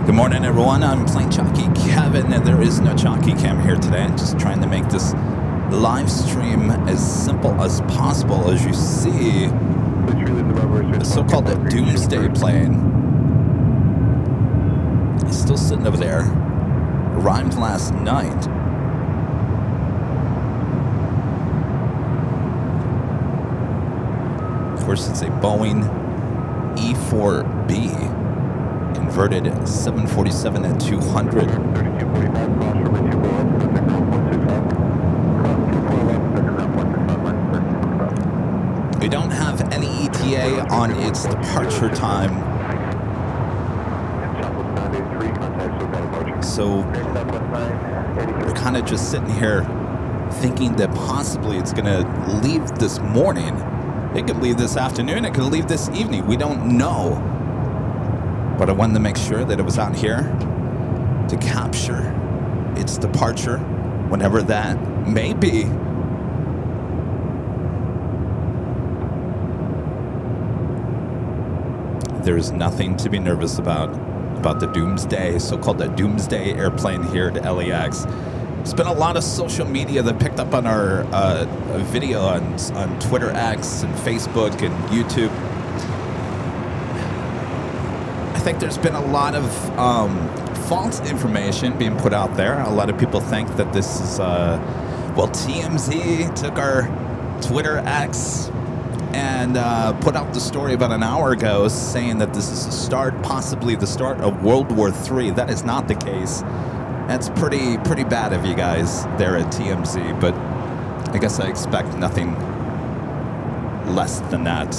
Good morning, everyone. I'm Plane Jockey Kevin, and there is no jockey cam here today. I'm just trying to make this live stream as simple as possible. As you see, the so-called Doomsday plane is still sitting over there. Arrived last night. Of course, it's a Boeing E4B. Converted 747 at 200. We don't have any ETA on its departure time. So we're kind of just sitting here thinking that possibly it's going to leave this morning. It could leave this afternoon. It could leave this evening. We don't know. But I wanted to make sure that it was out here to capture its departure, whenever that may be. There is nothing to be nervous about the Doomsday, so-called the Doomsday airplane here at LAX. There's been a lot of social media that picked up on our video on Twitter X and Facebook and YouTube. I think there's been a lot of false information being put out there. A lot of people think that this is, TMZ took our Twitter X and put out the story about an hour ago saying that this is the start, possibly the start of World War III. That is not the case. That's pretty bad of you guys there at TMZ, but I guess I expect nothing less than that.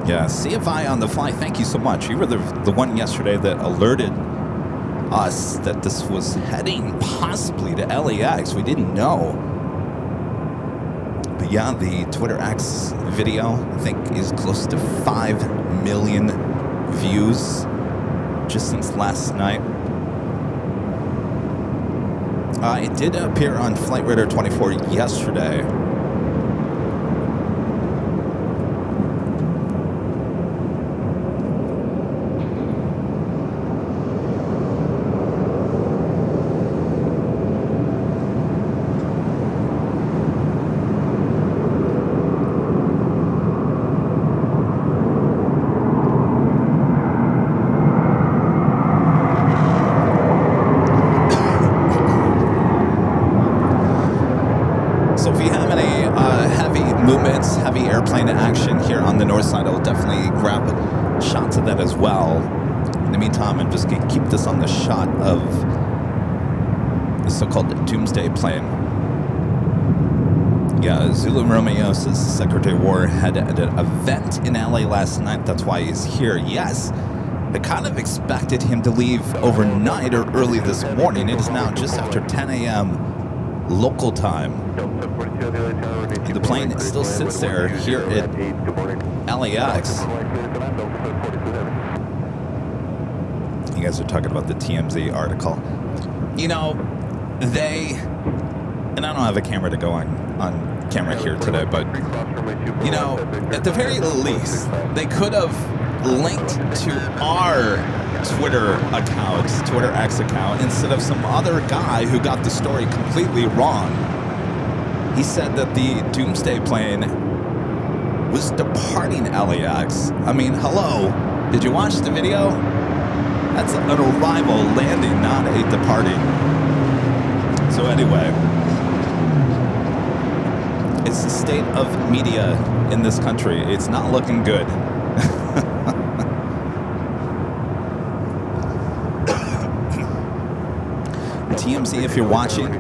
Yeah, CFI on the fly, thank you so much. You were the one yesterday that alerted us that this was heading possibly to LAX. We didn't know. But yeah, the Twitter X video, I think, is close to 5 million views just since last night. It did appear on Flightradar 24 yesterday. Heavy airplane action here on the north side. I'll definitely grab shots of that as well. In the meantime, I'm just going to keep this on the shot of the so-called Doomsday plane. Yeah, Zulu Romeo says Secretary of War had an event in LA last night. That's why he's here. Yes, I kind of expected him to leave overnight or early this morning. It is now just after 10 a.m. local time. The plane still sits there here at LAX. You guys are talking about the TMZ article. You know, and I don't have a camera to go on camera here today, but, you know, at the very least, they could have linked to our Twitter X account, instead of some other guy who got the story completely wrong. He said that the Doomsday plane was departing LAX. I mean, hello, did you watch the video? That's an arrival landing, not a departing. So anyway, it's the state of media in this country. It's not looking good. TMZ, if you're watching,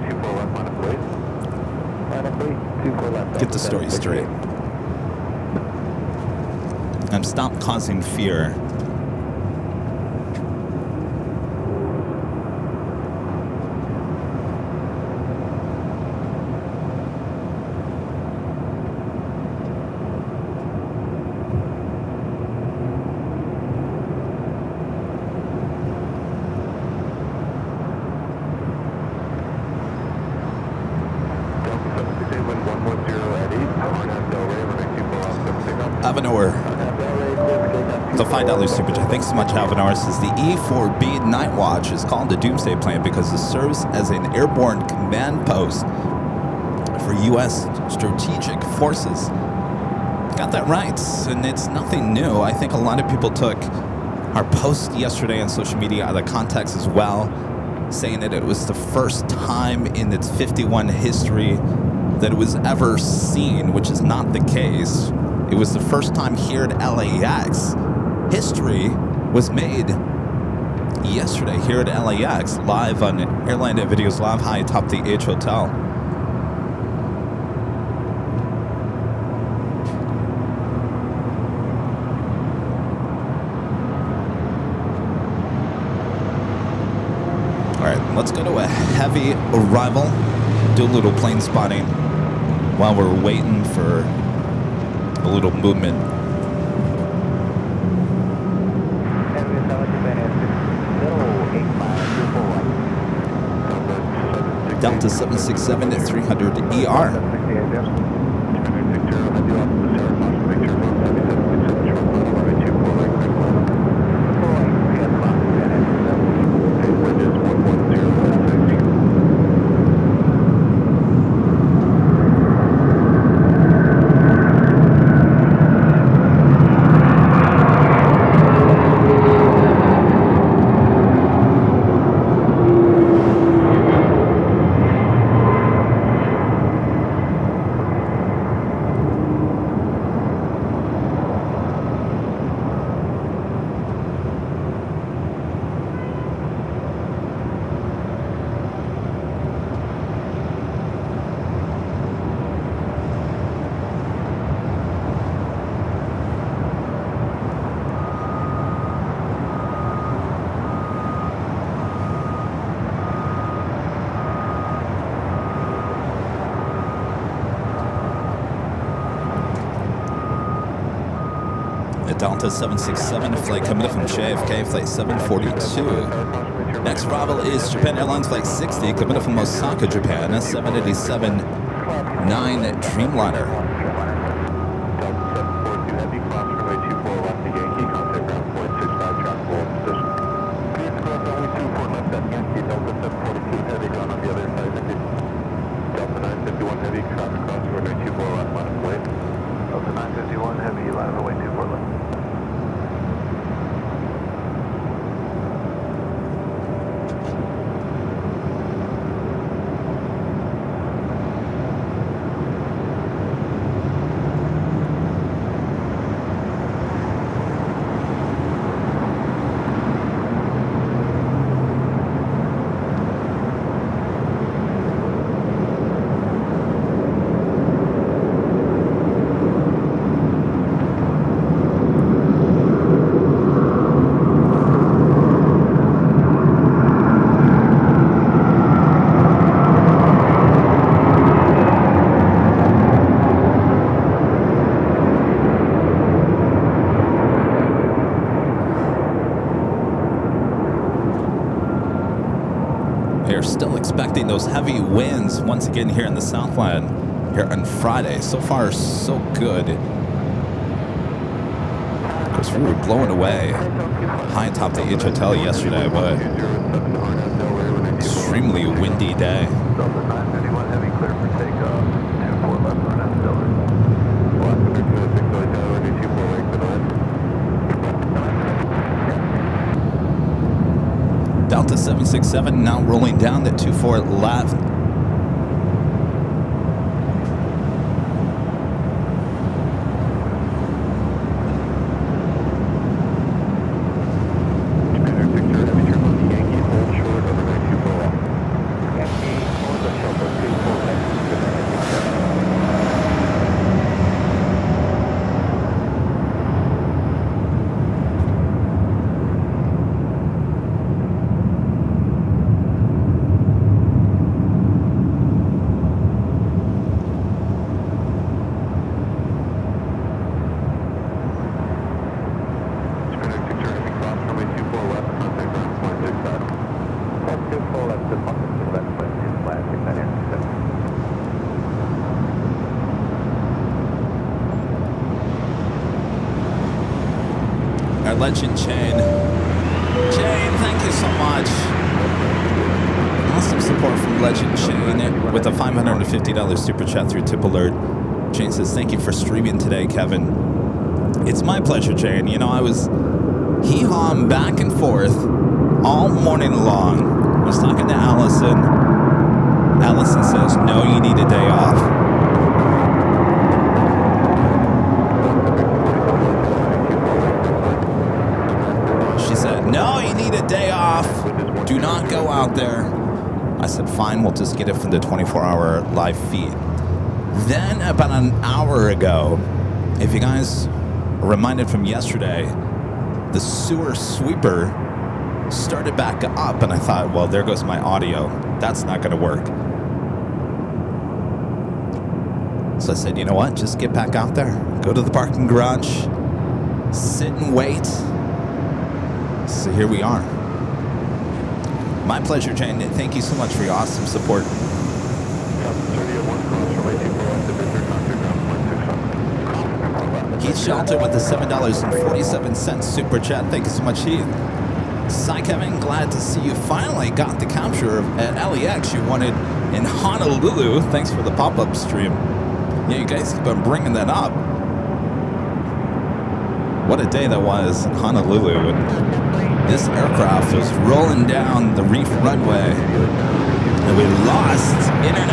get the story straight. And stop causing fear. The $5 super chat. Thanks so much, Alvanor. Says the E4B Night Watch is called the Doomsday plane because it serves as an airborne command post for U.S. strategic forces. Got that right, and it's nothing new. I think a lot of people took our post yesterday on social media out of context as well, saying that it was the first time in its 51 history that it was ever seen, which is not the case. It was the first time here at LAX. History was made yesterday here at LAX, live on Airline Videos Live high atop the H Hotel. All right, let's go to a heavy arrival, do a little plane spotting while we're waiting for a little movement. Delta 767 at 300 ER. Delta 767 flight coming in from JFK, flight 742. Next arrival is Japan Airlines flight 60 coming in from Osaka, Japan, a 787-9 Dreamliner. Still expecting those heavy winds once again here in the Southland here on Friday. So far, so good. Of course, we were blown away high atop the H Hotel yesterday, but extremely windy day. Delta 767 now rolling down to 24 left. Legend Chain. Jane, thank you so much. Awesome support from Legend Chain with a $550 super chat through Tip Alert. Jane says, thank you for streaming today, Kevin. It's my pleasure, Jane. You know, I was hee-hawing back and forth all morning long. I was talking to Allison. Allison says, no, you need a day off. She said, no, you need a day off. Do not go out there. I said, fine, we'll just get it from the 24-hour live feed. Then, about an hour ago, if you guys are reminded from yesterday, the sewer sweeper started back up, and I thought, well, there goes my audio. That's not going to work. So I said, you know what? Just get back out there. Go to the parking garage. Sit and wait. So here we are. My pleasure, Jane. Thank you so much for your awesome support. Heath Shelter with the $7.47 super chat. Thank you so much, Heath. Kevin, glad to see you finally got the capture at LAX you wanted in Honolulu. Thanks for the pop-up stream. Yeah, you guys keep on bringing that up. What a day that was in Honolulu. And this aircraft was rolling down the reef runway, and we lost internet.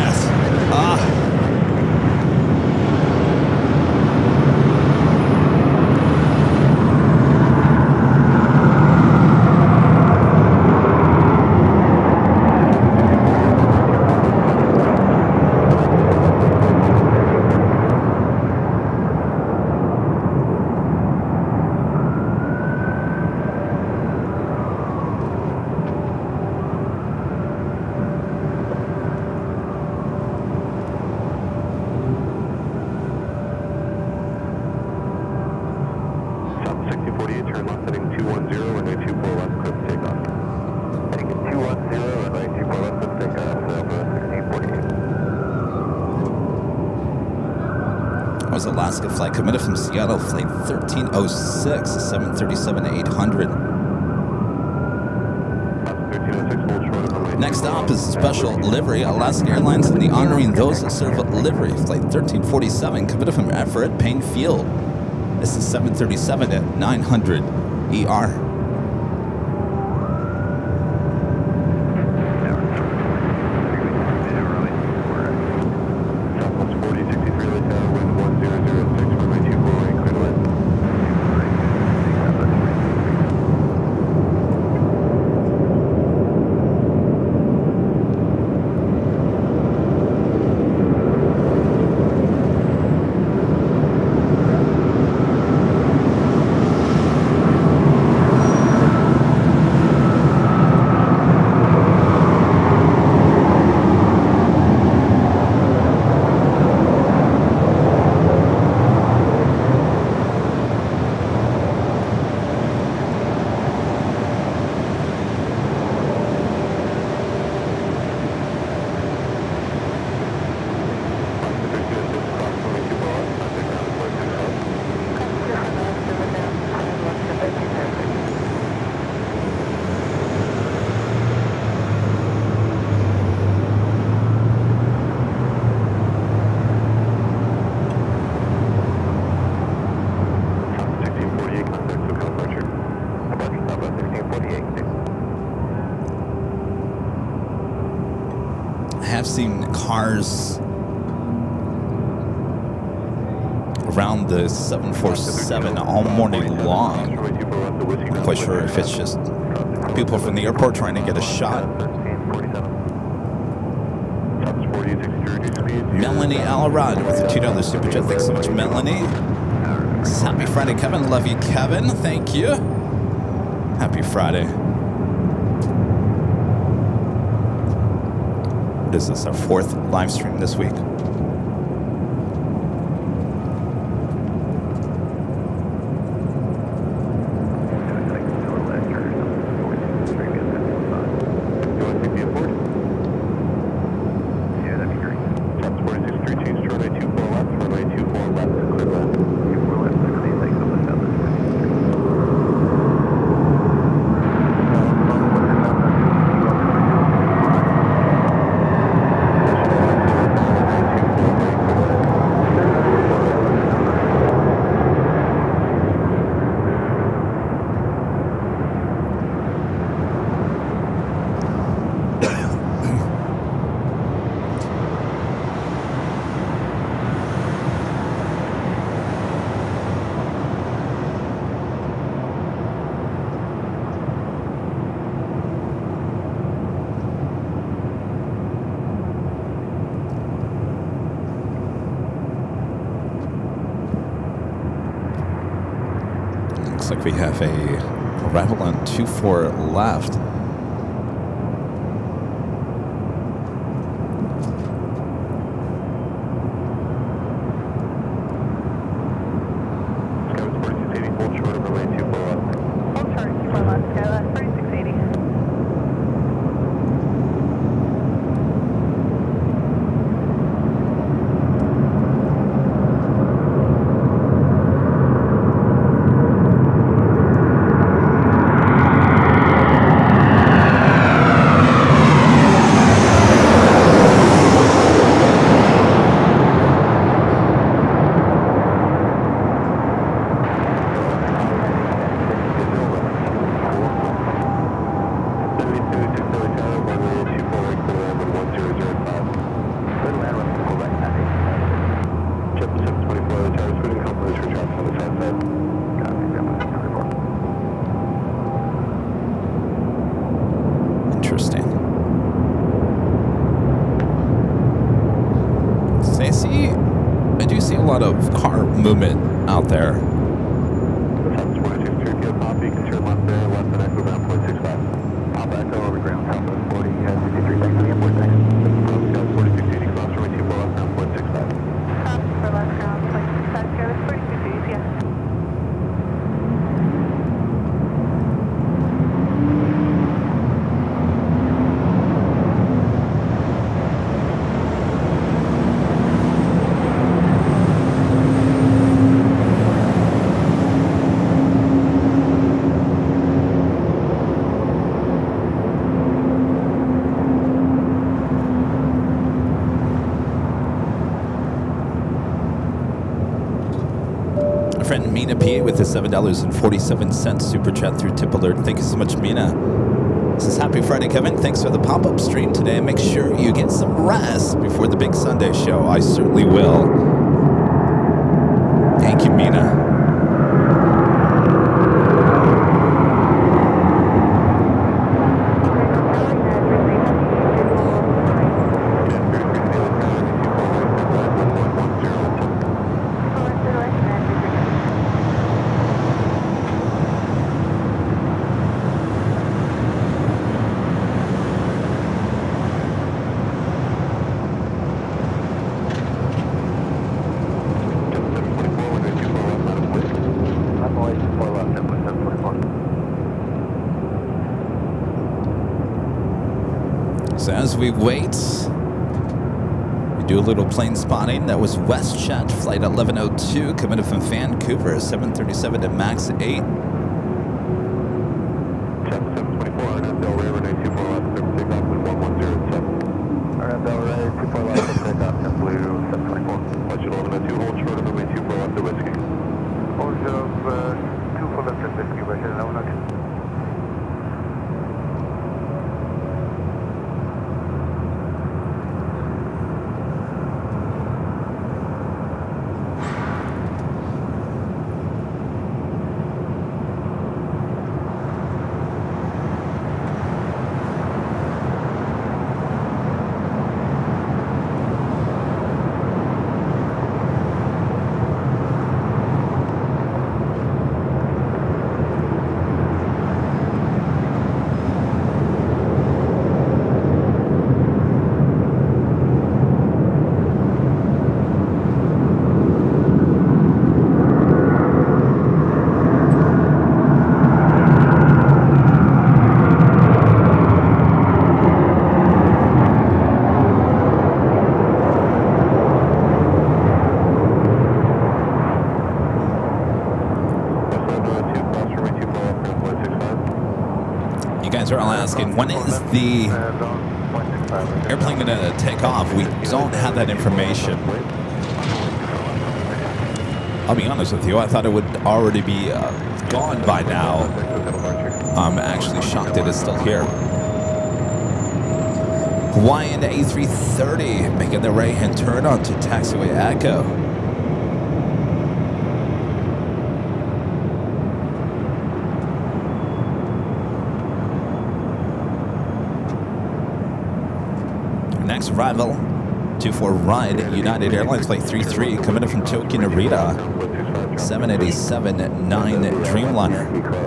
Flight committed from Seattle, flight 1306, 737-800. Next stop is special livery. Alaska Airlines and the honoring those that serve livery. Flight 1347, committed from Everett, Payne Field. This is 737 at 900 ER. Cars around the 747 all morning long. I'm not quite sure if it's just people from the airport trying to get a shot. Melanie Alrod with a $2 super chat. Thanks so much, Melanie. Happy Friday, Kevin. Love you, Kevin. Thank you. Happy Friday. This is our 4th live stream this week. Looks like we have a arrival on 24 left. Movement out there. Friend Mina P with the $7.47 super chat through Tip Alert. Thank you so much, Mina. This is Happy Friday, Kevin. Thanks for the pop-up stream today. Make sure you get some rest before the big Sunday show. I certainly will. Thank you, Mina. As we wait, we do a little plane spotting. That was WestJet flight 1102 coming in from Vancouver, 737 to max 8. Are all asking, when is the airplane going to take off? We don't have that information. I'll be honest with you, I thought it would already be gone by now. I'm actually shocked it is still here. Hawaiian A380 making the right-hand turn onto taxiway Echo. Next arrival, 24 ride, United Airlines flight 33 coming in from Tokyo Narita, 787-9 Dreamliner.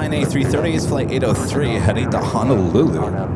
Airline A380 is flight 803 heading to Honolulu.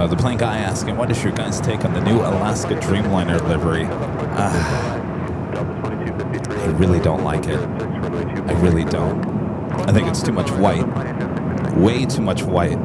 The plane guy asking, what is your guys' take on the new Alaska Dreamliner livery? I really don't like it. I really don't. I think it's too much white. Way too much white.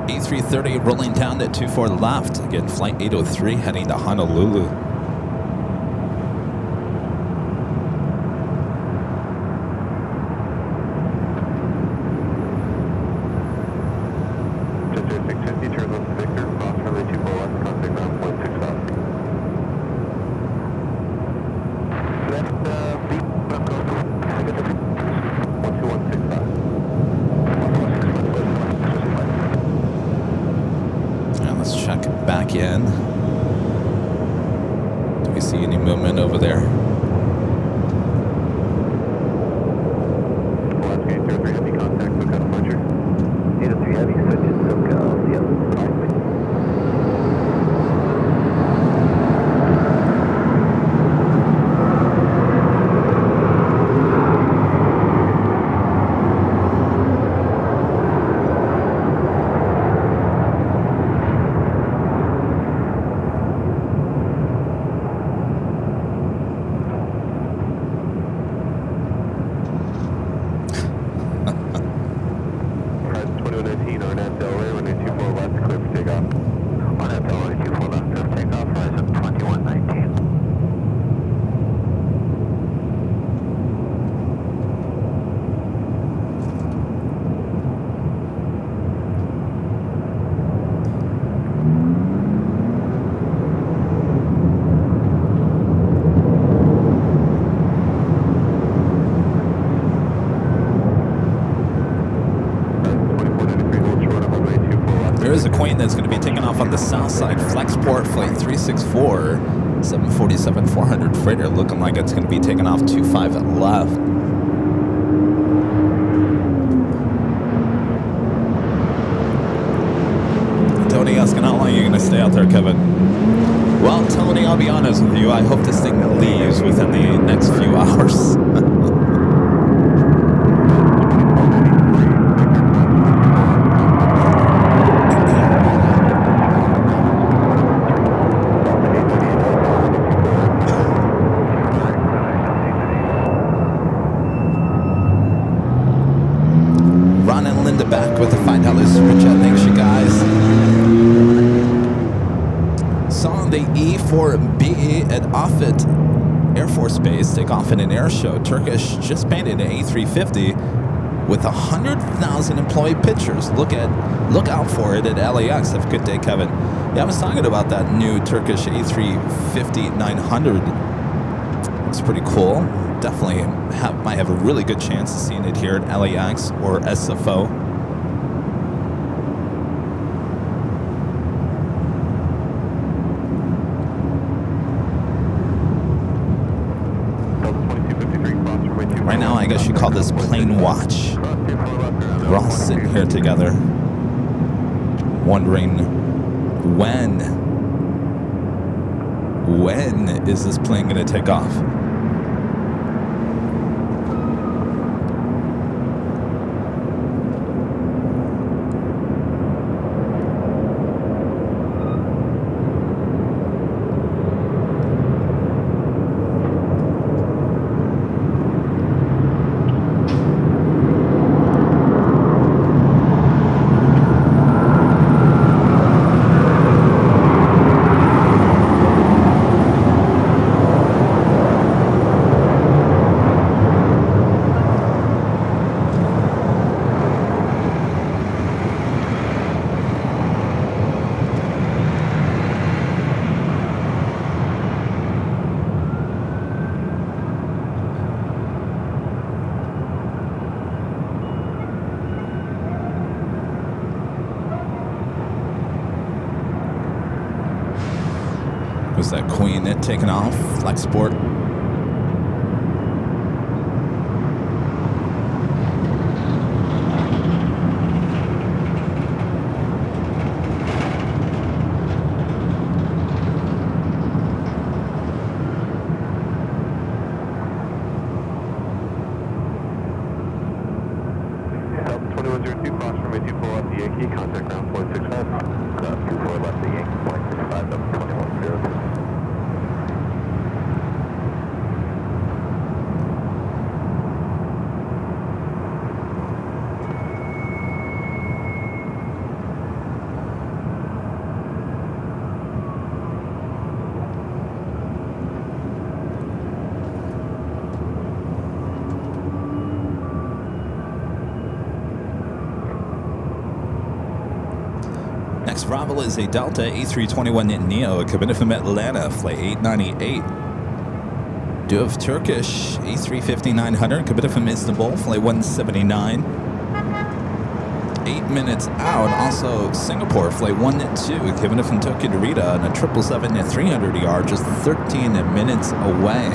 A330 rolling down to 24 left. Again, flight 803 heading to Honolulu. outside Flexport Flight 364, 747-400 freighter, looking like it's going to be taking off 25 left. Tony asking how long you're going to stay out there, Kevin. Well, Tony, I'll be honest with you. I hope this thing leaves within the next few hours. Ron and Linda back with the $5 super chat. Thanks, you guys. Saw the E4B at Offutt Air Force Base take off in an air show. Turkish just painted an A350 with 100,000 employee pictures. Look out for it at LAX. Have a good day, Kevin. Yeah, I was talking about that new Turkish A350-900. It's pretty cool. Definitely might have a really good chance of seeing it here at LAX or SFO. Right now, I guess you call this plane watch. We're all sitting here together, wondering when is this plane going to take off? Was that Queen taking off? Flexport. Arrival is a Delta A321neo coming from Atlanta, flight 898. Do have Turkish A350-900 coming from Istanbul, flight 179. 8 minutes out, also Singapore, flight 112, coming from Tokyo to Rita on a 777-300ER, just 13 minutes away.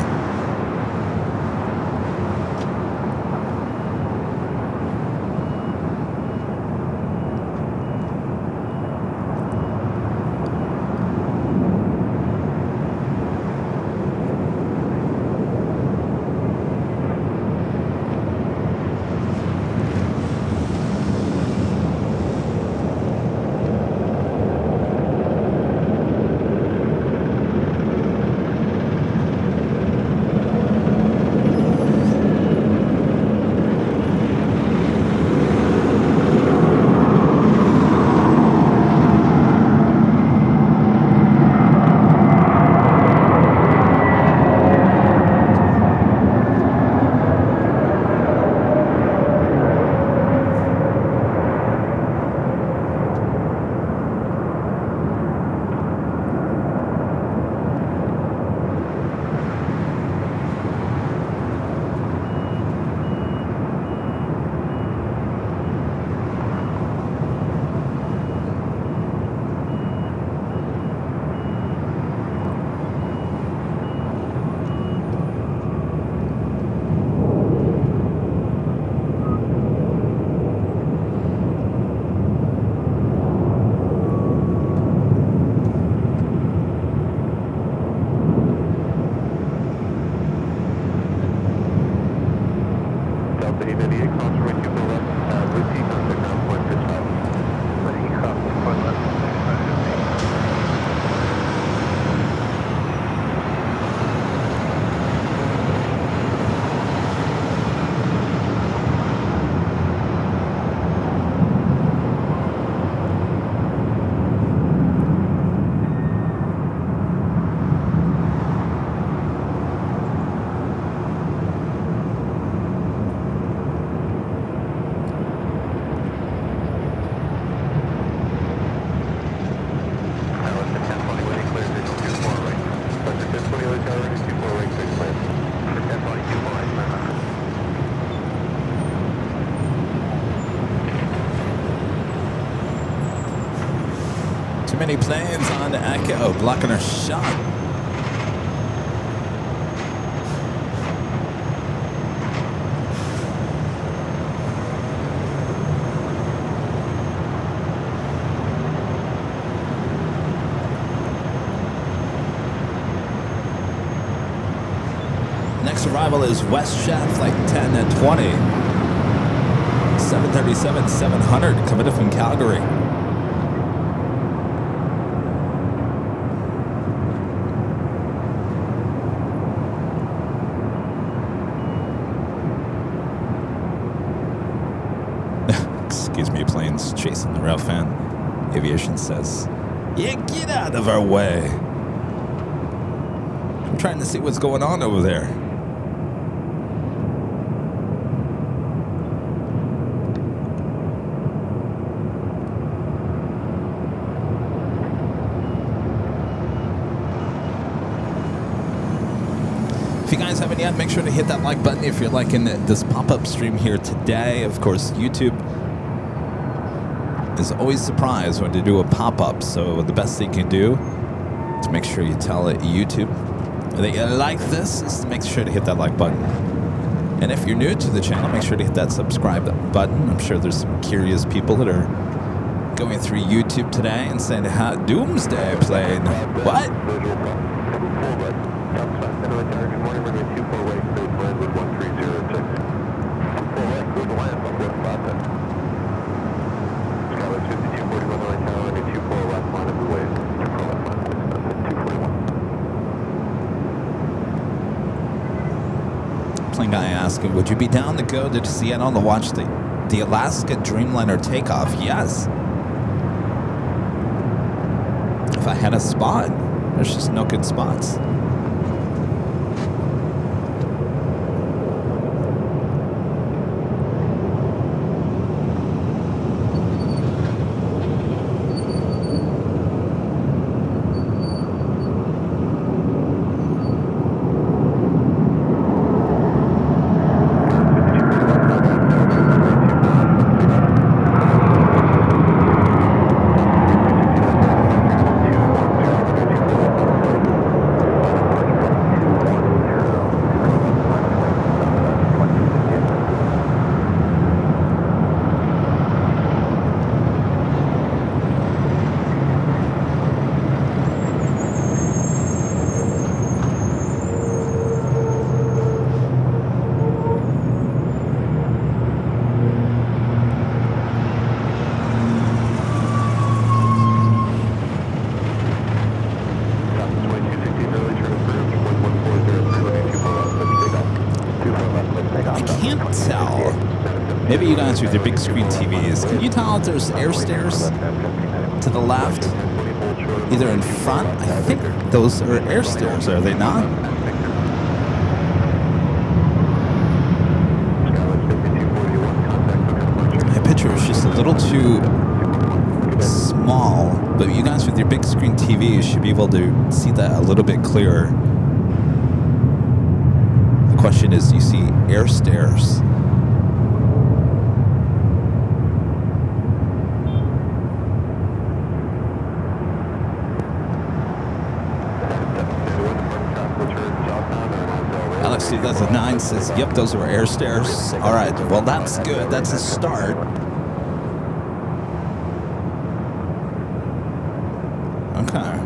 many planes on Echo blocking our shot. Next arrival is WestJet flight 10 at 20. 737-700 coming in from Calgary. Excuse me, planes chasing the rail fan. Aviation says, yeah, get out of our way. I'm trying to see what's going on over there. If you guys haven't yet, make sure to hit that like button if you're liking this pop-up stream here today. Of course, YouTube is always surprised when they do a pop-up, so the best thing you can do to make sure you tell YouTube that you like this is to make sure to hit that like button. And if you're new to the channel, make sure to hit that subscribe button. I'm sure there's some curious people that are going through YouTube today and saying, Doomsday plane. What? Guy asking, would you be down to go to Seattle to watch the Alaska Dreamliner takeoff? Yes. If I had a spot. There's just no good spots. Maybe you guys with your big screen TVs, can you tell if there's air stairs to the left? Either in front? I think those are air stairs, are they not? My picture is just a little too small, but you guys with your big screen TVs should be able to see that a little bit clearer. The question is, do you see air stairs? Alex 2009 says, yep, those were air stairs. All right, well, that's good. That's a start. Okay.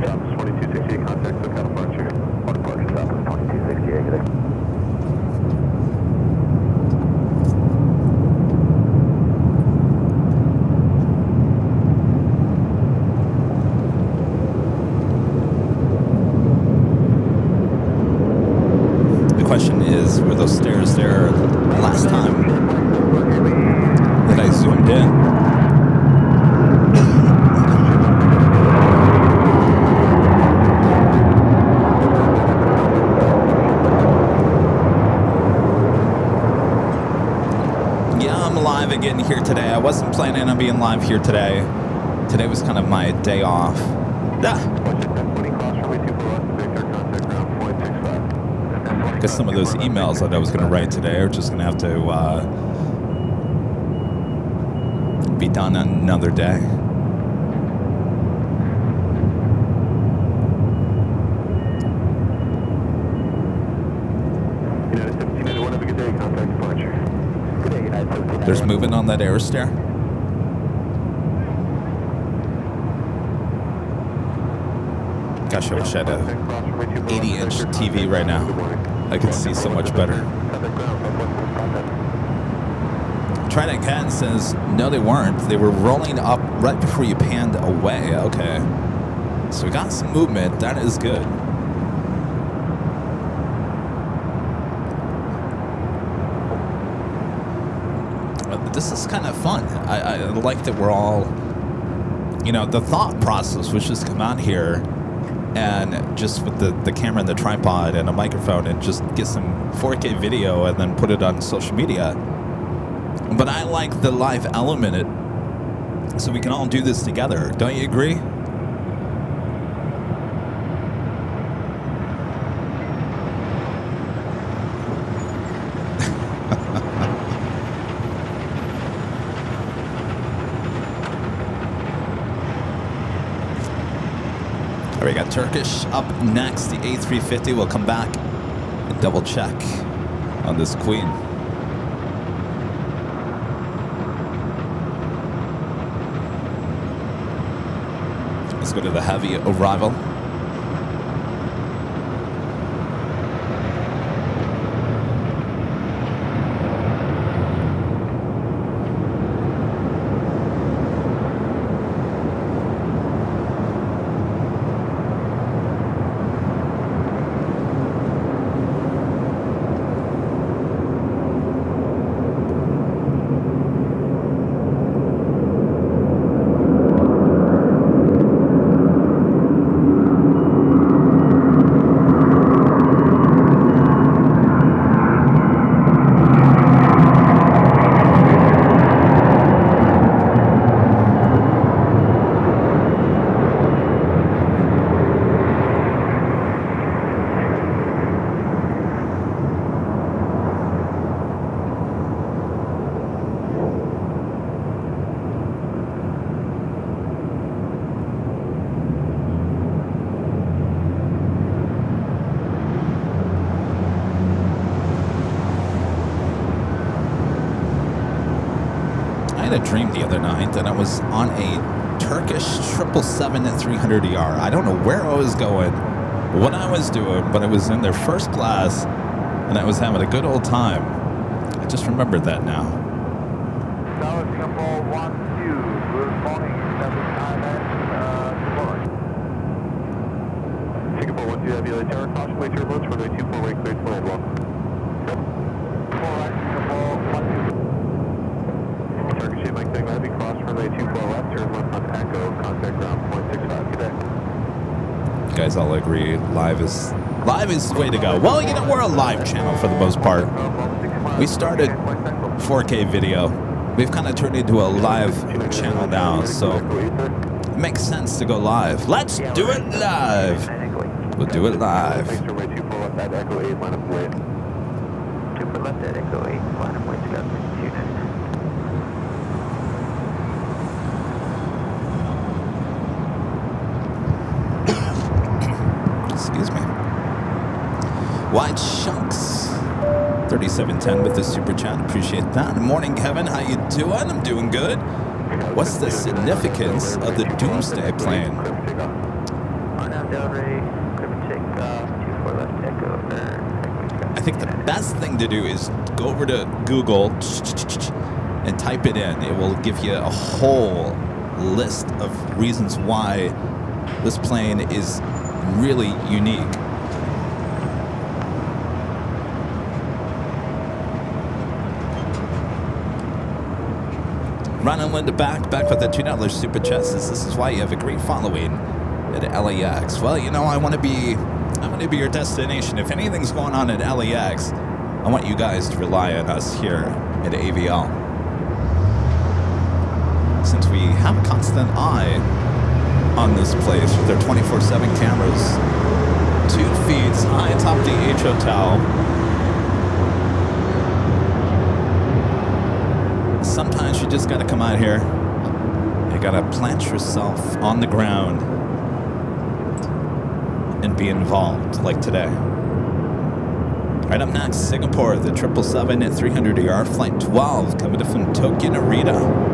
Southwest 2268, contact SoCal departure. Departure Southwest 2268, good day. Question is, were those stairs there last time that I zoomed in? Yeah, I'm live again here today. I wasn't planning on being live here today. Today was kind of my day off. guess some of those emails that I was going to write today are just going to have to be done on another day. United 1791, have a good day. Contact departure. Good day, United 1791. There's movement on that air stair. Gosh, I wish I had a 80-inch TV right now. I could see so much better. Trident Cat says, no, they weren't. They were rolling up right before you panned away. Okay. So we got some movement. That is good. This is kind of fun. I like that we're all, you know, the thought process was just come out here and just with the camera and the tripod and a microphone and just get some 4K video and then put it on social media. But I like the live element it, so we can all do this together. Don't you agree? All right, we got Turkish up next. The A350 will come back and double check on this queen. Let's go to the heavy arrival. A dream the other night that I was on a Turkish 777-300ER. I don't know where I was going, what I was doing, but I was in their first class and I was having a good old time. I just remembered that now. Tower Singapore 1-2, good morning, Singapore 1-2, have you tower, caution, way turbulence, runway 24, way cleared to land, welcome. Singapore 1-2. Turkish 8 Mike Tango Heavy, cross runway 24 left, turn left on Echo, contact ground 0.65, good day. You guys all agree live is the way to go. Well, you know, we're a live channel for the most part. We started 4K video. We've kind of turned into a live channel now, so it makes sense to go live. Let's do it live. We'll do it live. Thanks for runway 24 left at Echo 8, line up late. 24 left at Echo 8, line up late, got 2. Excuse me. White Chunks 3710 with the super chat. Appreciate that. Morning, Kevin. How you doing? I'm doing good. What's the significance of the Doomsday plane? I think the best thing to do is go over to Google and type it in. It will give you a whole list of reasons why this plane is really unique. Ron and Linda back with the $2 super chat. This is why you have a great following at LAX. Well, you know, I want to be your destination. If anything's going on at LAX, I want you guys to rely on us here at AVL. Since we have a constant eye on this place with their 24/7 cameras, 2 feet high atop the H Hotel. Sometimes you just gotta come out here. You gotta plant yourself on the ground and be involved, like today. Right up next, Singapore, the 777 at 300 ER, flight 12, coming from Tokyo Narita.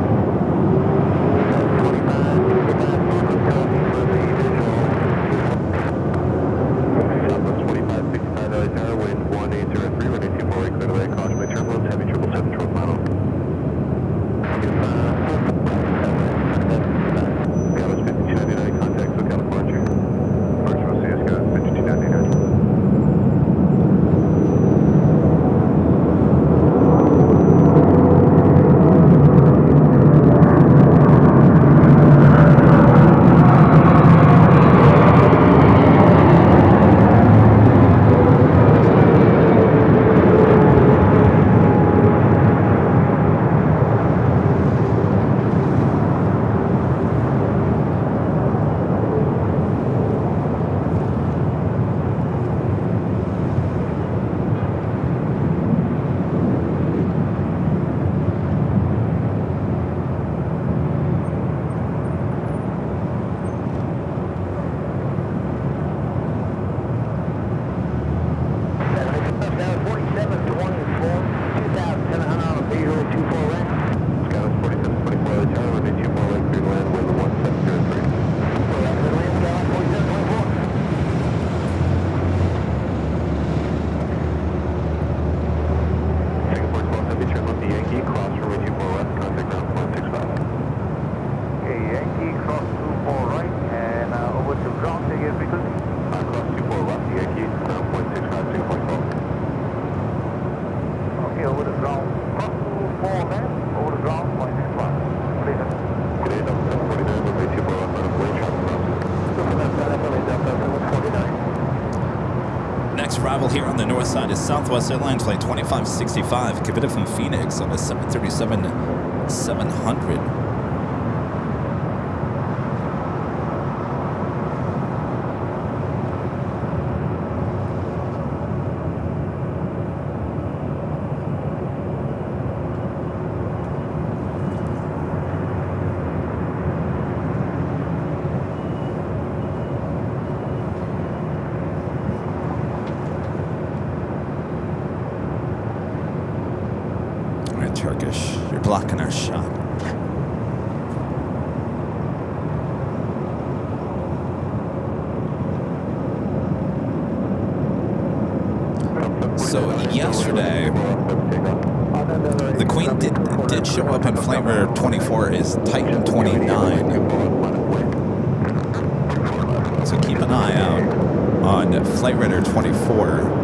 Here on the north side is Southwest Airlines flight 2565, committed from Phoenix on the 737-700. Turkish, you're blocking our shot. So yesterday, the Queen did show up in Flightradar 24 as Titan 29. So keep an eye out on Flightradar 24.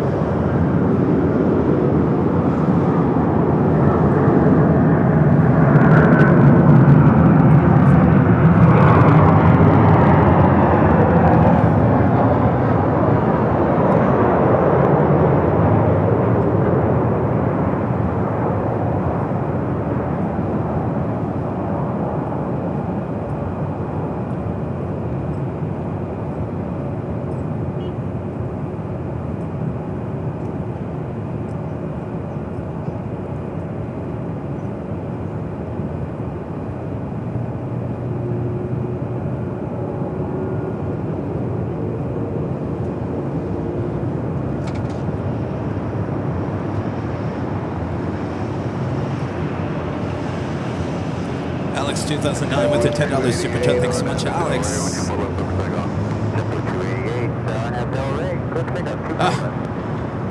Alex 2009 with a $10 super chat. Thanks so much, Alex.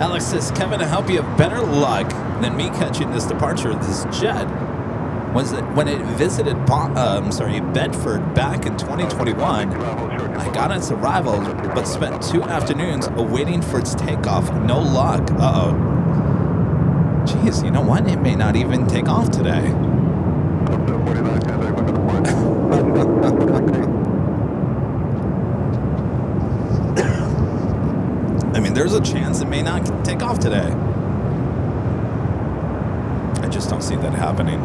Alex says, Kevin, I hope you have better luck than me catching this departure of this jet. Was it when it visited Bedford back in 2021? I got its arrival, but spent 2 afternoons awaiting for its takeoff. No luck. Uh-oh. Jeez, you know what? It may not even take off today. I mean, there's a chance it may not take off today. I just don't see that happening.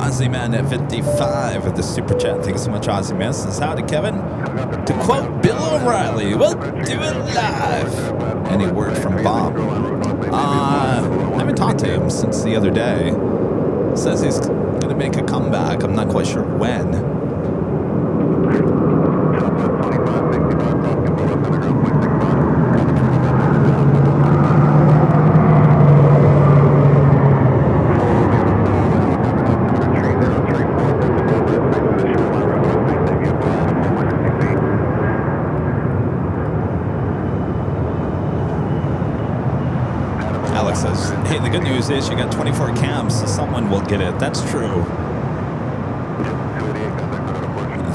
Aussie Man at 55 with the super chat. Thank you so much, Aussie Man. Says, howdy, Kevin. To quote Bill O'Reilly, we'll do it live. Any word from Bob? I haven't talked to him since the other day. Says he's going to make a comeback. I'm not quite sure when. The good news is you got 24 cams, so someone will get it. That's true.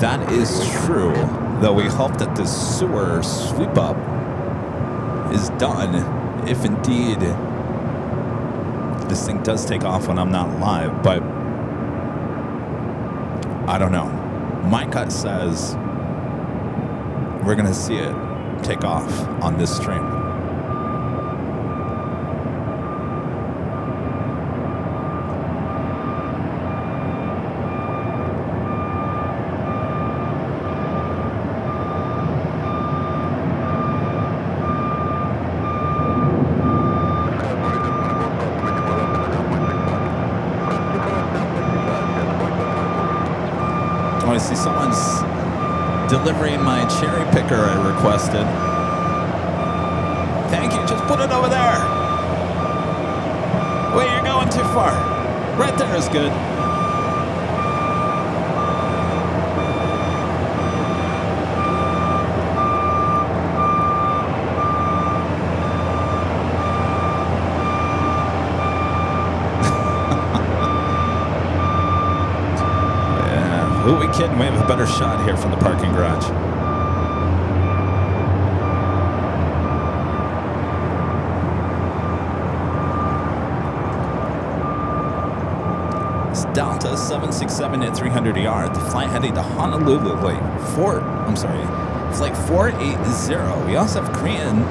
That is true. Though we hope that the sewer sweep up is done, if indeed this thing does take off when I'm not live. But I don't know. My gut says we're going to see it take off on this stream. I see someone's delivering my cherry picker I requested. Thank you, just put it over there. Wait, you're going too far. Right there is good. Who are we kidding? We have a better shot here from the parking garage. It's Delta 767 at 300 ER. The flight heading to Honolulu. Flight 480. We also have Korean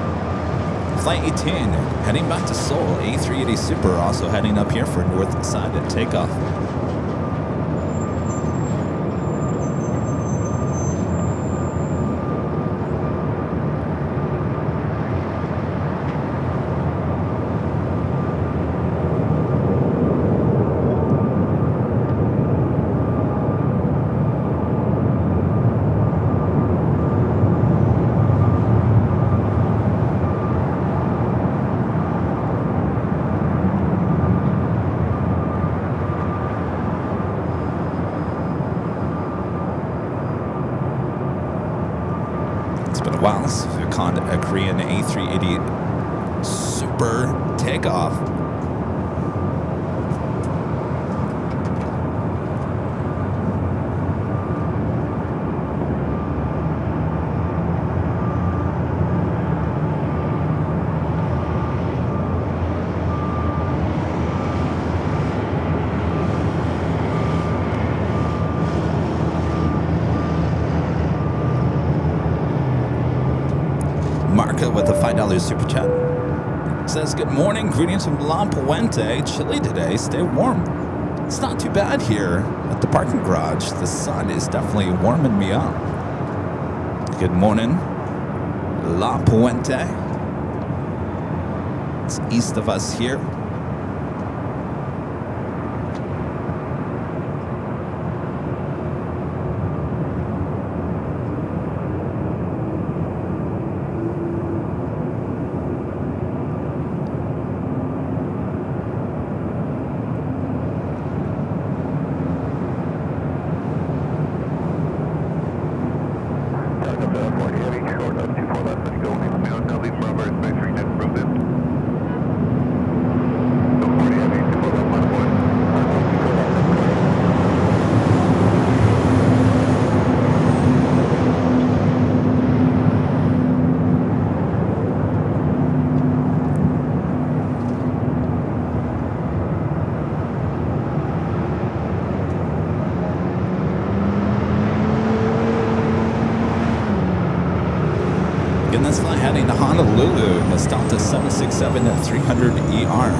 Flight 18 heading back to Seoul. A380 Super also heading up here for north side at takeoff. A Korean A380 Super takeoff. With a $5 super chat. Says, good morning, greetings from La Puente. Chilly today, stay warm. It's not too bad here at the parking garage. The sun is definitely warming me up. Good morning, La Puente. It's east of us here. This flight heading to Honolulu, that's Delta 767 at 300 ER.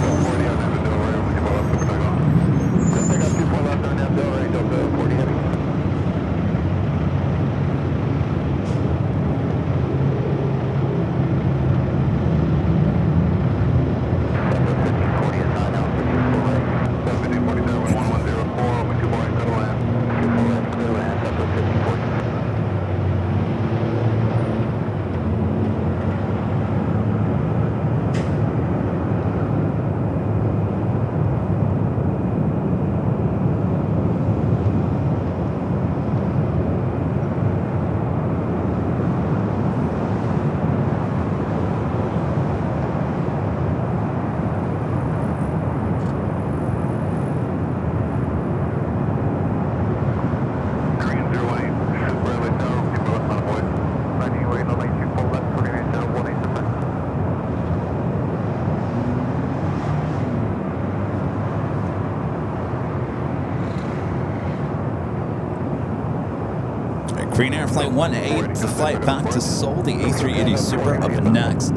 Korean Air Flight 18, the flight back to Seoul, the A380 Super up next.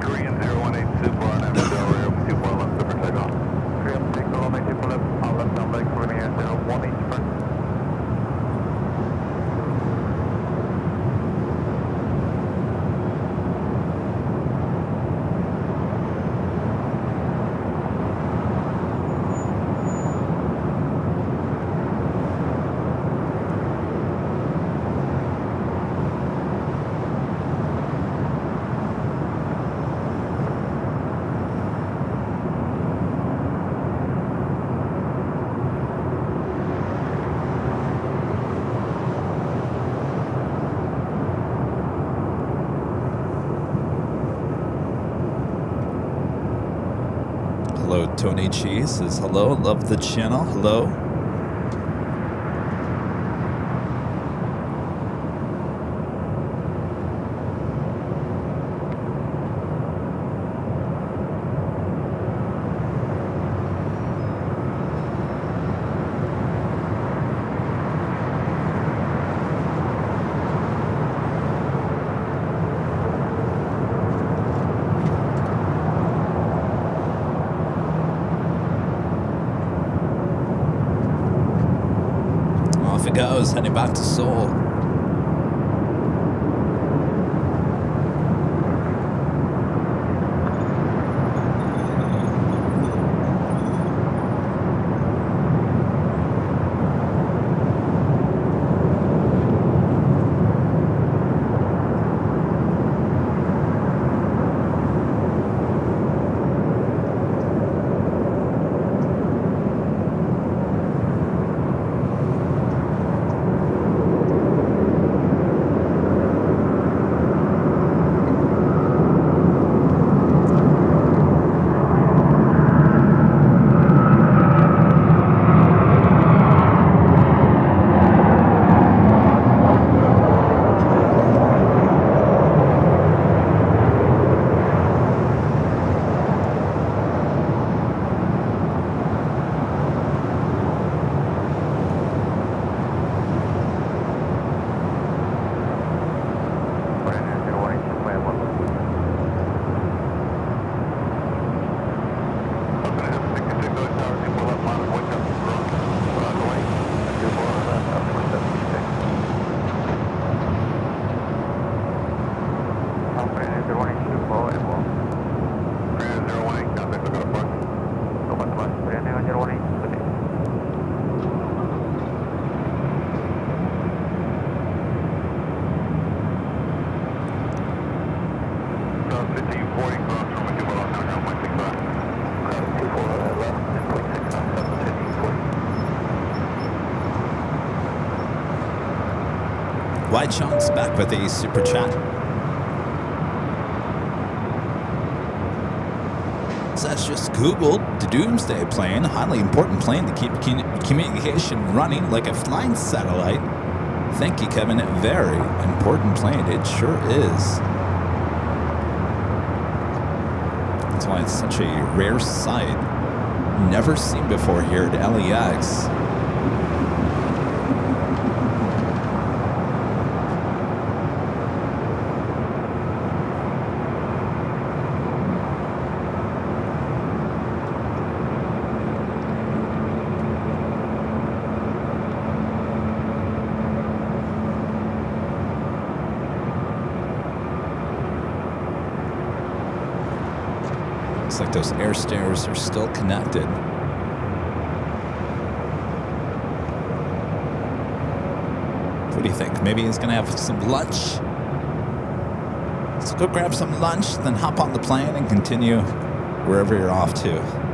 Korean 018 Super on Emirates A380, 24 left for takeoff. Korean take the runway 24 left, all left down by Korean Air 018 front. Hello, Tony G says hello. Love the channel. Hello. Off it goes, heading back to Seoul. Wide Chunks back with a super chat. Says just Googled the Doomsday plane, highly important plane to keep communication running like a flying satellite. Thank you, Kevin. Very important plane. It sure is. That's why it's such a rare sight. Never seen before here at LAX. Looks like those air stairs are still connected. What do you think? Maybe he's gonna have some lunch? Let's go grab some lunch, then hop on the plane and continue wherever you're off to.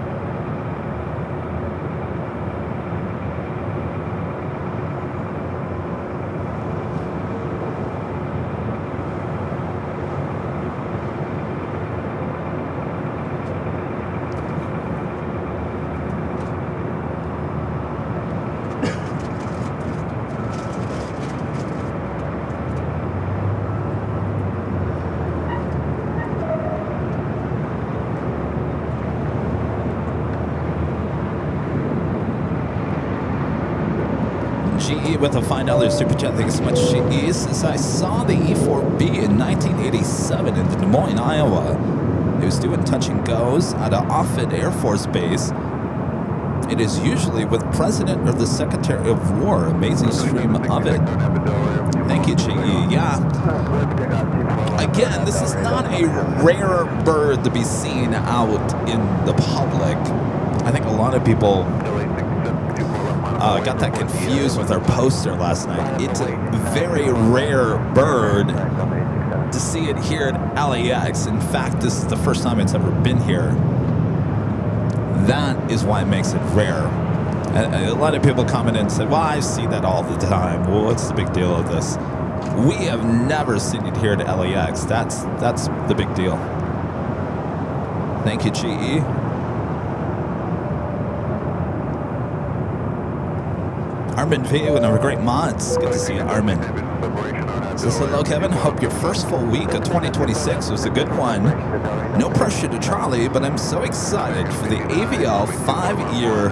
GE with a $5 super chat. Thank you so much, GE. Says, I saw the E4B in 1987 in Des Moines, Iowa. It was doing touch and goes at an Offutt Air Force Base. It is usually with President or the Secretary of War. Amazing stream of it. Thank you, GE. Yeah. Again, this is not a rare bird to be seen out in the public. I think a lot of people got that confused with our poster last night. It's a very rare bird to see it here at LAX. In fact, this is the first time it's ever been here. That is why it makes it rare. A lot of people commented and said, well, I see that all the time. Well, what's the big deal of this? We have never seen it here at LAX. That's the big deal. Thank you, GE. Armin V, one of our great mods. Good to see you, Armin. Says, hello, Kevin. Hope your first full week of 2026 was a good one. No pressure to Charlie, but I'm so excited for the AVL 5-year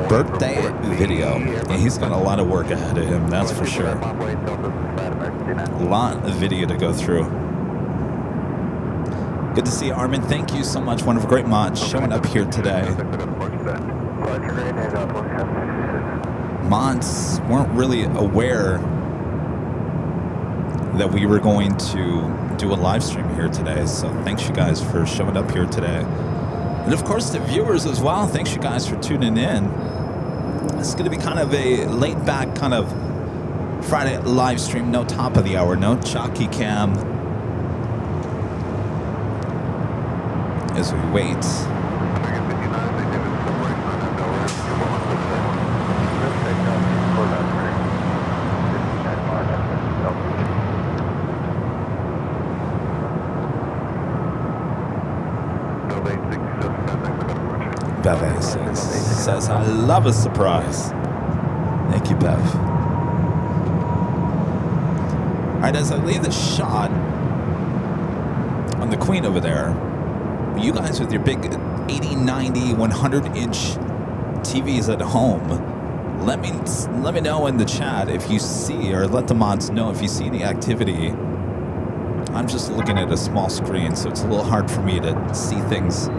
birthday video. And he's got a lot of work ahead of him, that's for sure. A lot of video to go through. Good to see you, Armin. Thank you so much. One of our great mods showing up here today. Mods weren't really aware that we were going to do a live stream here today, so thanks you guys for showing up here today. And of course the viewers as well, thanks you guys for tuning in. It's going to be kind of a laid back kind of Friday live stream, no top of the hour, no jockey cam as we wait. Bev says, I love a surprise. Thank you, Bev. All right, as I leave the shot on the Queen over there, you guys with your big 80, 90, 100-inch TVs at home, let me know in the chat if you see, or let the mods know if you see any activity. I'm just looking at a small screen, so it's a little hard for me to see things.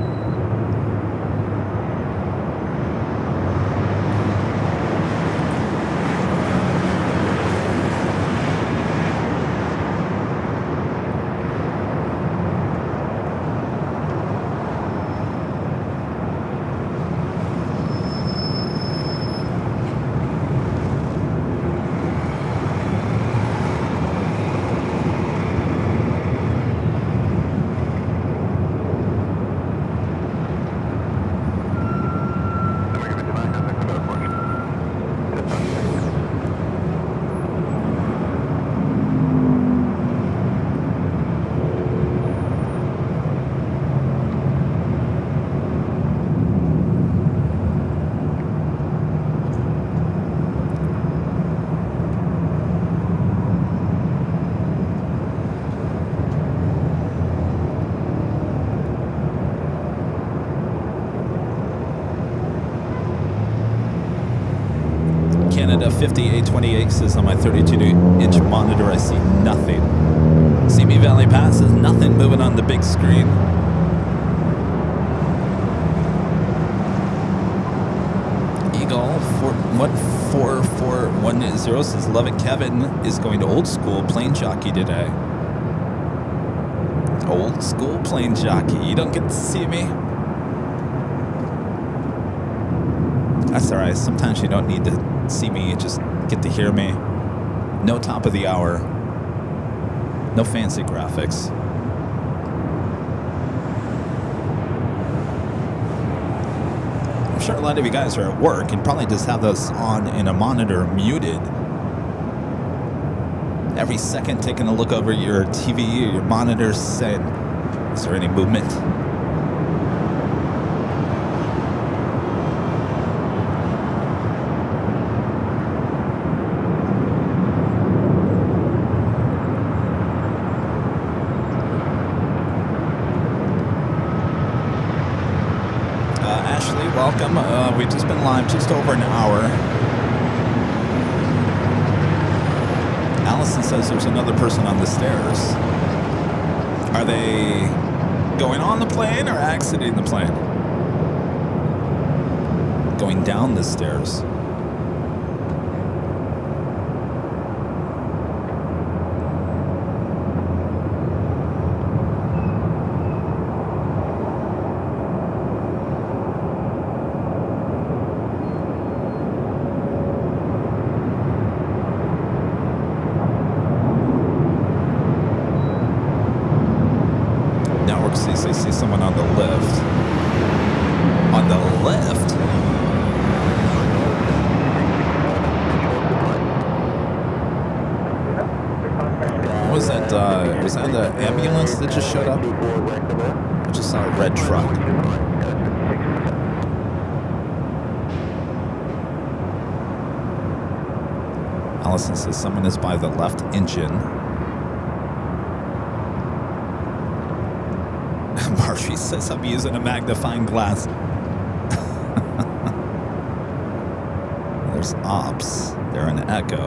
Canada 5828 says on my 32-inch monitor I see nothing. Simi Valley Pass says nothing moving on the big screen. Eagle 4410 says love it. Kevin is going to old school plane jockey today. Old school plane jockey. You don't get to see me. That's all right. Sometimes you don't need to see me, you just get to hear me. No top of the hour. No fancy graphics. I'm sure a lot of you guys are at work and probably just have this on in a monitor muted. Every second taking a look over your TV or your monitor saying, is there any movement? Welcome. We've just been live just over an hour. Allison says there's another person on the stairs. Are they going on the plane or exiting the plane? Going down the stairs. I see someone on the lift. On the lift? What was that? Was that the ambulance that just showed up? I just saw a red truck. Allison says someone is by the left engine. Marshy says I'm using a magnifying glass. There's ops. They're an echo.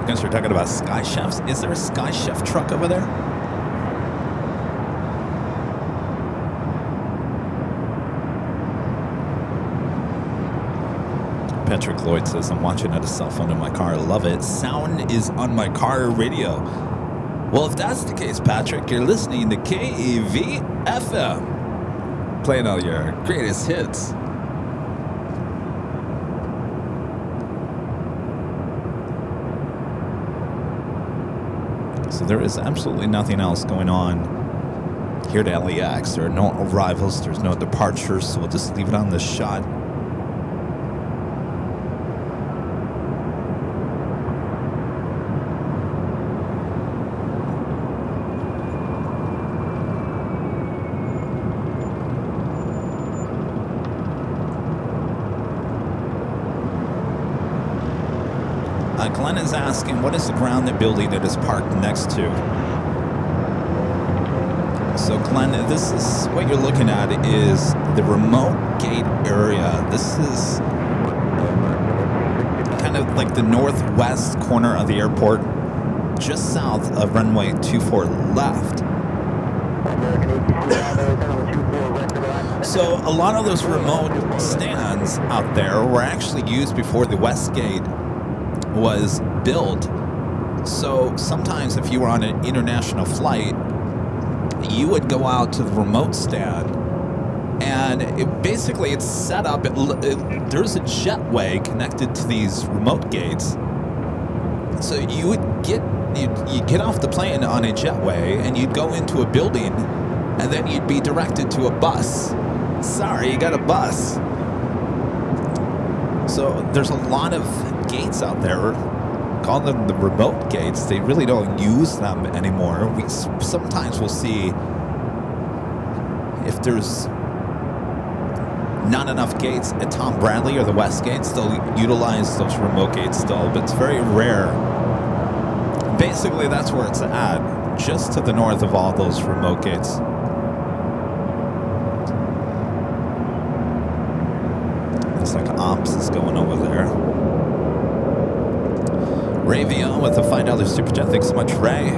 You guys are talking about Sky Chefs. Is there a Sky Chef truck over there? Patrick Lloyd says, I'm watching at a cell phone in my car. I love it. Sound is on my car radio. Well, if that's the case, Patrick, you're listening to KEV FM. Playing all your greatest hits. So there is absolutely nothing else going on here at LAX. There are no arrivals. There's no departures. So we'll just leave it on this shot. Glenn is asking, what is the ground the building it is parked next to? So Glenn, this is what you're looking at is the remote gate area. This is kind of like the northwest corner of the airport, just south of runway 24 left. So a lot of those remote stands out there were actually used before the west gate was built. So sometimes if you were on an international flight, you would go out to the remote stand, and it's set up. There's a jetway connected to these remote gates. So you would get off the plane on a jetway, and you'd go into a building, and then you'd be directed to a bus. Sorry, you got a bus. So there's a lot of gates out there. Call them the remote gates. They really don't use them anymore. We sometimes will see if there's not enough gates at Tom Bradley or the West Gates, they'll utilize those remote gates still, but it's very rare. Basically, that's where it's at, just to the north of all those remote gates. Looks like ops is going over there. Ray Vion with a $5 super chat. Thanks so much, Ray.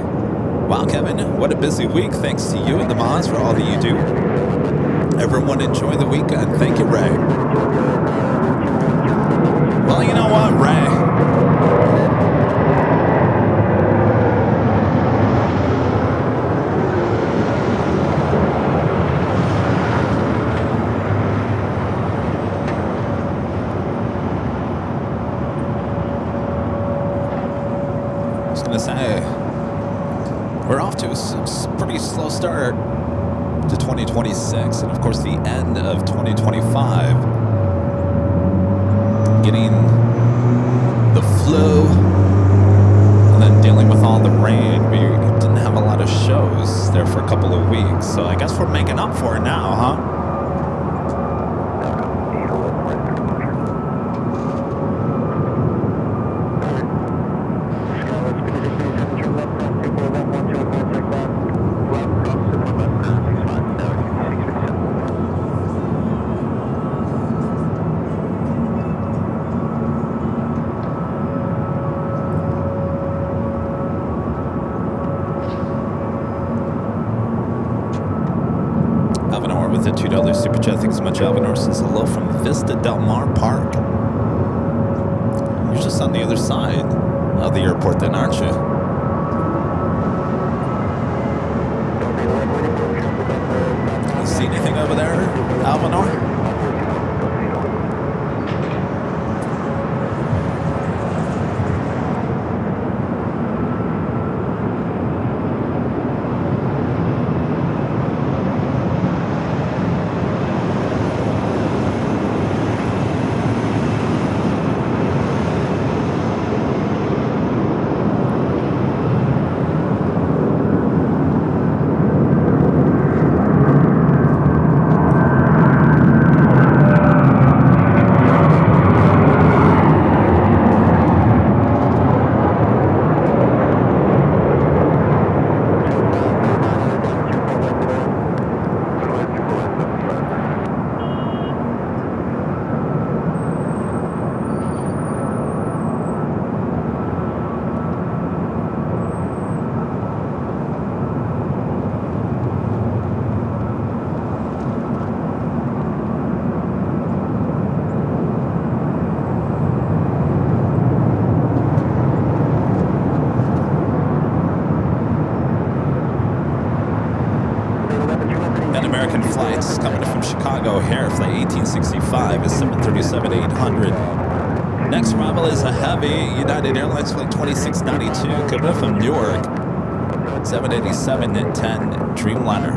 Wow, Kevin, what a busy week. Thanks to you and the mods for all that you do. Everyone enjoy the weekend. Thank you, Ray. Well, you know what, Ray? We're off to a pretty slow start to 2026, and of course the end of 2025. Getting the flu, and then dealing with all the rain. We didn't have a lot of shows there for a couple of weeks, so I guess we're making up for it now, huh? $20 super chat. Thanks so much, Alvin. Says hello from Vista Del Mar Park. You're just on the other side of the airport then, aren't you? You see anything over there, Alvinor? Flight 1865 is 737-800. Next arrival is a heavy United Airlines Flight 2692 coming up from Newark. 787-10 Dreamliner.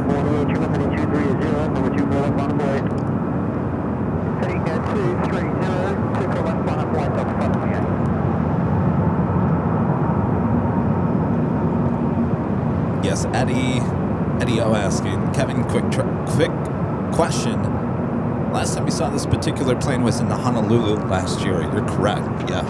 Yes, Eddie O asking, Kevin, quick question. Last time you saw this particular plane was in the Honolulu last year. You're correct, yeah.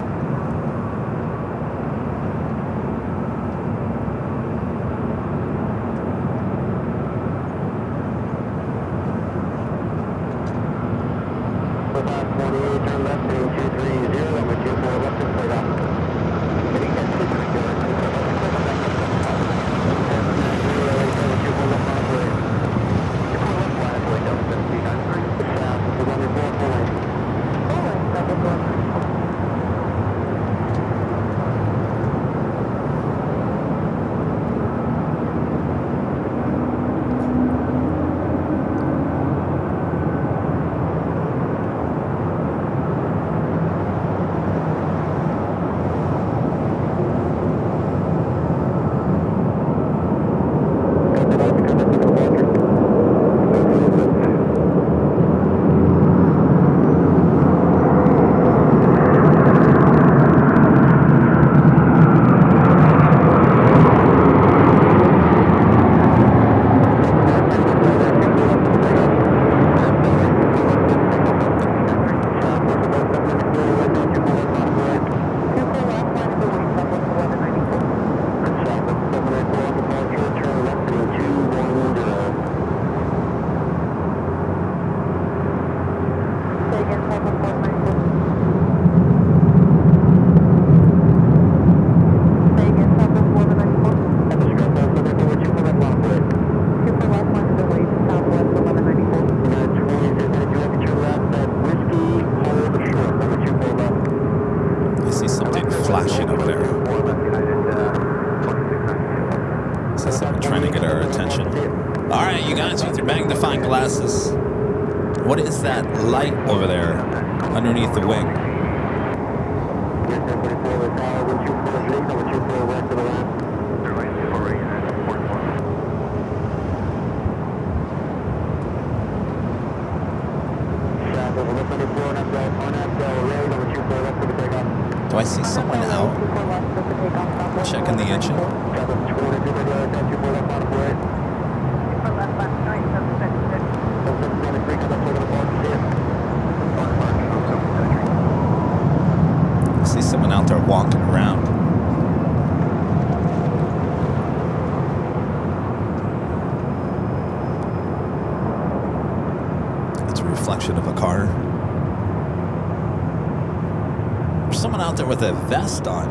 With a vest on,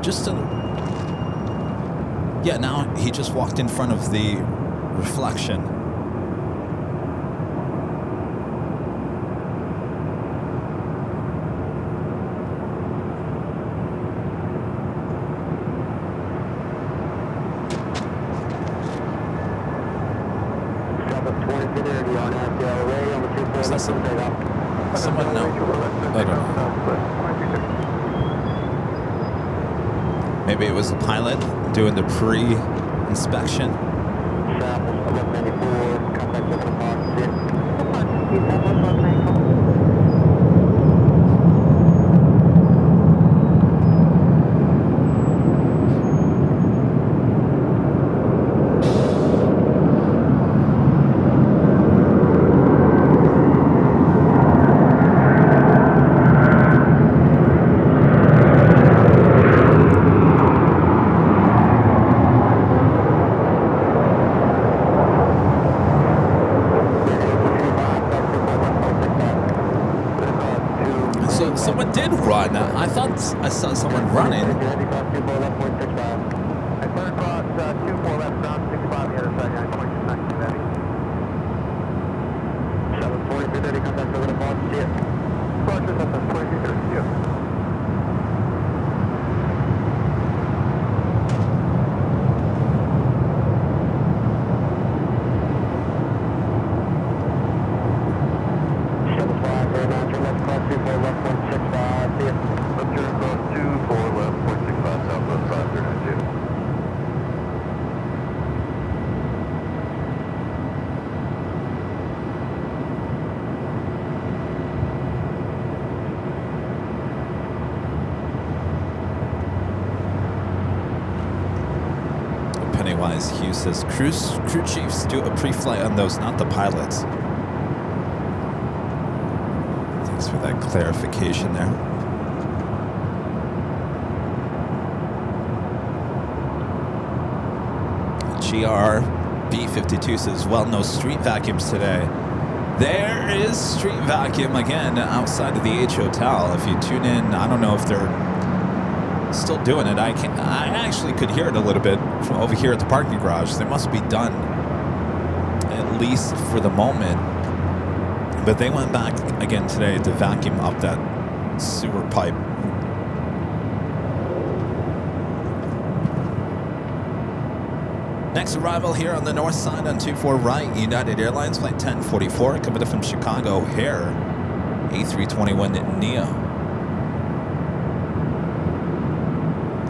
just to, yeah. Now he just walked in front of the reflection. Is that someone? No. I don't know. Maybe it was a pilot doing the pre-inspection. Someone did run. I thought I saw someone running. I clear across 24 left, ground 65 the other side, 9.9 ready. 74330, contact over the box, see it. Roger, that's 2330, see it. Hugh says crew chiefs do a pre-flight on those, not the pilots. Thanks for that clarification there. GRB52 says, well, no street vacuums today. There is street vacuum again outside of the H Hotel. If you tune in, I don't know if they're still doing it. I actually could hear it a little bit from over here at the parking garage. They must be done, at least for the moment. But they went back again today to vacuum up that sewer pipe. Next arrival here on the north side on 24 right, United Airlines flight 1044 coming from Chicago O'Hare, A321 Neo.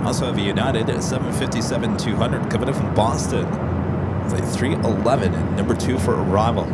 Also have a United 757-200 coming in from Boston. Flight 311 and number 2 for arrival.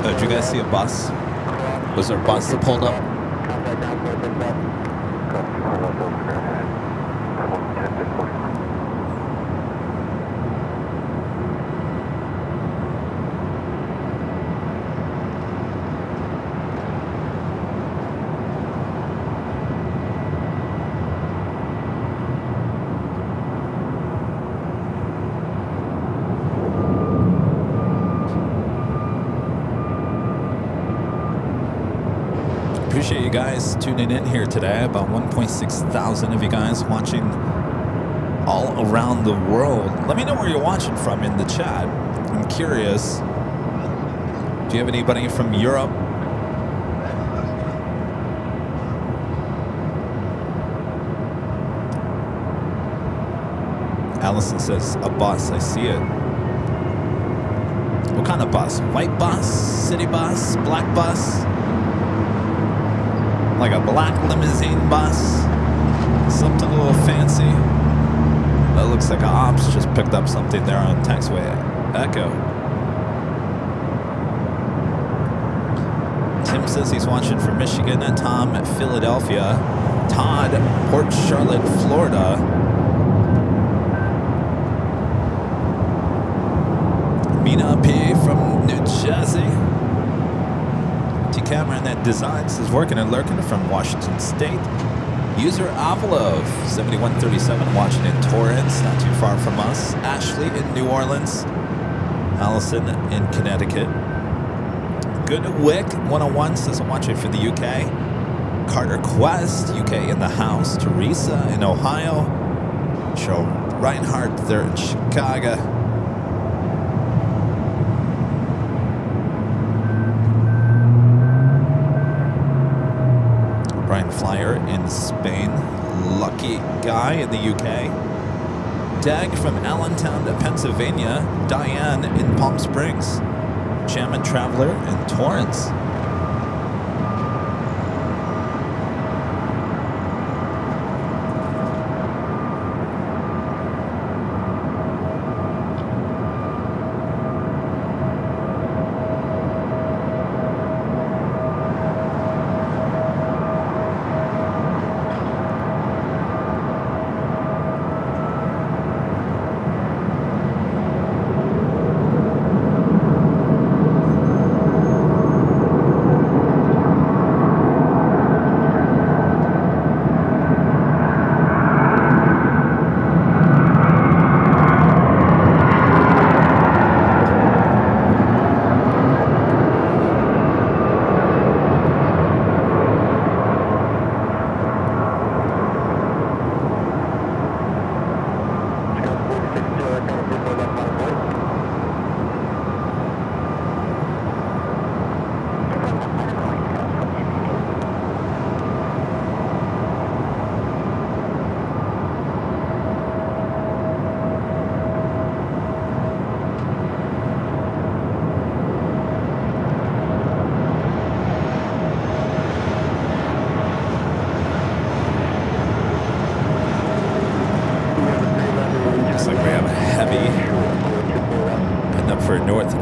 Did you guys see a bus? Was there a bus that pulled up? Appreciate you guys tuning in here today. About 1.6 thousand of you guys watching all around the world. Let me know where you're watching from in the chat. I'm curious. Do you have anybody from Europe? Allison says, a bus. I see it. What kind of bus? White bus? City bus? Black bus? Like a black limousine bus? Something a little fancy. That looks like a ops just picked up something there on taxiway Echo. Tim says he's watching from Michigan. Tom at Philadelphia. Todd, Port Charlotte, Florida. Mina P from New Jersey. T Cameron that designs is working and lurking from Washington State. User Avalov 7137 watching in Torrance, not too far from us. Ashley in New Orleans. Allison in Connecticut. Goodwick 101 says I'm watching for the UK. Carter Quest, UK in the house. Teresa in Ohio. Joe Reinhardt there in Chicago. Brian Flyer in Spain. Lucky Guy in the UK. Dag from Allentown, Pennsylvania. Diane in Palm Springs. Chairman Traveler in Torrance.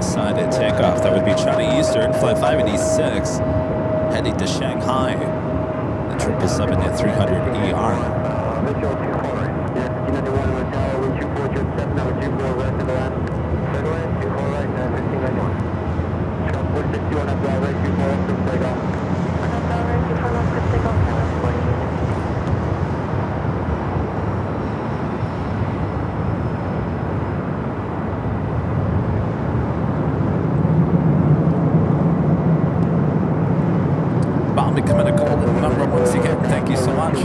Side at takeoff. That would be China Eastern, flight 586, heading to Shanghai. The 777 at 300ER. Becoming a gold member once again. Thank you so much.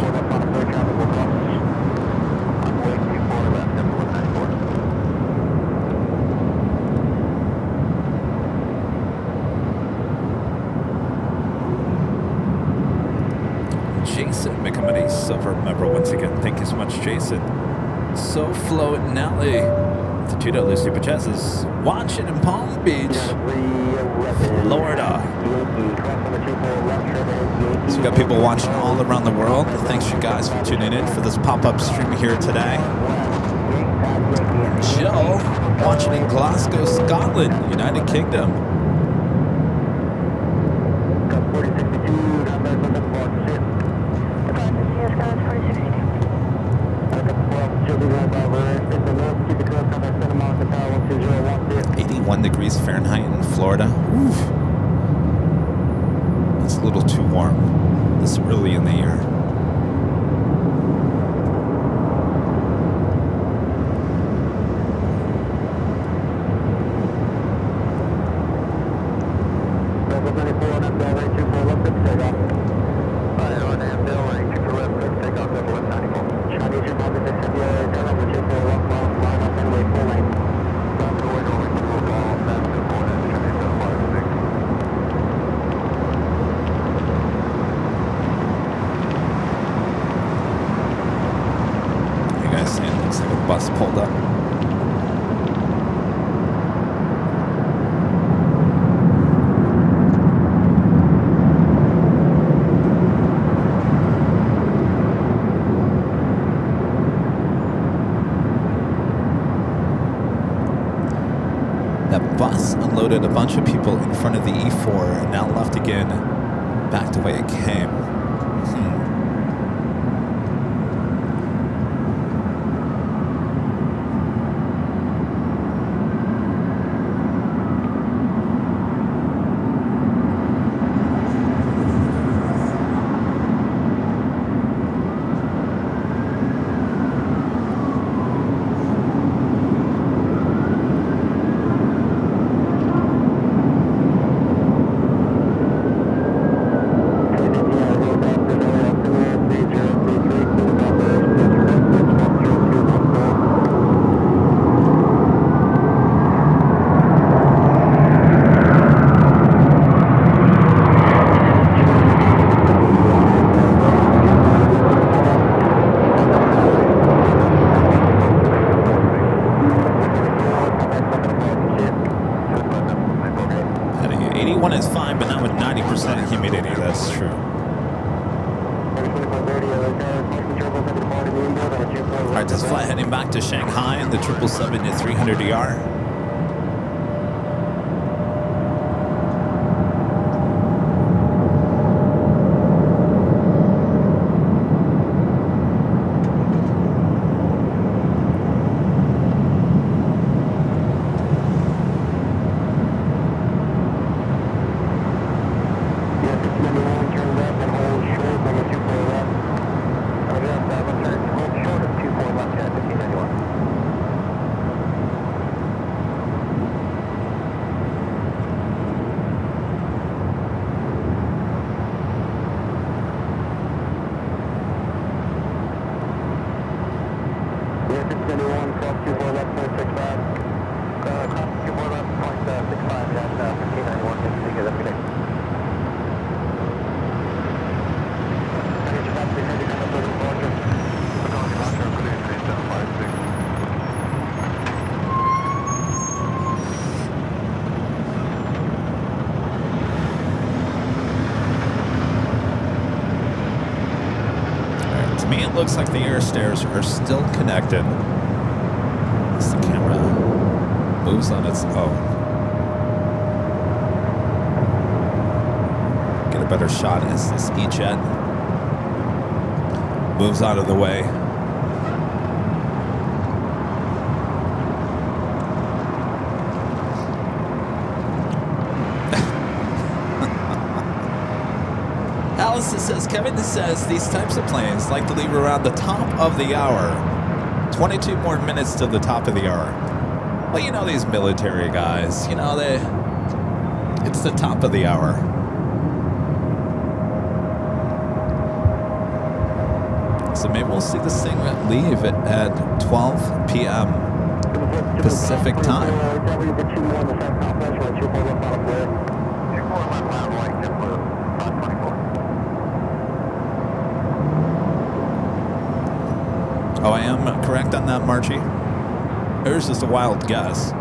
Jason becoming a silver member once again. Thank you so much, Jason. So Flo Nelly, the $2 super chats is watching in Palm Beach, Florida. So we got people watching all around the world. Thanks you guys for tuning in for this pop-up stream here today. Jill watching in Glasgow, Scotland, United Kingdom. Degrees Fahrenheit in Florida. Oof. It's a little too warm this early in the year. I see it. Looks like a bus pulled up. That bus unloaded a bunch of people in front of the E4 and now left again back the way it came. Alright, this flight heading back to Shanghai in the 777-300ER. Looks like the air stairs are still connected as the camera moves on its own. Get a better shot as this E-jet moves out of the way. Allison says, Kevin says these types of planes like to leave around the top of the hour. 22 more minutes to the top of the hour. Well, you know these military guys, you know, it's the top of the hour. So maybe we'll see this thing leave at 12 p.m. Pacific time. Oh, I am correct on that, Marchie? Or is just a wild guess?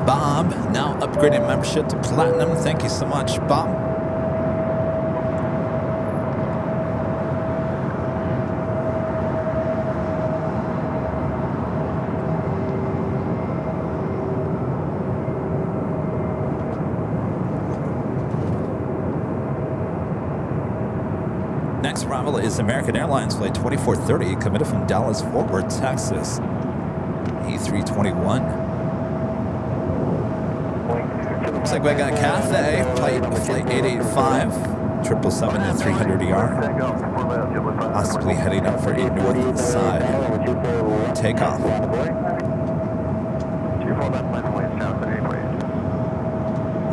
Bob, now upgrading membership to Platinum. Thank you so much, Bob. Next arrival is American Airlines Flight 2430, committed from Dallas Fort Worth, Texas. A321. Looks like we got Cathay, Flight 885, 777-300ER. Possibly heading up for a north side takeoff.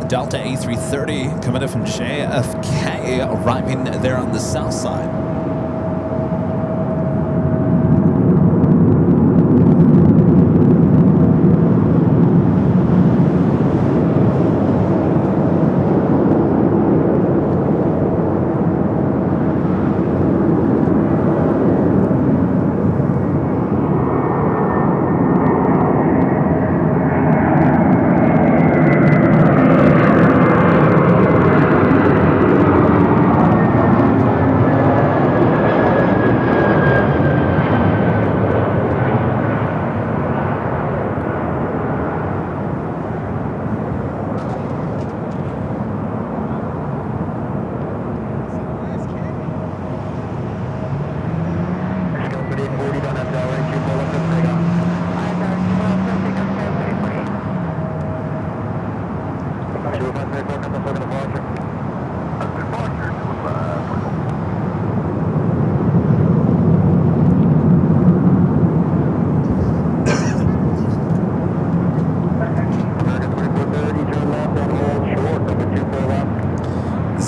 Delta A330 coming in from JFK, arriving there on the south side.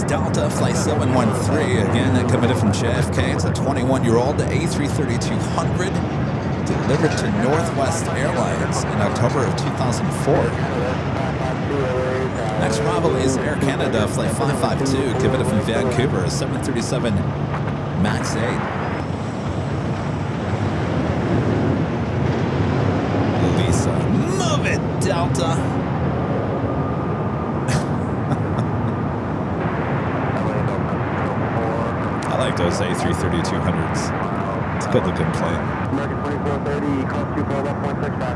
Delta Flight 713, again, committed from JFK. It's a 21-year-old A330-200 delivered to Northwest Airlines in October of 2004. Next arrival is Air Canada Flight 552, committed from Vancouver, a 737 MAX 8. Lisa, move it, Delta! I like those A330-200s. It's a good looking plane. American 2430, cross 24 left, 165.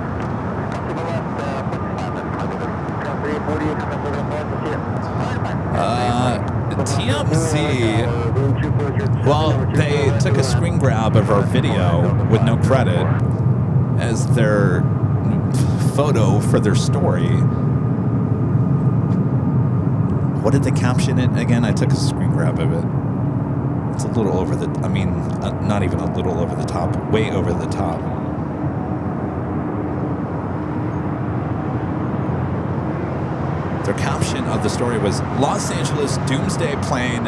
Cross 24 left, 165. Cross 340, contact over the TMZ, well, they took a screen grab of our video with no credit as their photo for their story. What did they caption it again? I took a screen grab of it. It's a little over the, I mean, not even a little over the top, way over the top. Their caption of the story was, Los Angeles Doomsday plane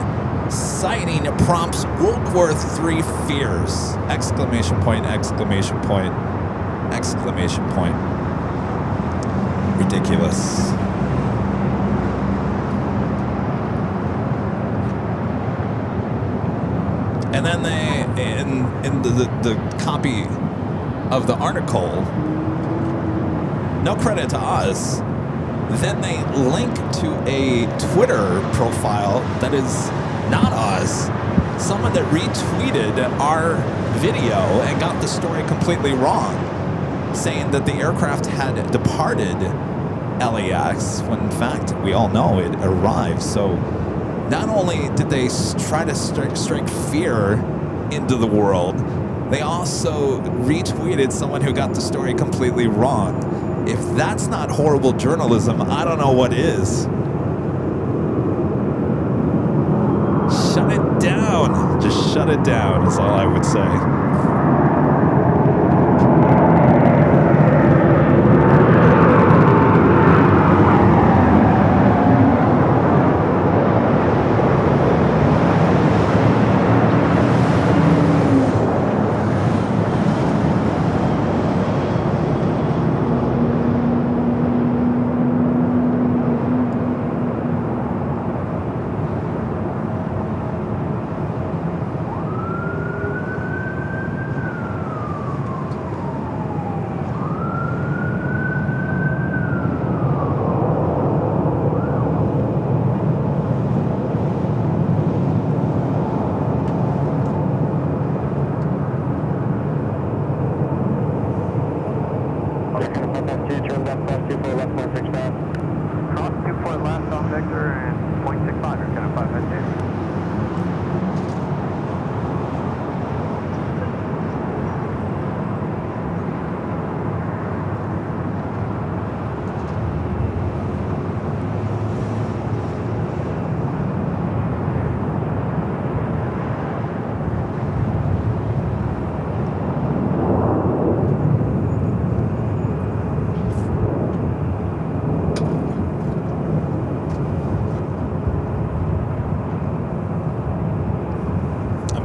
sighting prompts World War III fears! Exclamation point, exclamation point, exclamation point. Ridiculous. And then they, in the copy of the article, no credit to us, then they link to a Twitter profile that is not us, someone that retweeted our video and got the story completely wrong, saying that the aircraft had departed LAX, when in fact we all know it arrived. So not only did they try to strike fear into the world, they also retweeted someone who got the story completely wrong. If that's not horrible journalism, I don't know what is. Shut it down. Just shut it down is all I would say.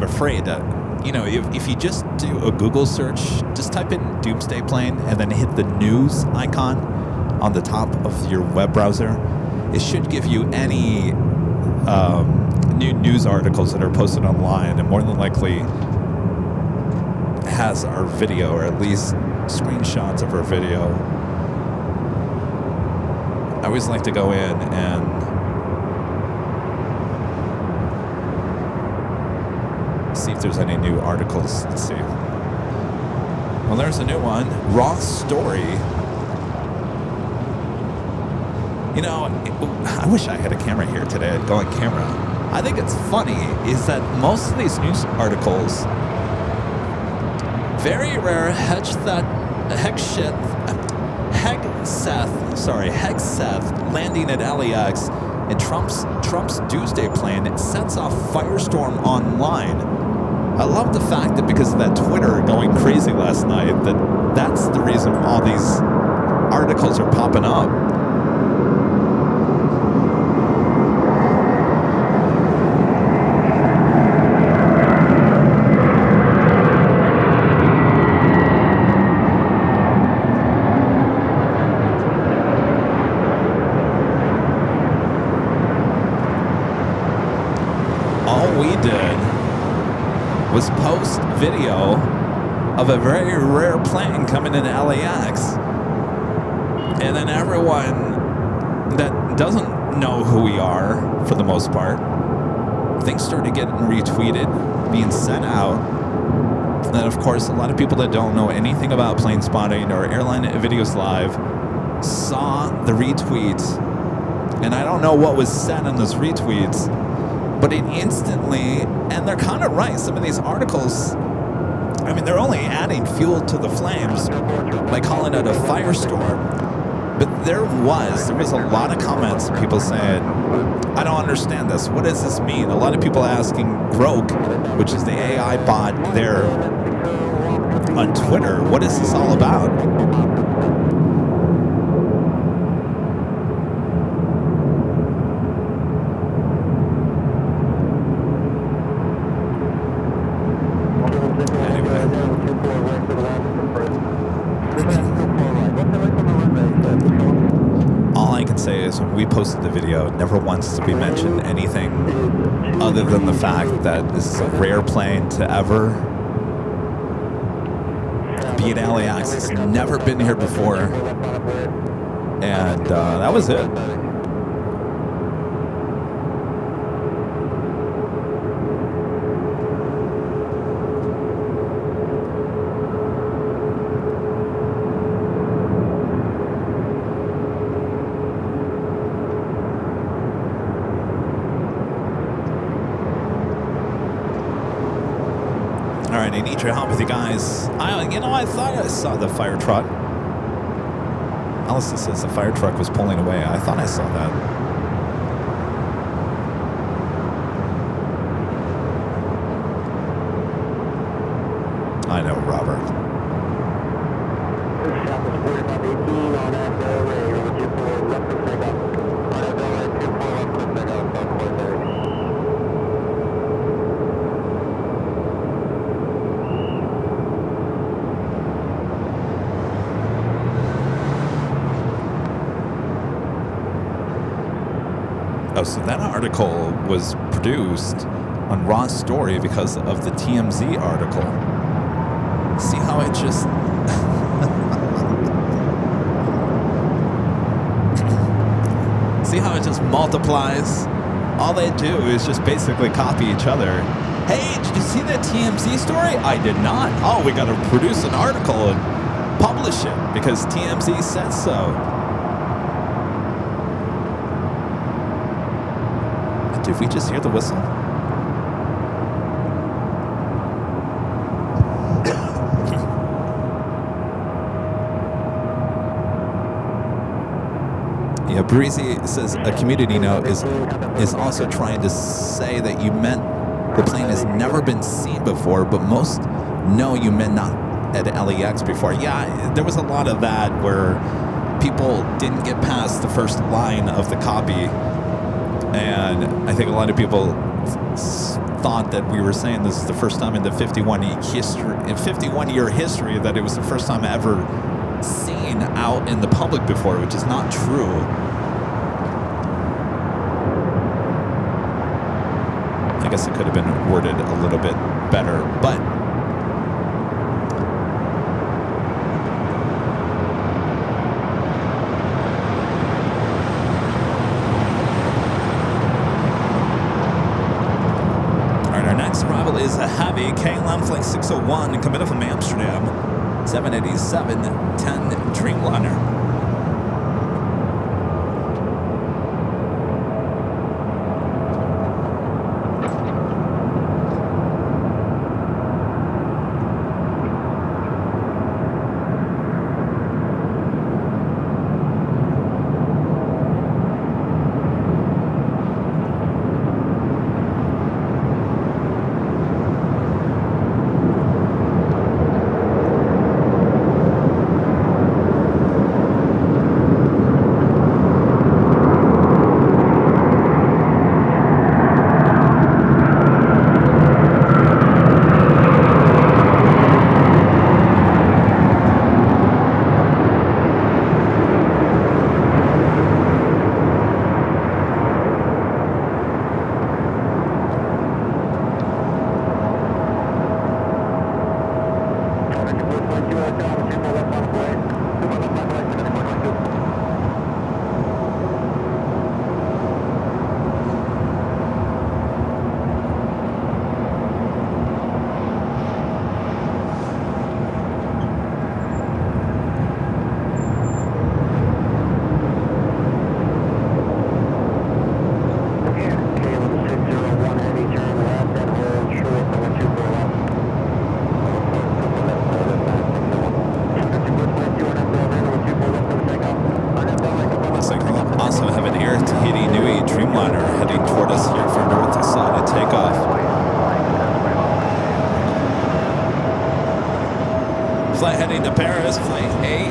Afraid that, you know, if you just do a Google search, just type in Doomsday plane and then hit the news icon on the top of your web browser, it should give you any new news articles that are posted online, and more than likely has our video, or at least screenshots of our video. I always like to go in and see if there's any new articles. Let's see. Well, there's a new one. Raw story. You know, I wish I had a camera here today. I'd go on camera. I think it's funny is that most of these news articles, very rare Hegseth landing at LAX, and Trump's Doomsday plane sets off firestorm online. I love the fact that because of that Twitter going crazy last night, that's the reason all these articles are popping up. Was post video of a very rare plane coming into LAX, and then everyone that doesn't know who we are, for the most part, things started getting retweeted, being sent out, and of course a lot of people that don't know anything about plane spotting or airline videos live saw the retweets, and I don't know what was said on those retweets, but it instantly, and they're kind of right, some of these articles, I mean, they're only adding fuel to the flames by calling it a firestorm. But there was a lot of comments, people saying, I don't understand this. What does this mean? A lot of people asking Grok, which is the AI bot there on Twitter, what is this all about? When we posted the video, never once did we mention anything other than the fact that this is a rare plane to ever be at LAX. It's never been here before, and that was it. I need your help with you guys. I thought I saw the fire truck. Allison says the fire truck was pulling away. I thought I saw that. I know, Robert. Oh, so that article was produced on Raw's story because of the TMZ article. See how it just... See how it just multiplies? All they do is just basically copy each other. Hey, did you see that TMZ story? I did not. Oh, we got to produce an article and publish it because TMZ said so. Did we just hear the whistle? Yeah, Breezy says a community note is also trying to say that you meant the plane has never been seen before, but most know you meant not at LAX before. Yeah, there was a lot of that where people didn't get past the first line of the copy. And I think a lot of people thought that we were saying this is the first time in the 51-year history that it was the first time ever seen out in the public before, which is not true. I guess it could have been worded a little bit better, but is a heavy KLM Flight 601 coming from Amsterdam, 787-10 Dreamliner. heading to Paris, flight 8.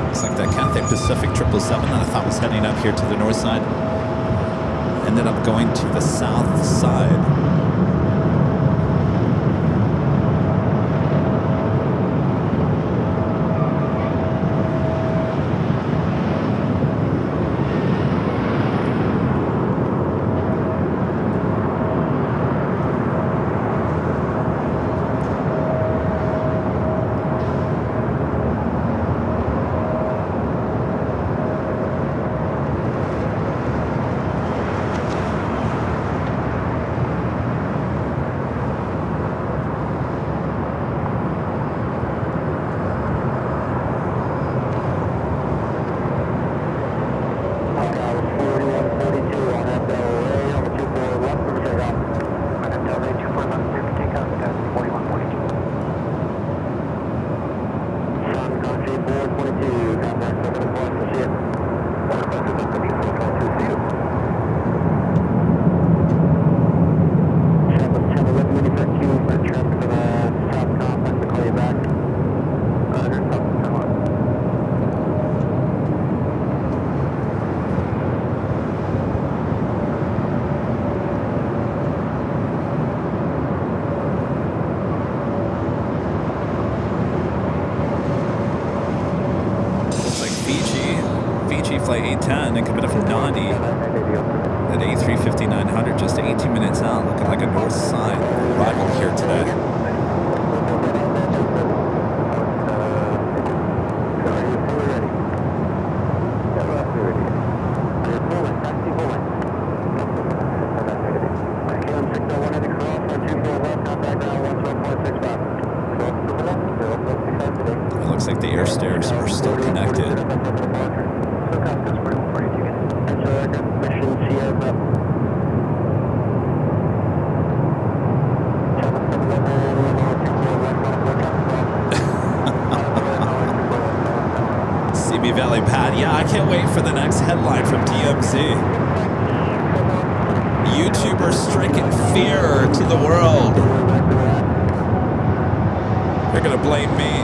Looks like that Cathay Pacific 777 that I thought was heading up here to the north side ended up going to the south side. Flight 810 and coming up from Nandi at A350-900, just 18 minutes out, looking like a north side arrival here today. It looks like the air stairs are still connected. Valley Pad. Yeah, I can't wait for the next headline from DMZ. YouTubers striking fear to the world. They're gonna blame me.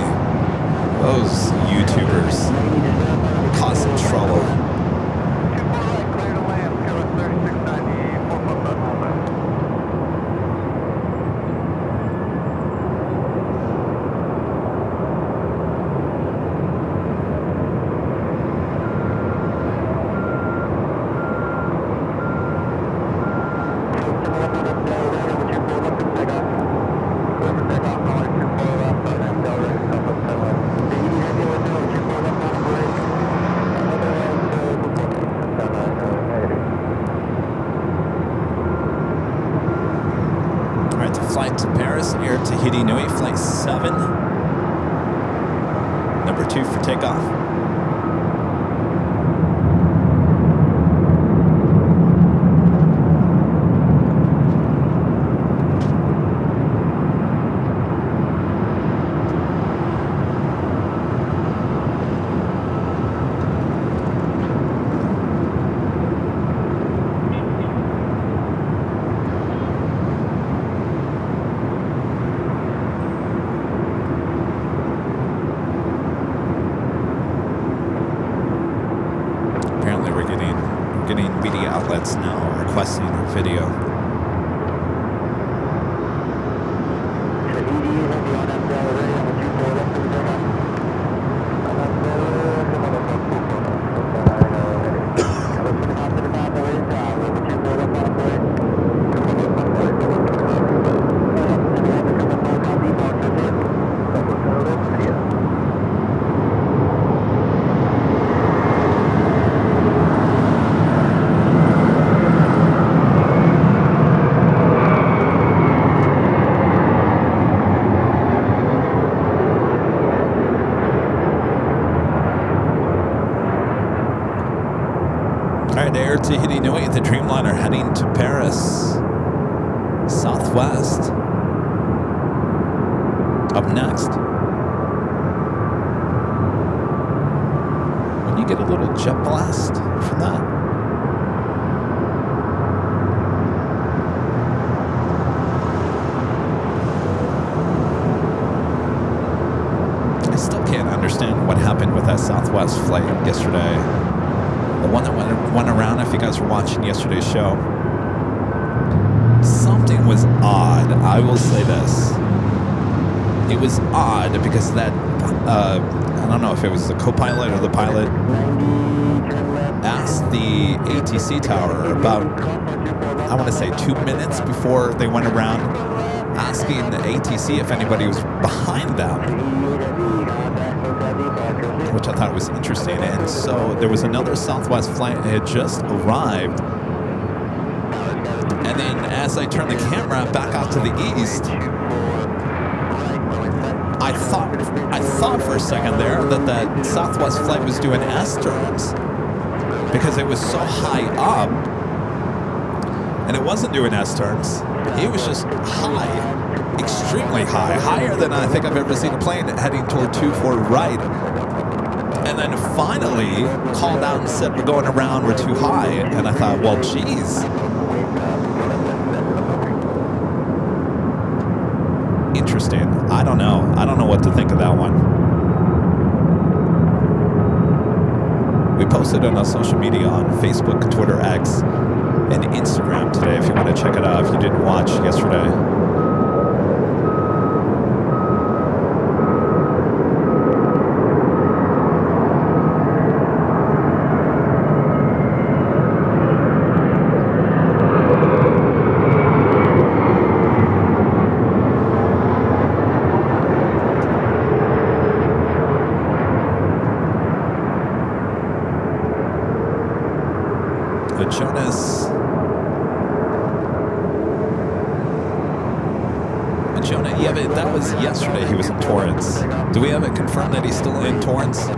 Those YouTubers causing trouble. Flight 7, number 2 for takeoff. Now requesting a video. Air to Hidinui, the Dreamliner heading to Paris, Southwest. Up next, when you get a little jet blast from that. understand what happened with that Southwest flight yesterday. The one that went around, if you guys were watching yesterday's show. Something was odd. I will say this. It was odd because that, I don't know if it was the co-pilot or the pilot, asked the ATC tower about, I want to say 2 minutes before they went around, asking the ATC if anybody was behind them, which I thought was interesting. And so there was another Southwest flight that had just arrived. And then as I turned the camera back out to the east, I thought for a second there that that Southwest flight was doing S-turns because it was so high up, and it wasn't doing S-turns. It was just high, extremely high, higher than I think I've ever seen a plane heading toward 24 right. And then finally called out and said, we're going around, we're too high. And I thought, well, geez. Interesting. I don't know. I don't know what to think of that one. We posted on our social media on Facebook, Twitter, X, and Instagram today if you want to check it out if you didn't watch yesterday. Jonah, yeah, but that was yesterday he was in Torrance. Do we have it confirmed that he's still in Torrance?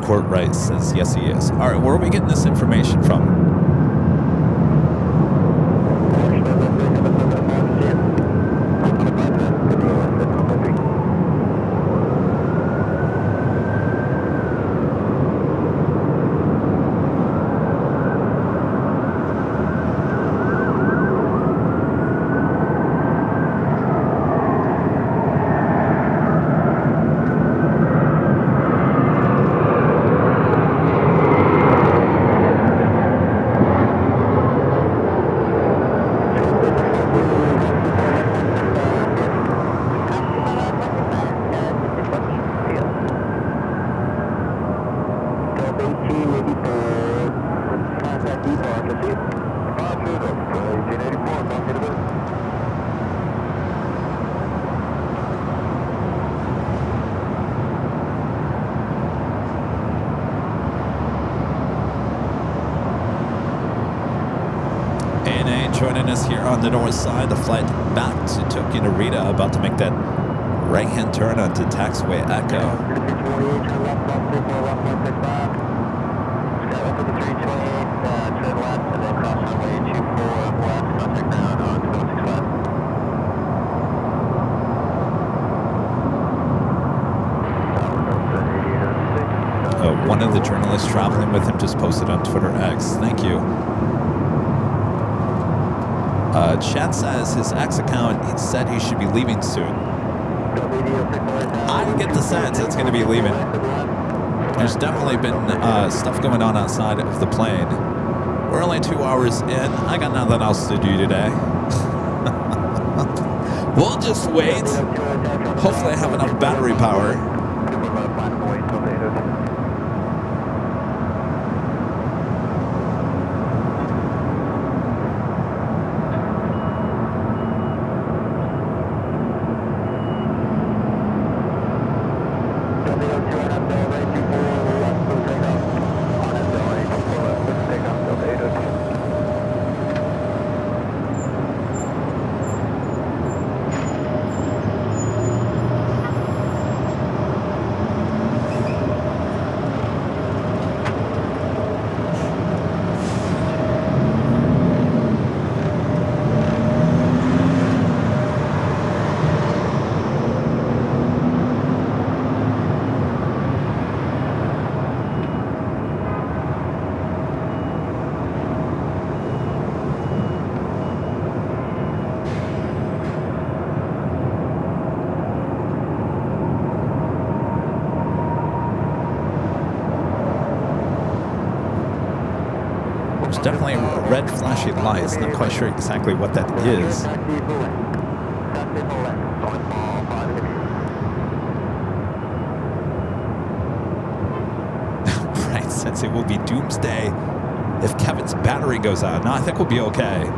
Courtright says yes he is. All right, where are we getting this information from? Joining us here on the north side, the flight back to Tokyo Narita, about to make that right-hand turn onto taxiway Echo. One of the journalists traveling with him just posted on Twitter X. Thank you. Chad says his X account said he should be leaving soon. I get the sense it's going to be leaving. There's definitely been stuff going on outside of the plane. We're only 2 hours in. I got nothing else to do today. We'll just wait. Hopefully I have enough battery power. definitely red flashing lights. Not quite sure exactly what that is. Right, since it will be Doomsday if Kevin's battery goes out. No, I think we'll be okay.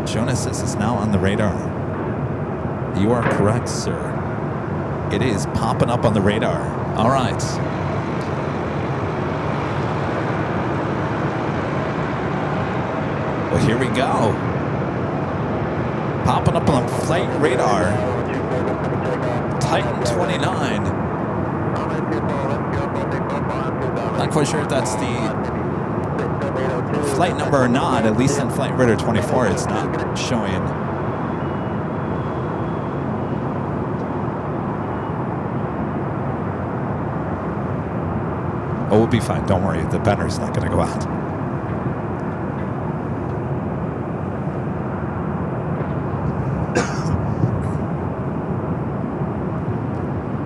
Jonas says it's now on the radar. You are correct, sir. It is popping up on the radar. All right. Well, here we go. Popping up on Flightradar. Titan 29. Not quite sure if that's the flight number or not. At least in Flightradar 24, it's not showing. Oh, we'll be fine. Don't worry. The battery's not going to go out.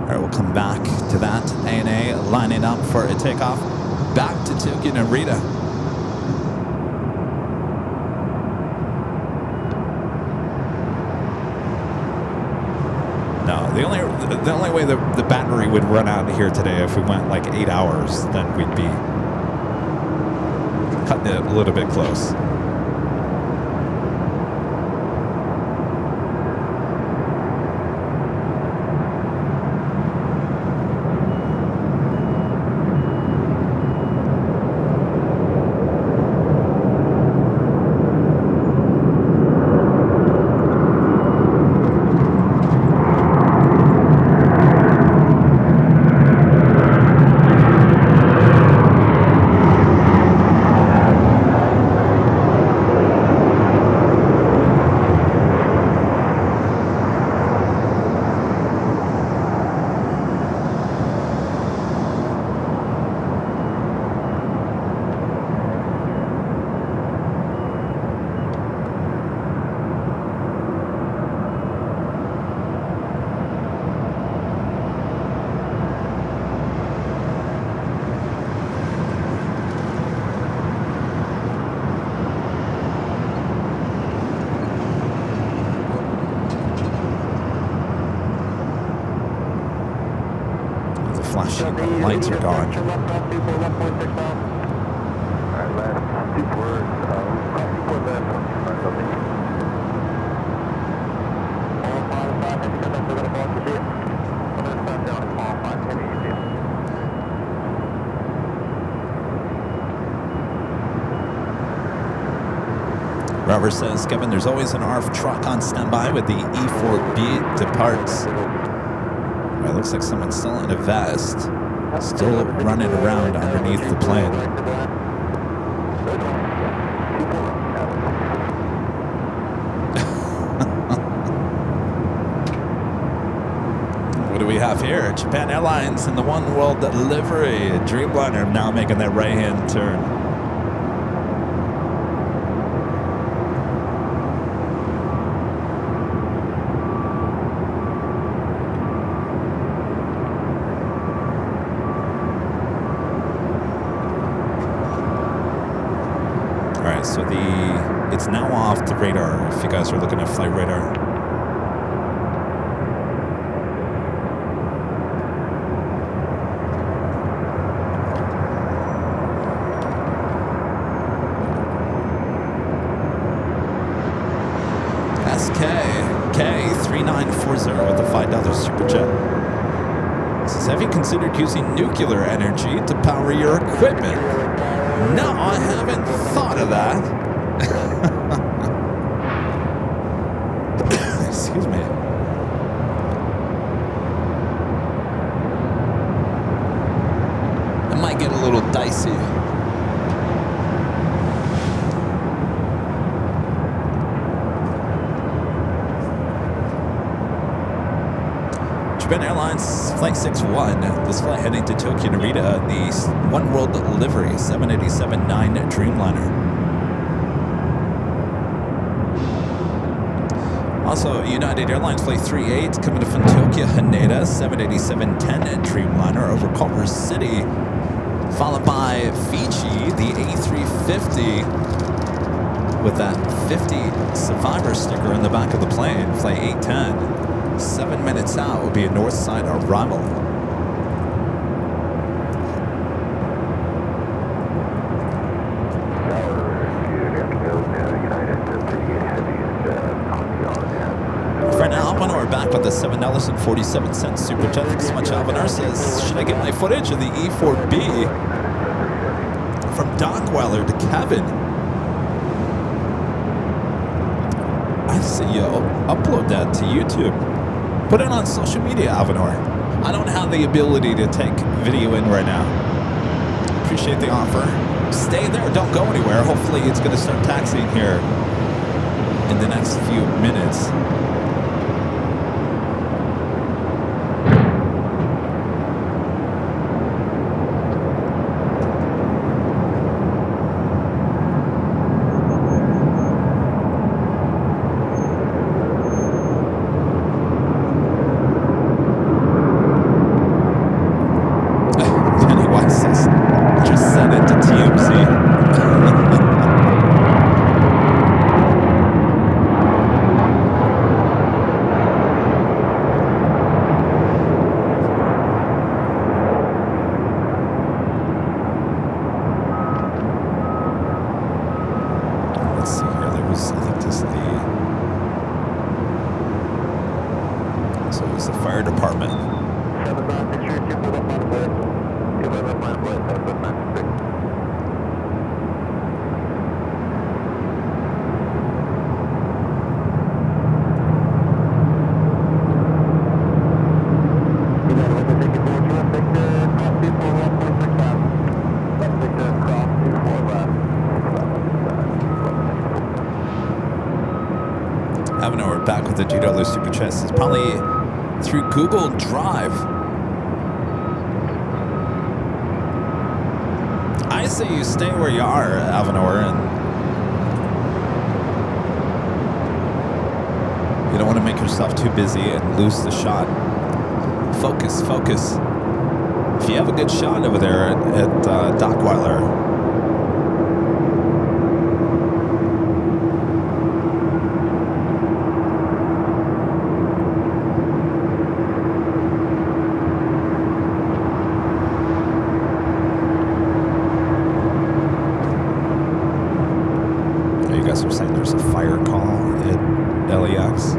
All right, we'll come back to that. ANA lining up for a takeoff back to Tokyo Narita. No, the only way the battery would run out here today if we went like 8 hours, then we'd be cutting it a little bit close. flashing lights are gone. Robert says, Kevin, there's always an ARF truck on standby with the E4B departs. It looks like someone's still in a vest, still running around underneath the plane. What do we have here? Japan Airlines in the One World livery. Dreamliner now making that right-hand turn. So it's now off the radar if you guys are looking at Flightradar. SKK3940 with the $5 super chat. Says, have you considered using nuclear energy to power your equipment? No, I haven't thought of that. Excuse me. It might get a little dicey. Japan Airlines Flight 61, this flight heading to Tokyo Narita, the One World livery 787-9 Dreamliner. Also, United Airlines Flight 38 coming from Tokyo Haneda 787-10 Dreamliner over Culver City followed by Fiji, the A350 with that 50 survivor sticker in the back of the plane, flight 810. 7 minutes out will be a north side arrival. Back with the $7.47 super chat. Thanks so much. Alvanar says, should I get my footage of the E4B from Dockweller to Kevin? I say, yo, upload that to YouTube. Put it on social media, Alvanar. I don't have the ability to take video in right now. Appreciate the offer. Stay there. Don't go anywhere. Hopefully it's going to start taxiing here in the next few minutes. The $2 super chest is probably through Google Drive. I say you stay where you are, Avanor, and you don't want to make yourself too busy and lose the shot. Focus. If you have a good shot over there at Dockweiler, are saying there's a fire call at LAX.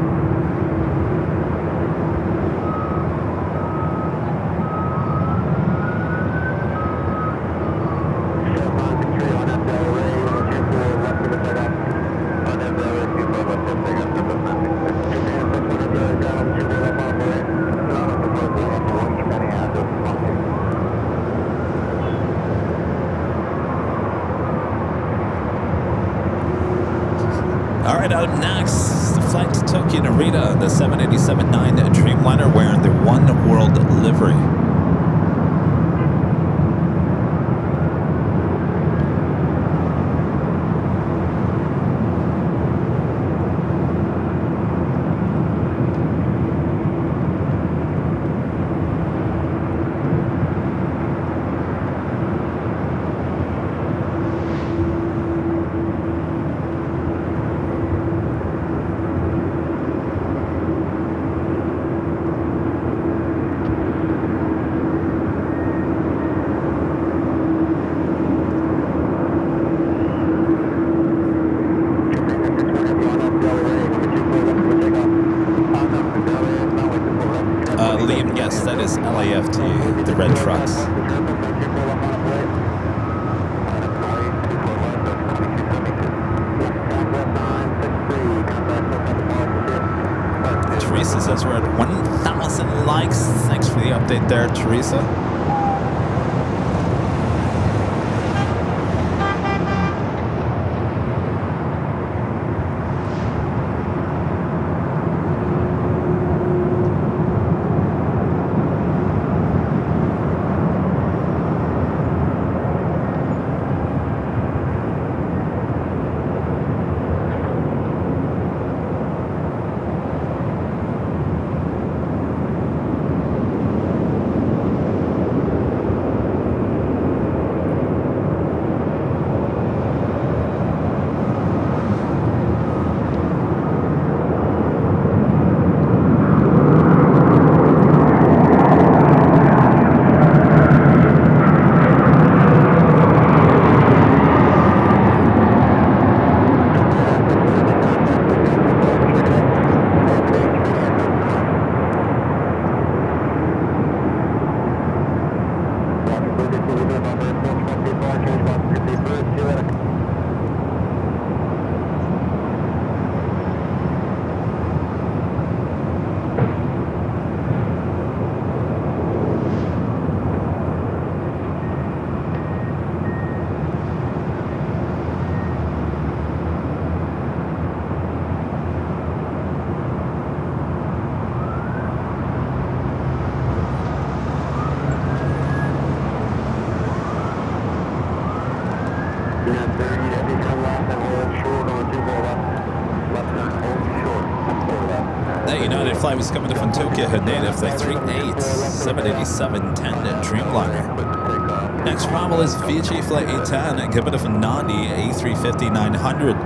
Narita, the 787-9 Dreamliner wearing the One World livery. LAFT, the red trucks. Teresa says we're at 1,000 likes. Thanks for the update there, Teresa. flight was coming in from Tokyo Haneda for the 38 787-10 Dreamliner. Next travel is Fiji Flight 810 coming in from Nandi A350-900.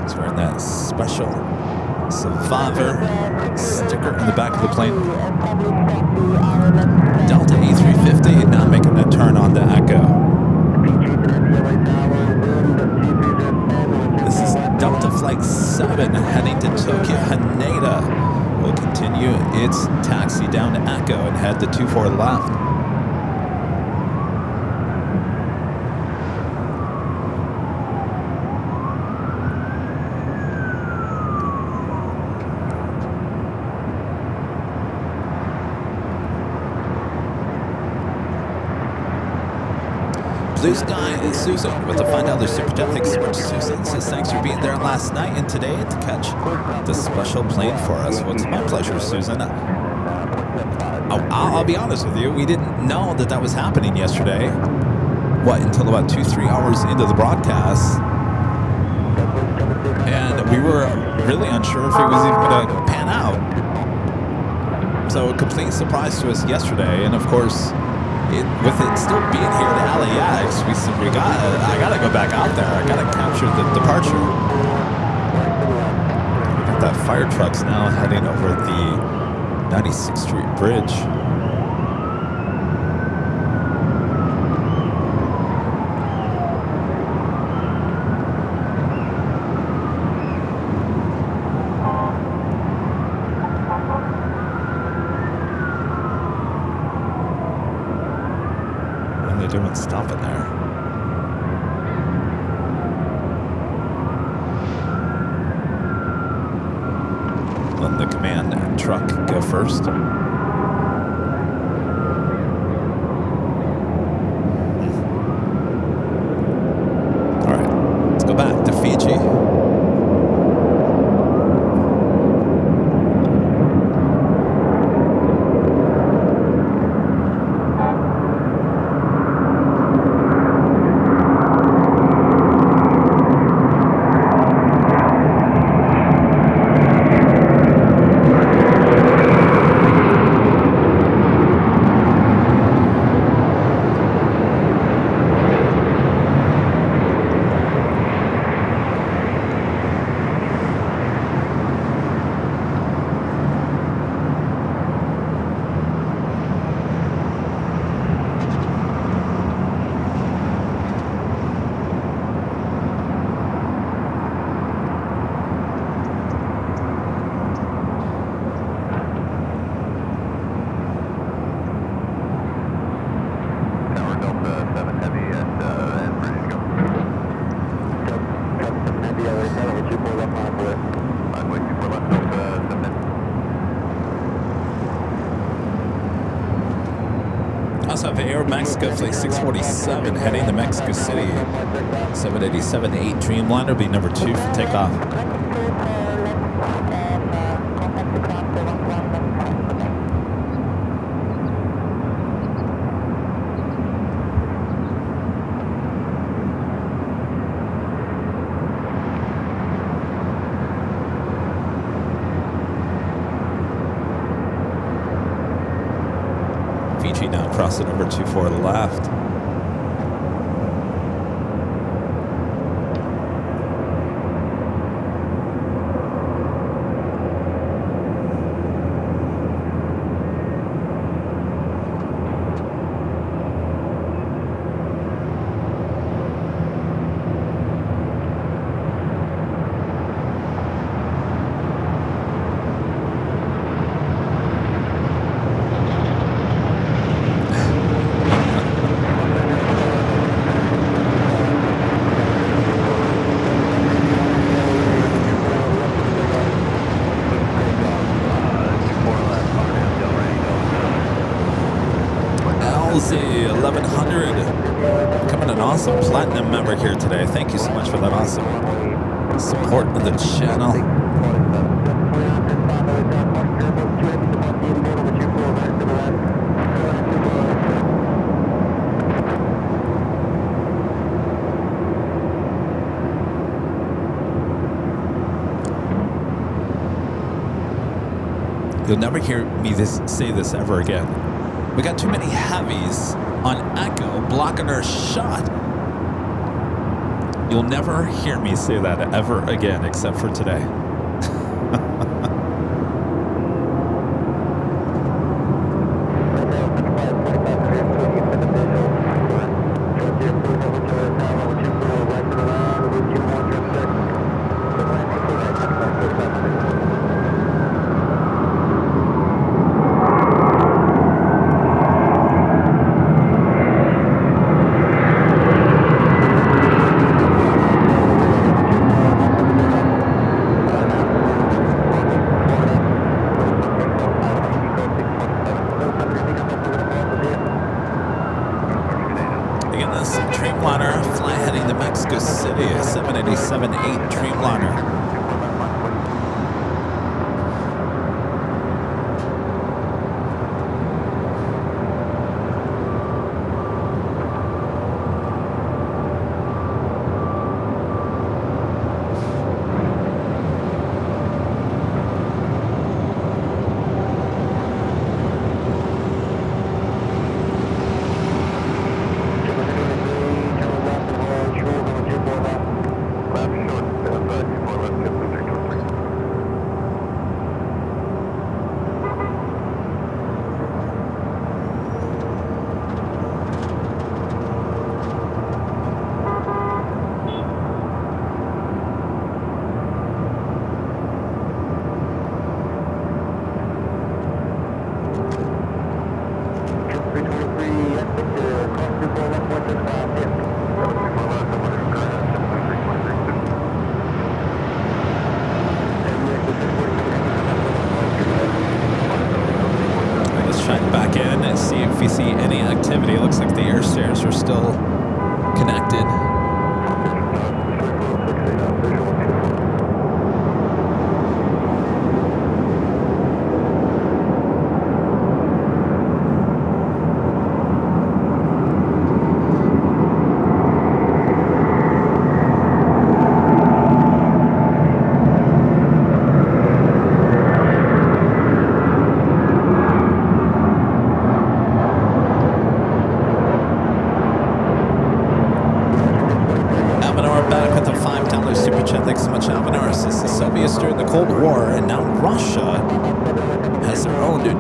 It's wearing that special Survivor sticker on the back of the plane. Delta A350 now making the turn on the Echo. This is Delta Flight 7 heading to Tokyo Haneda. Will continue its taxi down to Echo and head to 24 left. Blue Sky is Susan with the $5 super chat. Thanks so much, Susan. Says thanks for being there last night and today to catch the special plane for us. Well, it's my pleasure, Susan. I'll be honest with you. We didn't know that was happening yesterday. Until about 2-3 hours into the broadcast. And we were really unsure if it was even going to pan out. So a complete surprise to us yesterday. And of course, with it still being here at LAX, we said I gotta go back out there. I gotta capture the departure. We got that fire trucks now heading over the 96th Street Bridge. Doing stopping there. Let the command truck go first. All right, let's go back to Fiji. Mexico Flight 647 heading to Mexico City. 787-8 Dreamliner will be number 2 for takeoff. Fiji now crossing over 24 left. Platinum member here today. Thank you so much for that awesome support of the channel. You'll never hear me say this ever again. We got too many heavies on Echo blocking our shot. You'll never hear me say that ever again, except for today.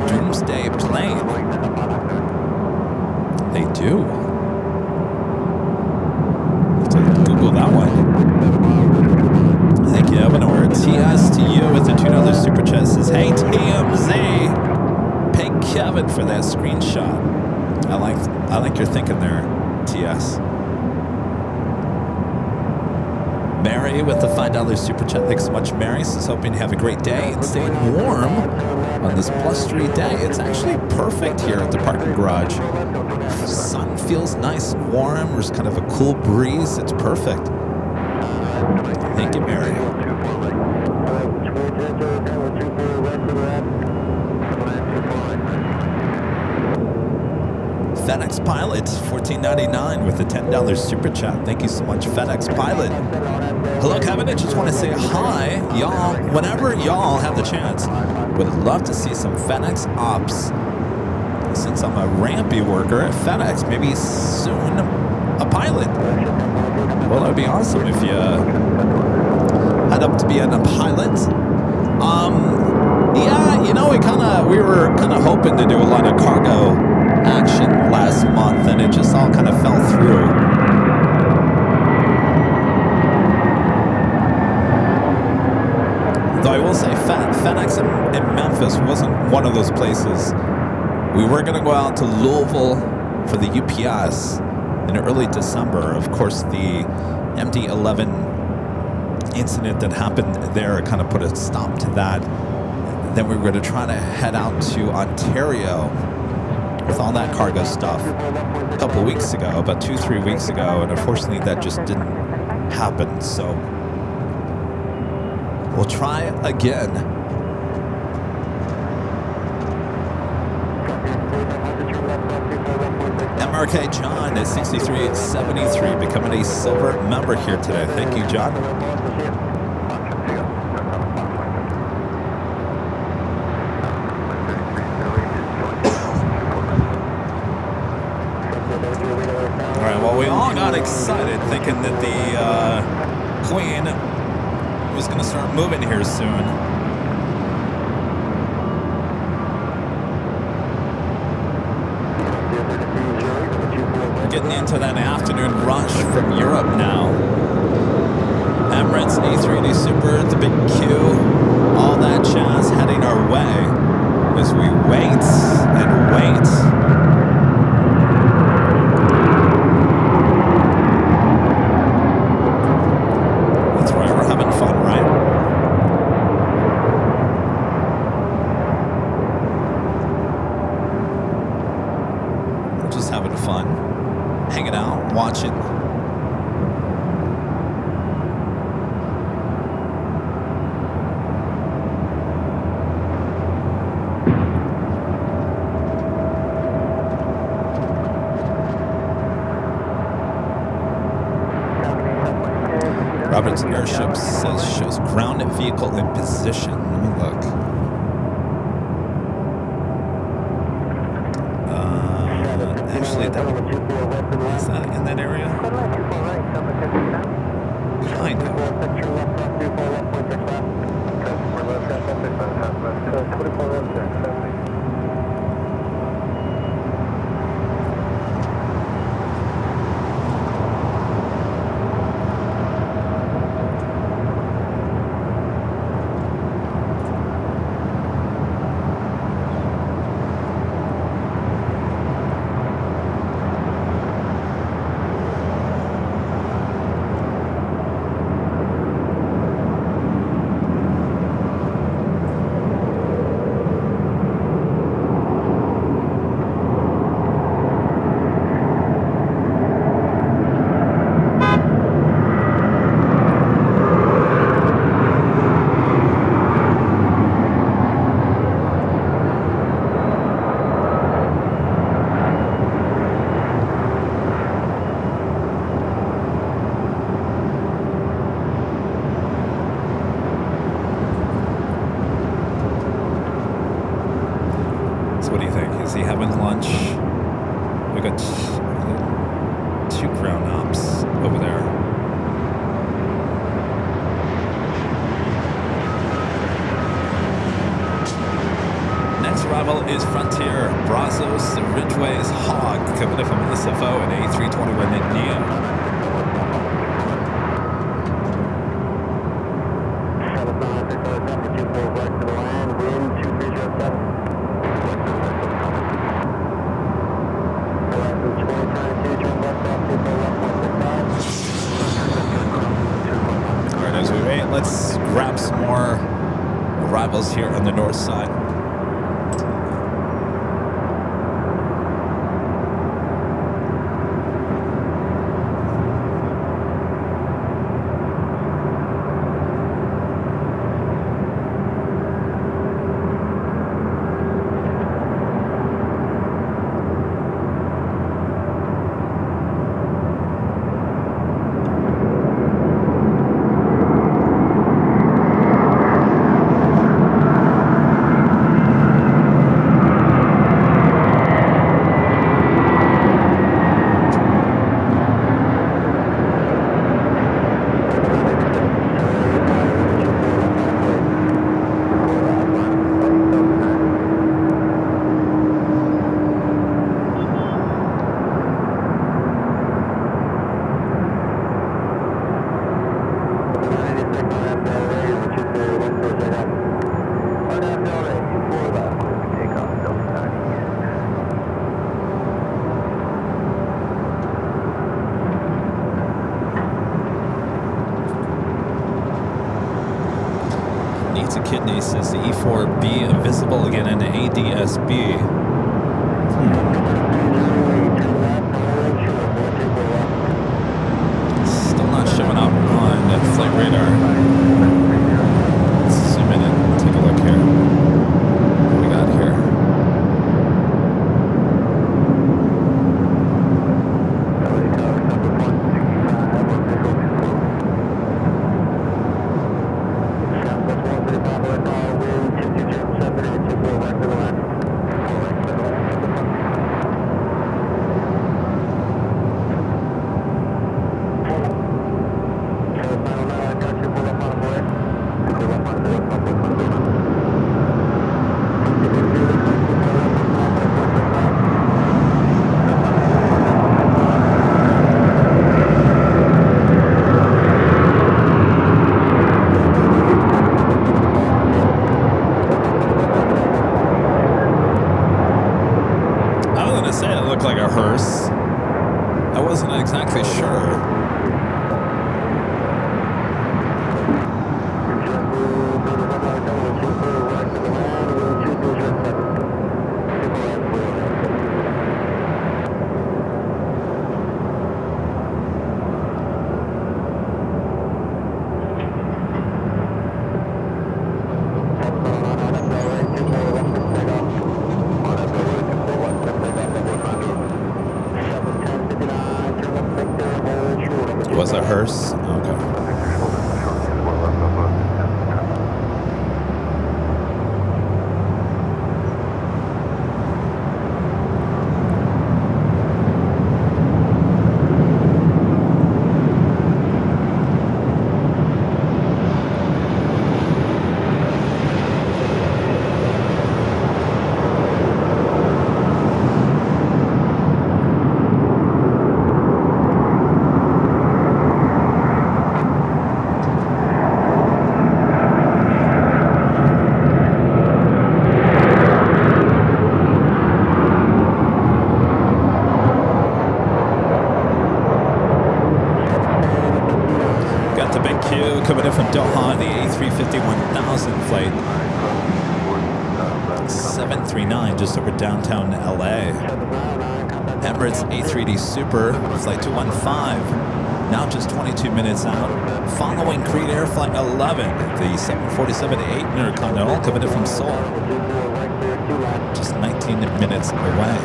Doomsday plane. They do. Have to Google that one. Thank you, Evan. Or TS to you with the $2 super chat. Says, hey TMZ, pay Kevin for that screenshot. I like your thinking there, TS. Mary with the $5 super chat. Thanks so much, Mary. Says, hoping you have a great day and staying warm on this blustery day. It's actually perfect here at the parking garage. The sun feels nice and warm. There's kind of a cool breeze. It's perfect. Thank you, Mary. FedEx Pilot, $14.99 with a $10 super chat. Thank you so much, FedEx Pilot. Hello, Kevin. I just want to say hi, y'all. Whenever y'all have the chance, would love to see some FedEx ops. Since I'm a rampy worker at FedEx, maybe soon a pilot. Well, that would be awesome if you head up to being a pilot. Yeah, you know, we were kind of hoping to do a lot of cargo action last month, and it just all kind of fell through. Though I will say FedEx in Memphis wasn't one of those places. We were going to go out to Louisville for the UPS in early December. Of course, the MD-11 incident that happened there kind of put a stop to that. Then we were going to try to head out to Ontario with all that cargo stuff a couple weeks ago, about 2-3 weeks ago, and unfortunately that just didn't happen. So we'll try again. MRK John at 6373 becoming a silver member here today. Thank you, John. got excited thinking that the Queen was going to start moving here soon. We're getting into that afternoon rush from Europe now. Emirates A380 Super, the big queue, all that jazz heading our way as we wait and wait. That's right, we're having fun, right? We're just having fun, hanging out, watching. Robert's airship says shows grounded vehicle in position. Let me look. Actually, is that in that area? Kind of. So what do you think? Is he having lunch? We got two ground ops over there. Next arrival is Frontier, Brazos, Ridgeway's Hog, coming in from SFO and A321 in Neo. Let's grab some more arrivals here on the north side. Kidney says the E4B visible again in the ADSB. Still not showing up on Flightradar. Let's zoom in and take a look here. What we got here? Honolulu, coming in from Doha, the A350 1000 flight 739, just over downtown LA. Emirates A380 Super, flight 215, now just 22 minutes out. Following Crete Air Flight 11, the 747-8 Intercontinental, coming in from Seoul, just 19 minutes away.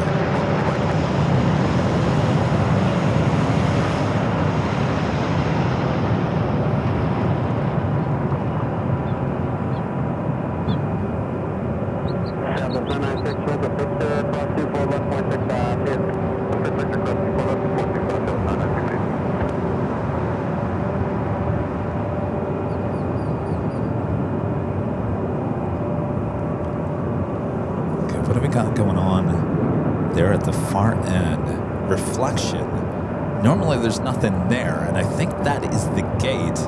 What have we got going on there at the far end? Reflection. Normally there's nothing there, and I think that is the gate,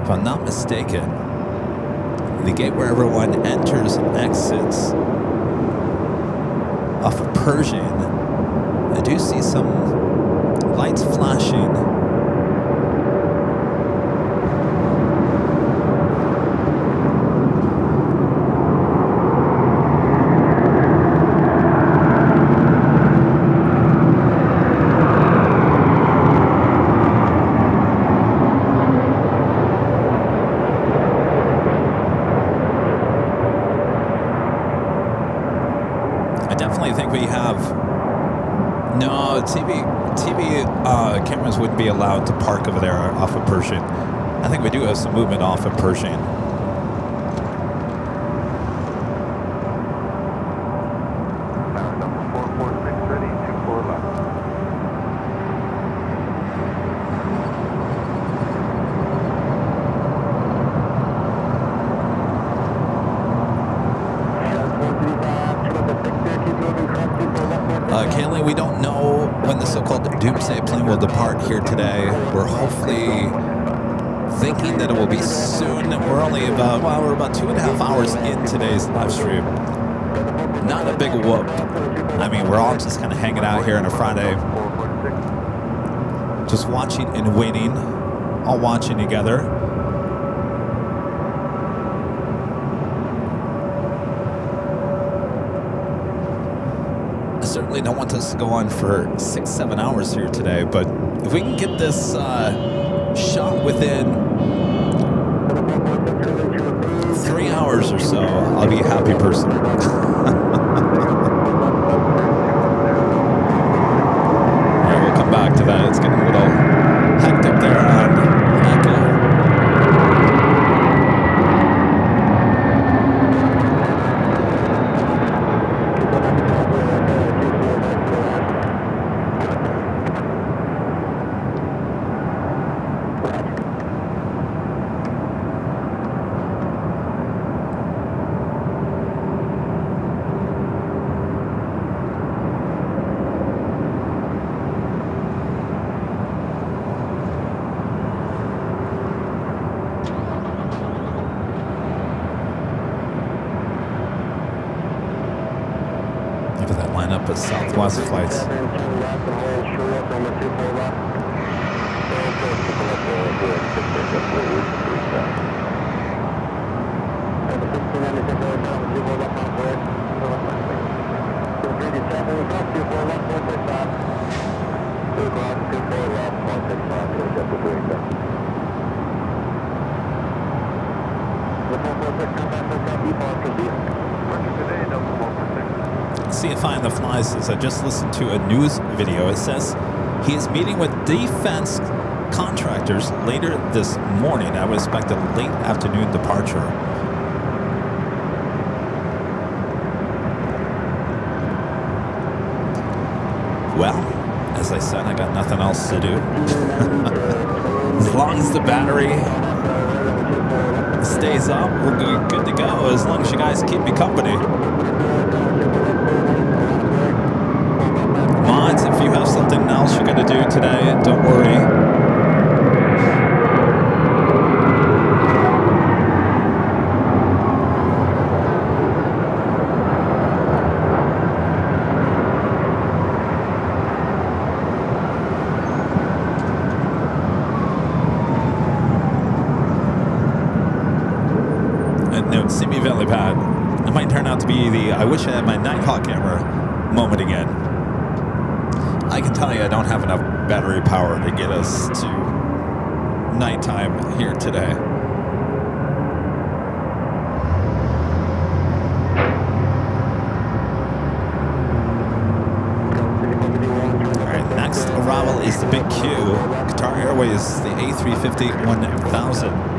if I'm not mistaken. The gate where everyone enters and exits off of Persian. I do see some lights flashing. I think we have TV cameras wouldn't be allowed to park over there off of Persian. I think we do have some movement off of Persian. Tower number 446 ready, 24 left. Kaylee, we don't know when the so-called Doomsday plane will depart here today. We're hopefully thinking that it will be soon. We're about 2.5 hours in today's live stream. Not a big whoop. I mean, we're all just kind of hanging out here on a Friday. Just watching and waiting. All watching together. Certainly don't want us to go on for 6-7 hours here today, but if we can get this shot within 3 hours or so, I'll be a happy person. Alright, we'll come back to that. It's getting a little hectic there on Echo. Up at Southwest flights. CFI in the fly says, I just listened to a news video. It says he is meeting with defense contractors later this morning. I would expect a late afternoon departure. Well, as I said, I got nothing else to do. As long as the battery stays up, we're good to go. As long as you guys keep me company. Mods, if you have something else you're going to do today, don't worry. really bad. It might turn out to be the I wish I had my Nighthawk camera moment again. I can tell you I don't have enough battery power to get us to nighttime here today. Alright, next arrival is the Big Q. Qatar Airways, the A350 1000.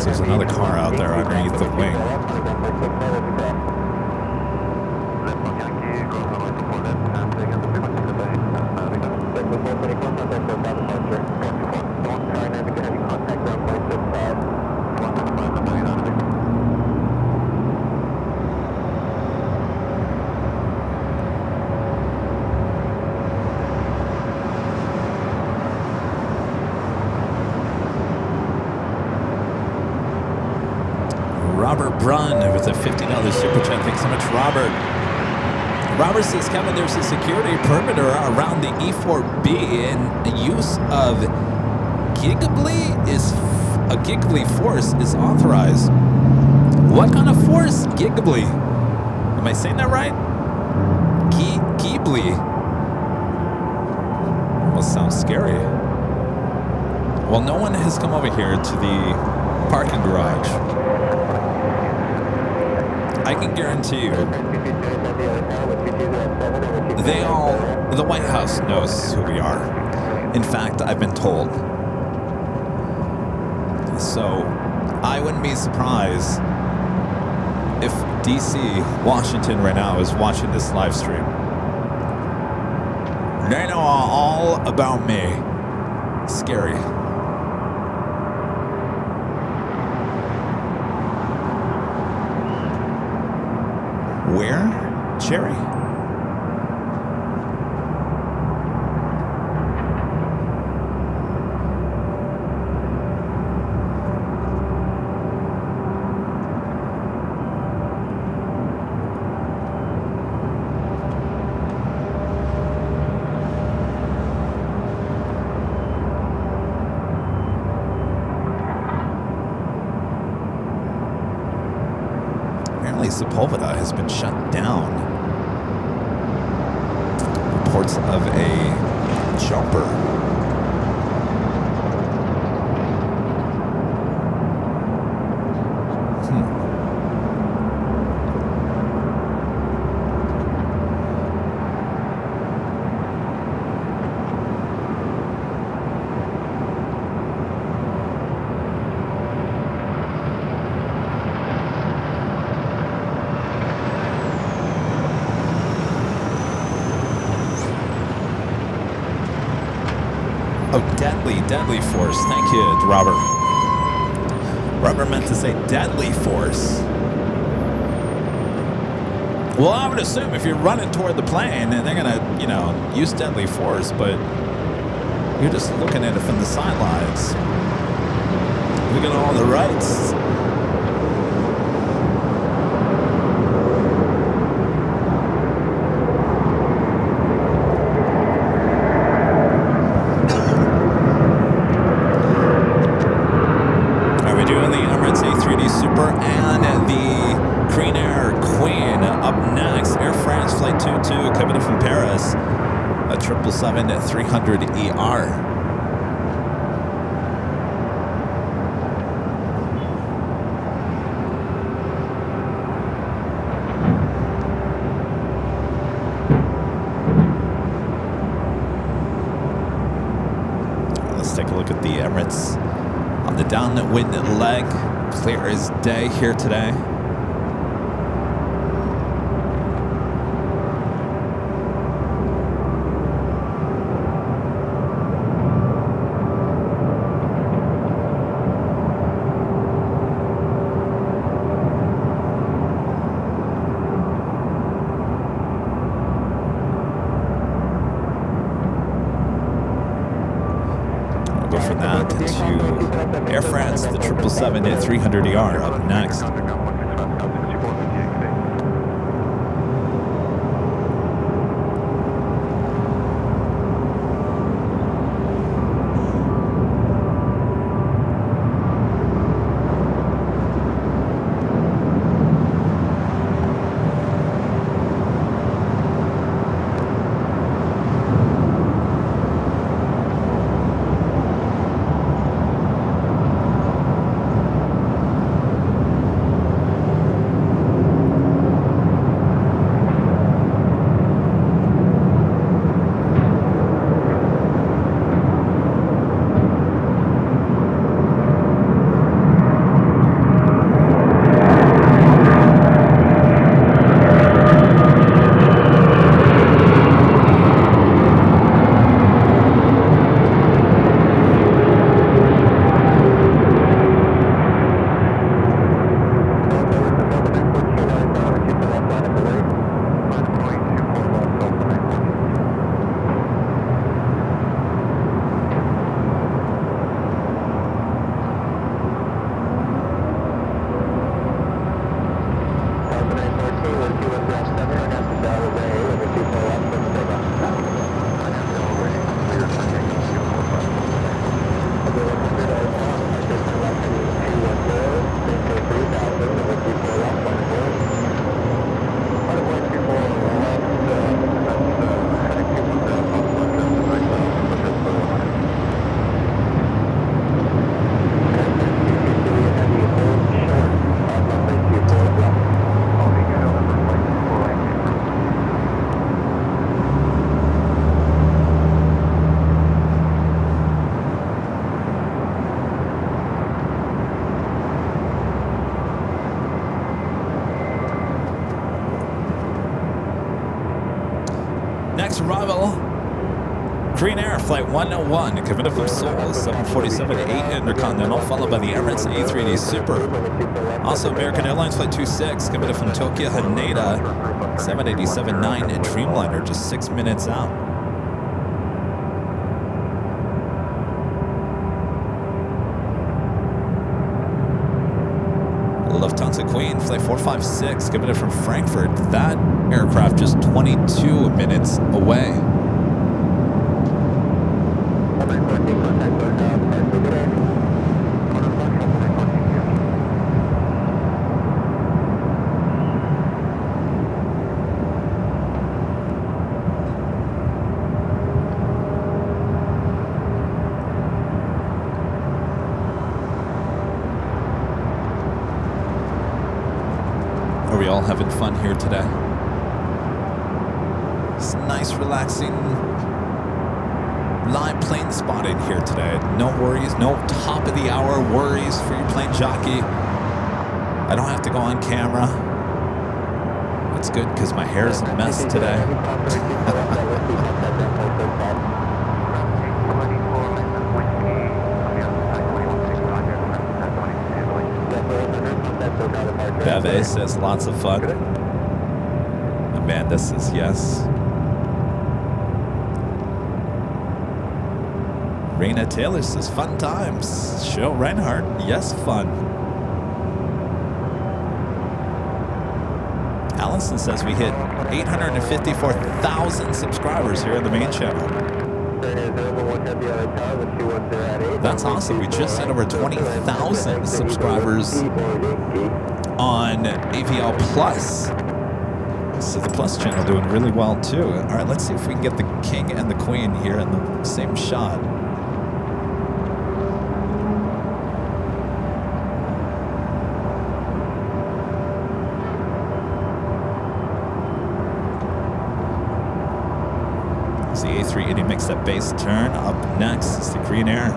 There's another car out there underneath the wing. Robert Brunn with a $50 super chat. Thanks so much, Robert. Robert says, Kevin, there's a security perimeter around the E4B and use of gigably force is authorized. What kind of force? Gigably. Am I saying that right? Gigably. Almost sounds scary. Well, no one has come over here to the parking garage. I can guarantee you, the White House knows who we are. In fact, I've been told. So, I wouldn't be surprised if DC, Washington right now is watching this live stream. They know all about me. Scary. Where? Cherry? Sepulveda has been shut down. Reports of a jumper. Deadly force. Thank you, Robert. Robert meant to say deadly force. Well, I would assume if you're running toward the plane, then they're gonna, use deadly force, but you're just looking at it from the sidelines. Look at all the rights. Are we doing the Emirates A380 Super and the Green Air Queen up next? Air France Flight 22 coming in from Paris. A 777-300ER. Let's take a look at the Emirates on the downwind leg. Clear as day here today. From that to Air France, the 777-300ER up next. Next arrival, Green Air Flight 101, coming up from Seoul, 747-8 Intercontinental, followed by the Emirates A380 Super. Also, American Airlines Flight 26, coming up from Tokyo, Haneda, 787-9 Dreamliner, just 6 minutes out. Lufthansa Queen Flight 456 coming in from Frankfurt. That aircraft just 22 minutes away. Are we all having fun here today? It's nice, relaxing, live plane spotting here today. No worries, no top of the hour worries for your plane jockey. I don't have to go on camera. It's good because my hair is a mess today. Eve says lots of fun. Amanda says yes. Raina Taylor says fun times. Cheryl Reinhardt, yes, fun. Allison says we hit 854,000 subscribers here on the main channel. That's awesome. We just hit over 20,000 subscribers on AVL Plus. So the Plus channel doing really well too. All right, let's see if we can get the king and the queen here in the same shot. The A380 makes that base turn. Up next is the Korean Air.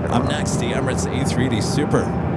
Up next, the Emirates A380 Super.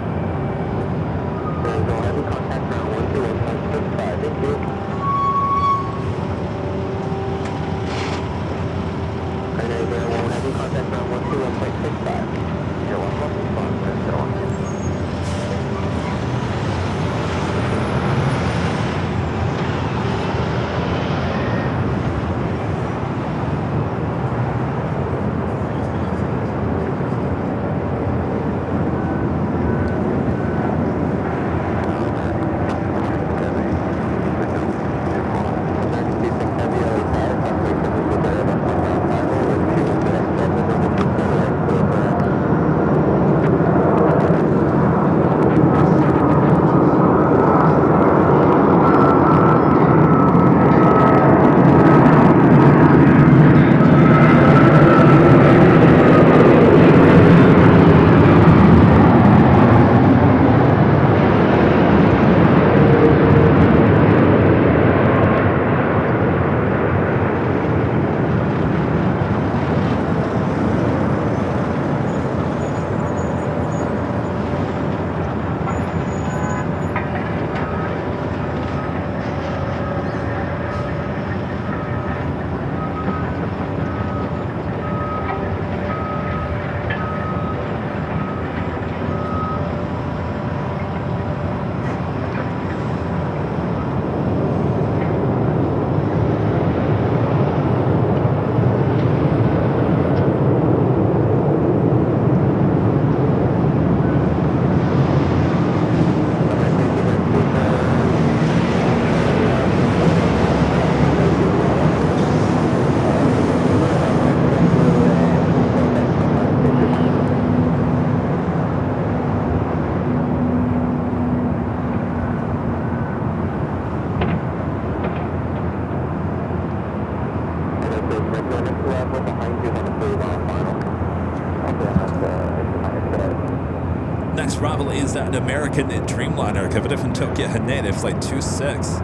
probably is that American Dreamliner que veut from Tokyo Haneda flight 26.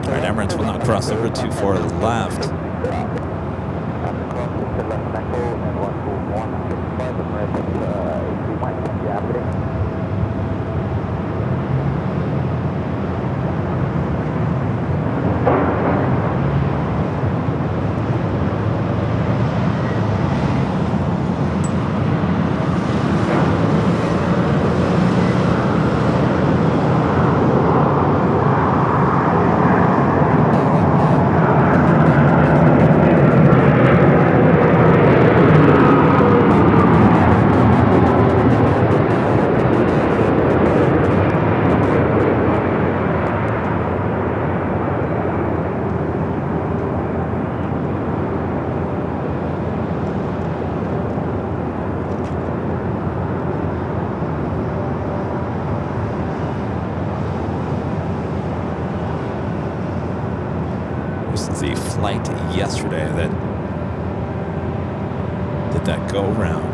Alright, Emirates will now cross over 24 left. The flight yesterday that did that go around.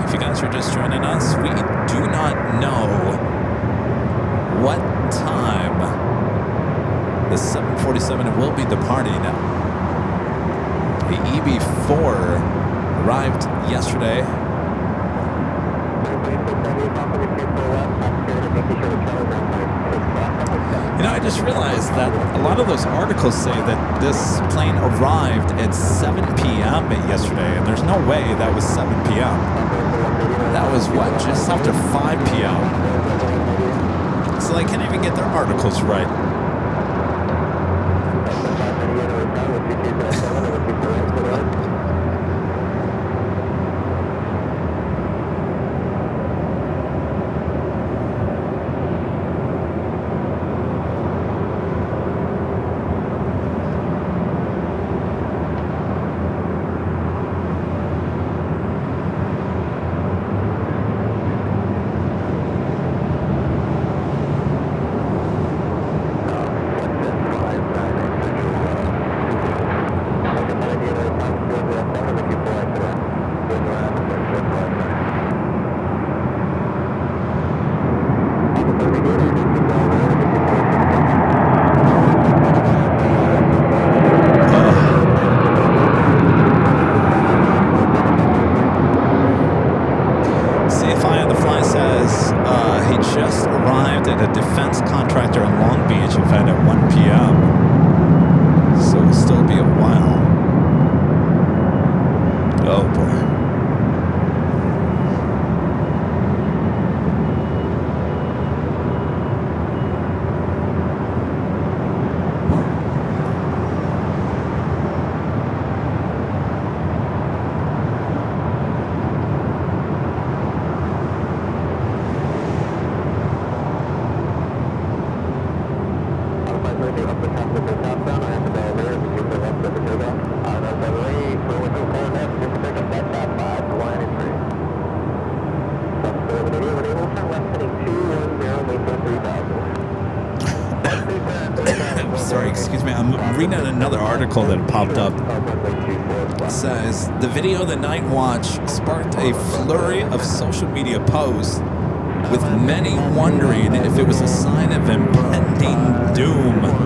If you guys are just joining us, we do not know what time the 747 will be departing. The EB4 arrived yesterday. You know, I just realized that a lot of those articles say that this plane arrived at 7 p.m. yesterday, and there's no way that was 7 p.m. That was what, just after 5 p.m. So they can't even get their articles right. That popped up. It says the video of the night watch sparked a flurry of social media posts, with many wondering if it was a sign of impending doom.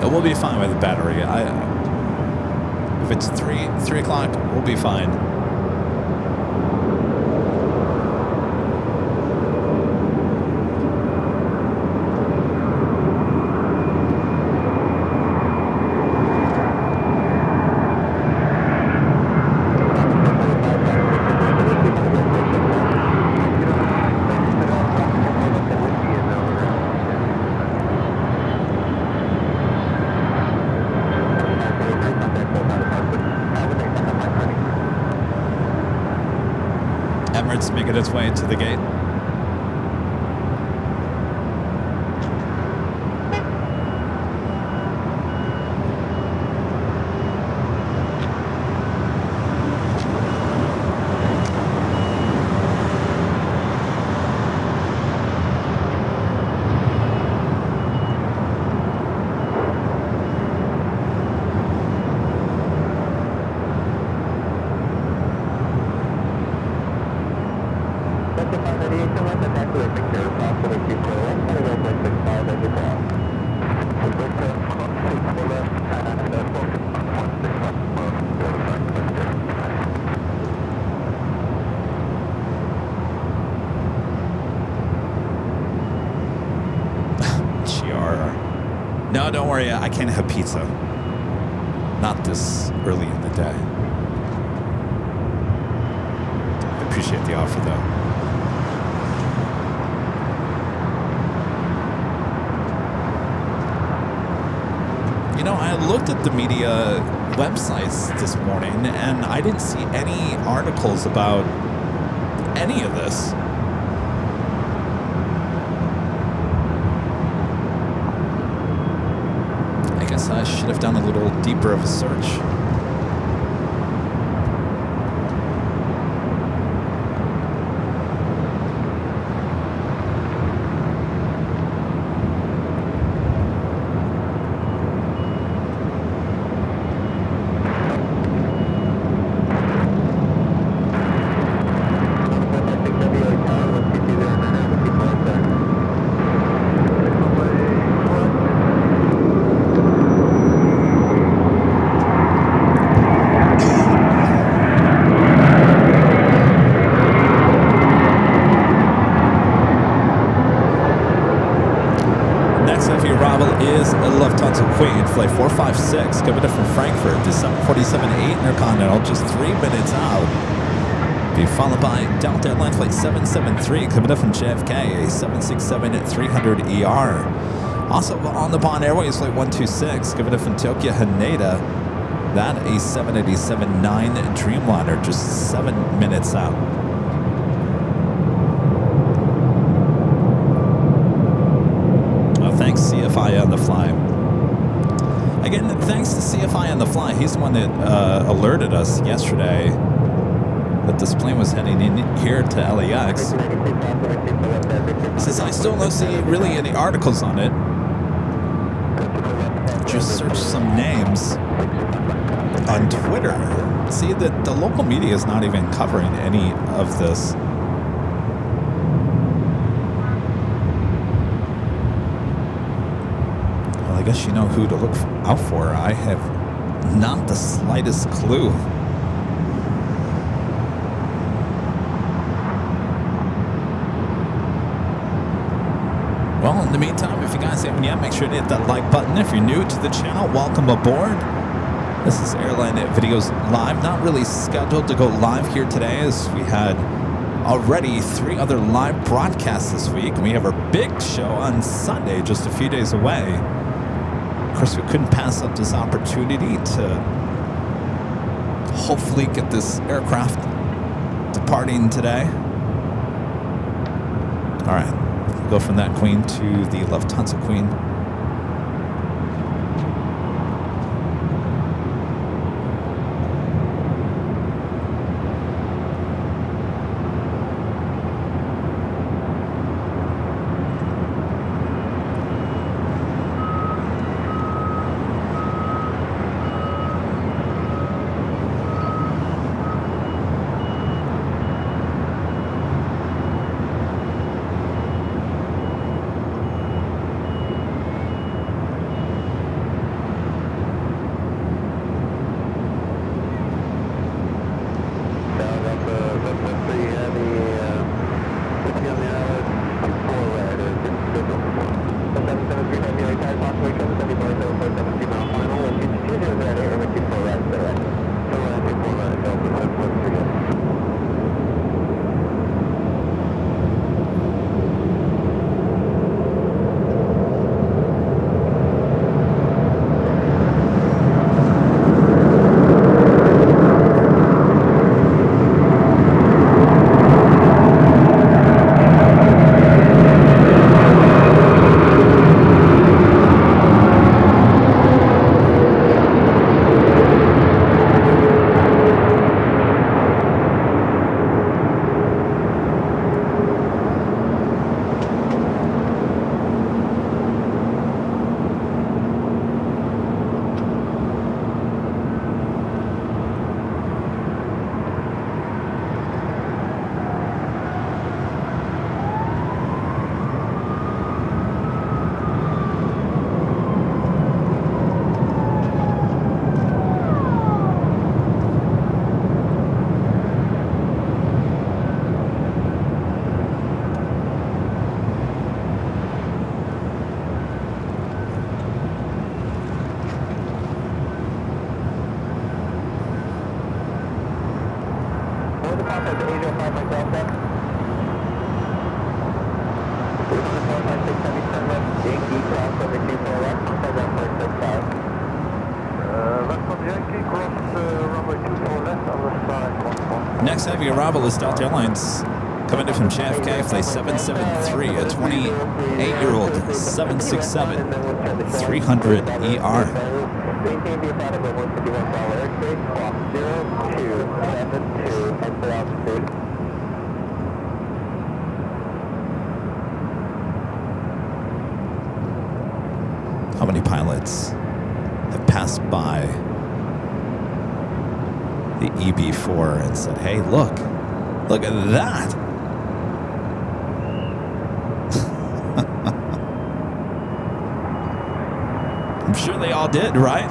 We'll be fine with the battery. If it's 3 o'clock, we'll be fine. Emirates making its way to the gate. No, don't worry. I can't have pizza. Not this early in the day. I appreciate the offer, though. You know, I looked at the media websites this morning, and I didn't see any articles about any of this. I should have done a little deeper of a search. Flight 456 coming in from Frankfurt to 747-8 Intercontinental, just 3 minutes out. Be followed by Delta Airlines Flight 773 coming in from JFK, a 767-300ER. Also on the Bond Airways Flight 126 coming in from Tokyo Haneda, that a 787-9 Dreamliner, just 7 minutes out. Well, thanks CFI on the fly. Again, thanks to CFI on the fly. He's the one that alerted us yesterday that this plane was heading in here to LAX. He says, I still don't see really any articles on it. Just search some names on Twitter. See, that the local media is not even covering any of this. I guess you know who to look out for. I have not the slightest clue. Well, in the meantime, if you guys haven't yet, make sure to hit that like button. If you're new to the channel, welcome aboard. This is Airline Videos Live. Not really scheduled to go live here today, as we had already 3 other live broadcasts this week. We have our big show on Sunday, just a few days away. Of course, we couldn't pass up this opportunity to hopefully get this aircraft departing today. All right, we'll go from that Queen to the Lufthansa Queen. Next heavy arrival is Delta Airlines coming in from JFK, flight 773, a 28-year-old 767 300 ER. How many pilots have passed by the EB4 and said, hey, look at that. I'm sure they all did, right?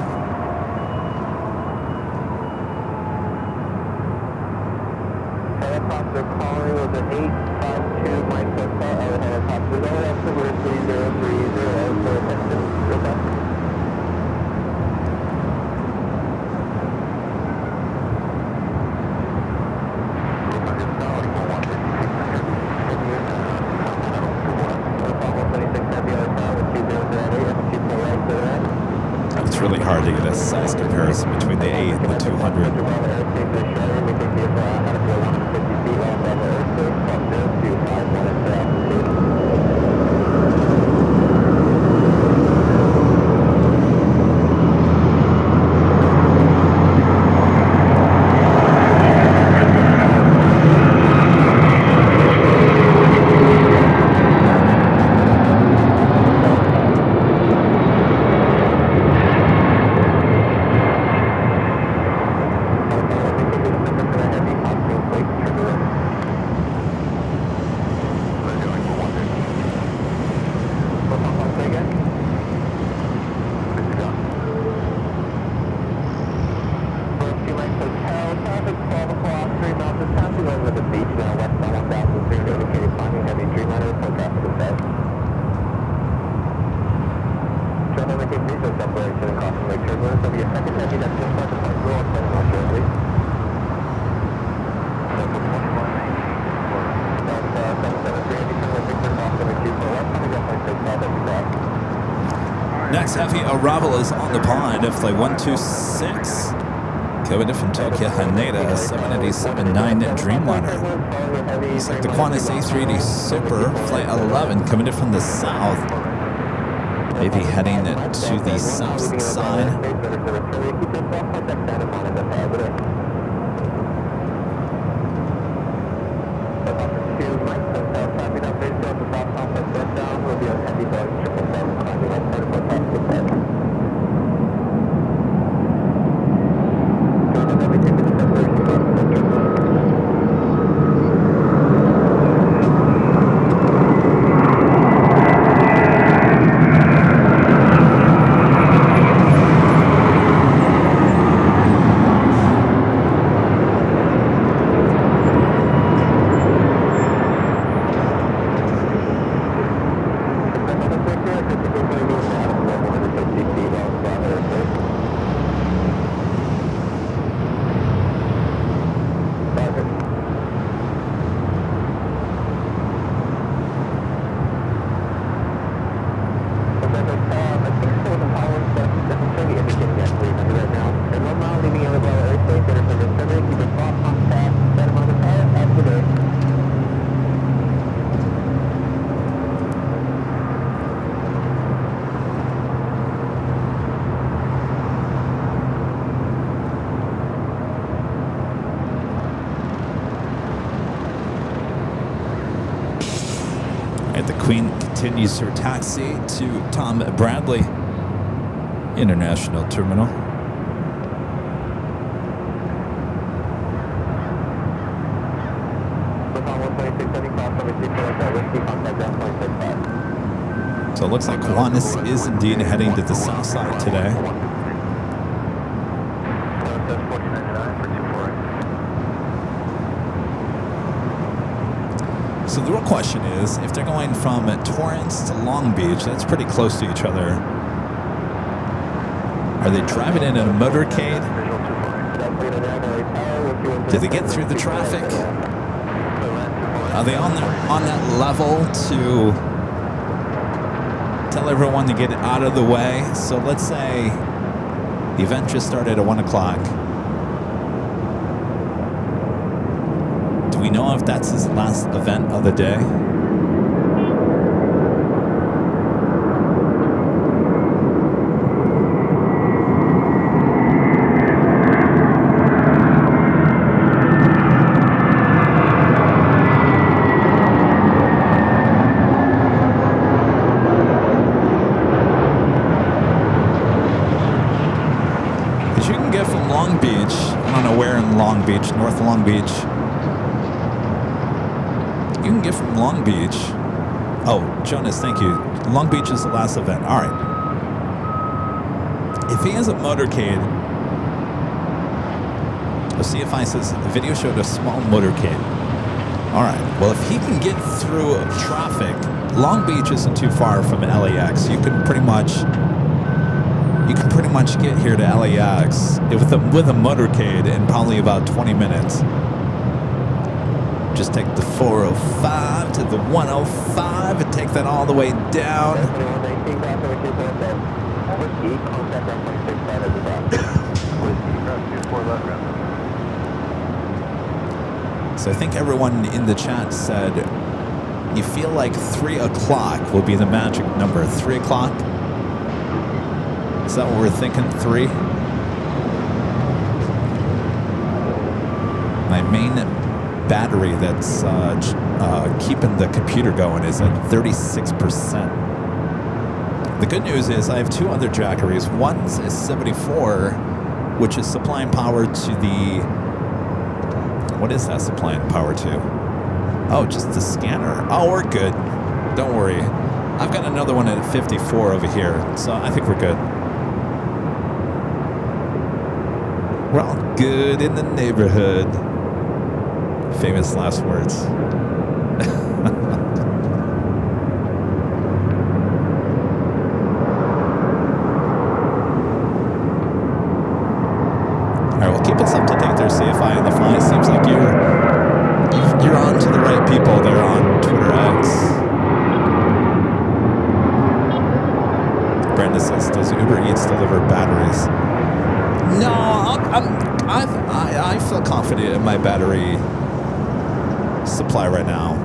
Helicopter calling was an 852 Mike helicopter. We're 3030 for attention. It's really hard to get a size comparison between the 8 and the 200. Next heavy arrival is on the pond at flight 126. Coming in from Tokyo, Haneda, 787-9 Dreamliner. Looks like the Qantas A380 Super, flight 11, coming in from the south. Maybe heading to the south side. Continues her taxi to Tom Bradley International Terminal. So it looks like Qantas is indeed heading to the south side today. So the real question is, if they're going from Torrance to Long Beach, that's pretty close to each other. Are they driving in a motorcade? Do they get through the traffic? Are they on that level to tell everyone to get out of the way? So let's say the event just started at 1 o'clock. Do we know if that's his last event of the day? North Long Beach. You can get from Long Beach. Oh, Jonas, thank you. Long Beach is the last event. All right. If he has a motorcade, the CFI says the video showed a small motorcade. All right. Well, if he can get through traffic, Long Beach isn't too far from LAX. You can pretty much get here to LAX with a motorcade in probably about 20 minutes. Just take the 405 to the 105 and take that all the way down. So I think everyone in the chat said you feel like 3 o'clock will be the magic number. 3 o'clock? Is that what we're thinking? 3? My main battery that's keeping the computer going is at 36%. The good news is I have 2 other jackeries. One's is 74, which is supplying power to the... What is that supplying power to? Oh, just the scanner. Oh, we're good. Don't worry. I've got another one at 54 over here, so I think we're good. We're all good in the neighborhood. Famous last words. All right, well, keep us up to date there, CFI on the fly. Seems like you're on to the right people there on Twitter X. Brenda says, does Uber Eats deliver batteries? No, I feel confident in my battery supply right now.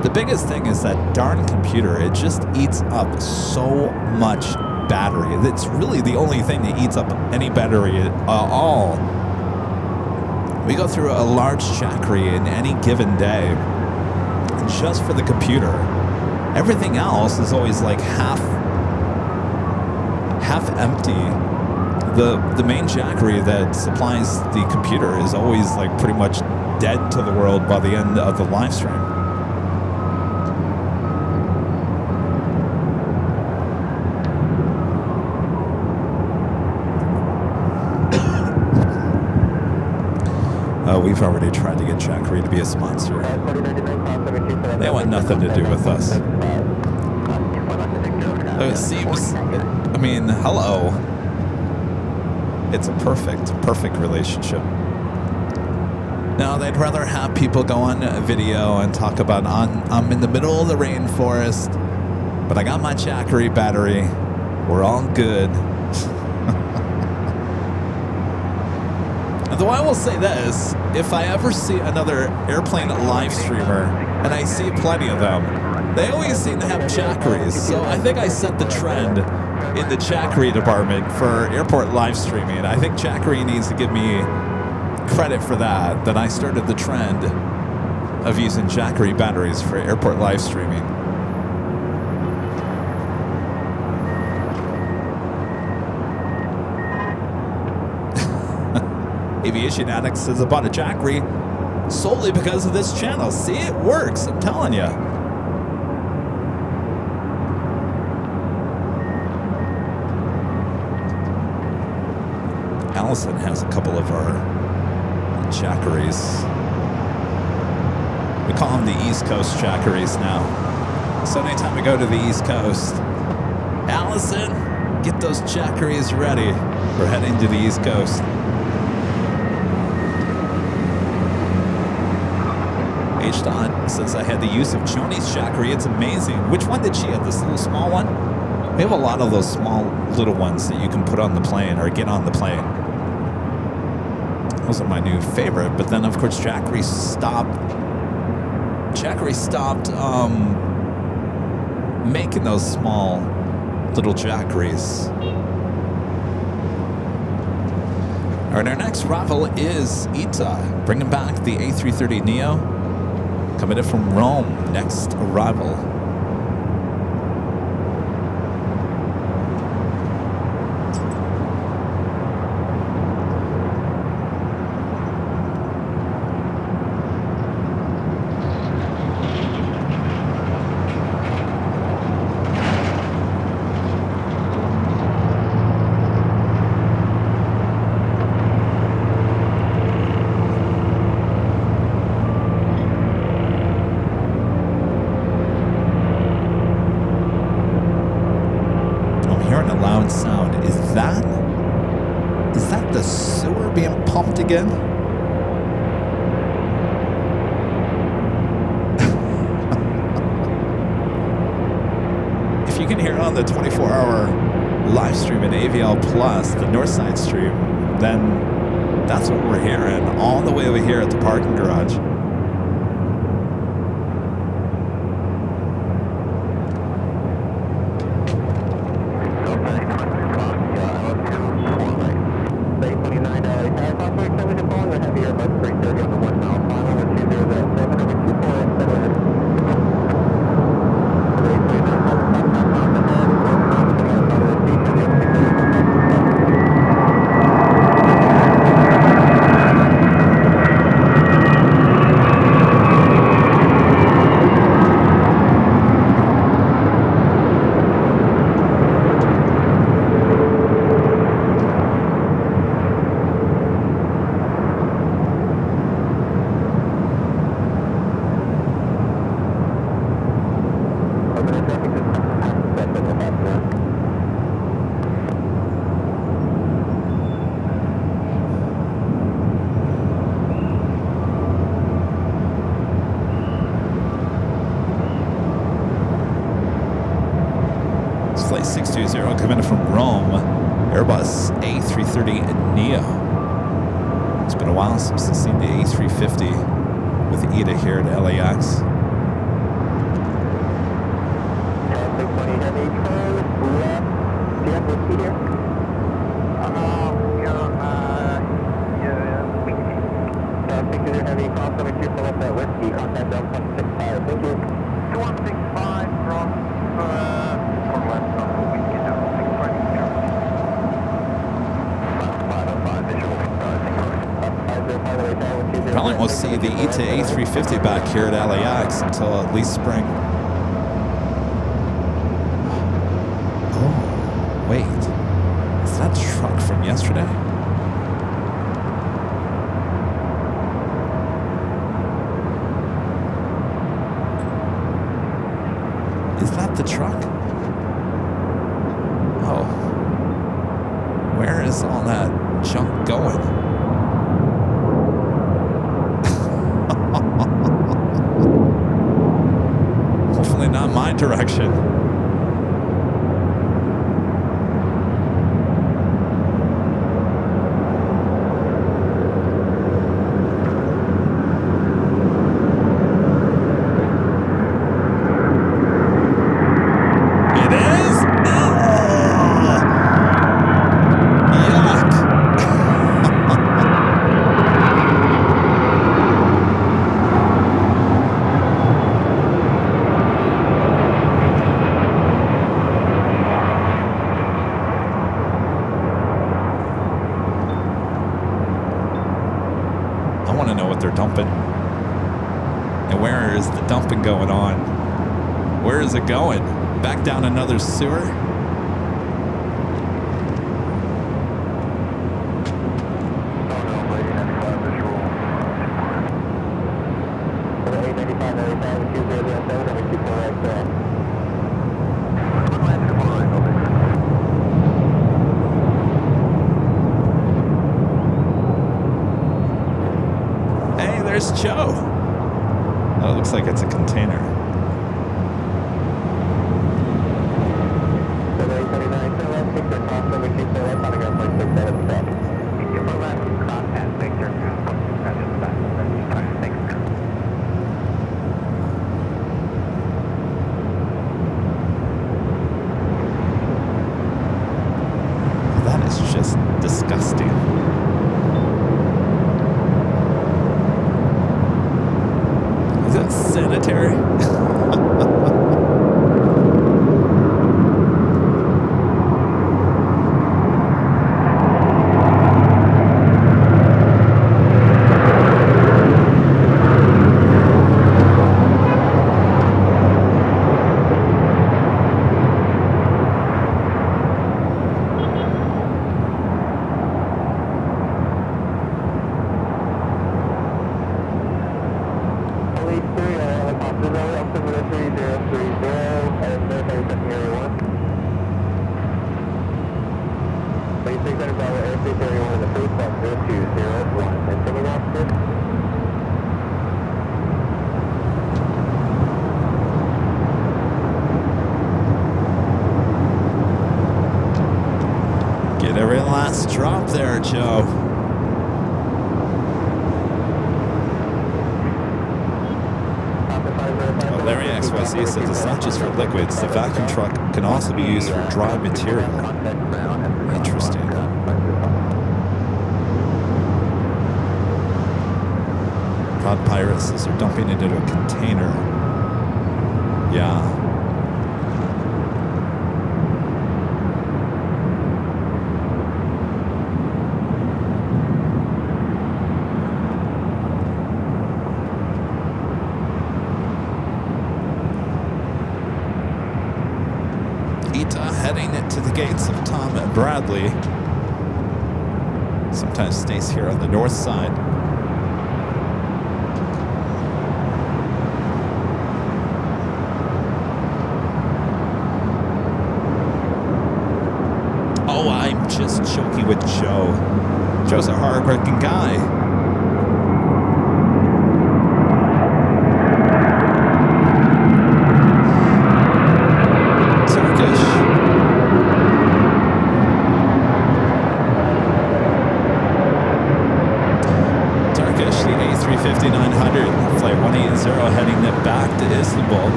The biggest thing is that darn computer. It just eats up so much battery. It's really the only thing that eats up any battery at all. We go through a large jackery in any given day just for the computer. Everything else is always like half empty. The main jackery that supplies the computer is always like pretty much dead to the world by the end of the live stream. We've already tried to get Jackery to be a sponsor. They want nothing to do with us. It seems, I mean, hello. It's a perfect relationship. No, they'd rather have people go on a video and talk about, I'm in the middle of the rainforest, but I got my Jackery battery. We're all good. Though I will say this, if I ever see another airplane live streamer, and I see plenty of them, they always seem to have Jackeries. So I think I set the trend in the Jackery department for airport live streaming. I think Jackery needs to give me credit for that I started the trend of using Jackery batteries for airport live streaming. Aviation Addict says I bought a Jackery solely because of this channel. See, it works, I'm telling you. Allison has a couple of our Jackeries. We call them the East Coast Jackeries now. So anytime we go to the East Coast, Allison, get those Jackeries ready. We're heading to the East Coast. H. says I had the use of Joni's Jackery. It's amazing. Which one did she have? This little small one? We have a lot of those small little ones that you can put on the plane or get on the plane. Those are my new favorite. But then, of course, Jackery stopped making those small little Jackeries. All right, our next arrival is ITA, bringing back the A330neo, coming in from Rome. Next arrival. Again. If you can hear it on the 24-hour live stream in AVL Plus, the Northside stream, then that's what we're hearing all the way over here at the parking garage. Flight 620 coming in from Rome, Airbus A380 neo. It's been a while since I've seen the A350 with ITA here at LAX. Probably won't see the ITA A350 back here at LAX until at least spring. Oh, wait. Is that the truck from yesterday? Is that the truck? Oh. Where is all that junk going? Hopefully not my direction. Going on. Where is it going? Back down another sewer? Hey, there's Joe. drop there, Joe. Oh, Larry XYZ says it's not just for liquids. The vacuum truck can also be used for dry material. Interesting. Proud Pirate says they're dumping it into a container. Yeah. Heading to the gates of Tom and Bradley. Sometimes stays here on the north side. Oh, I'm just joking with Joe. Joe's a hard-working guy.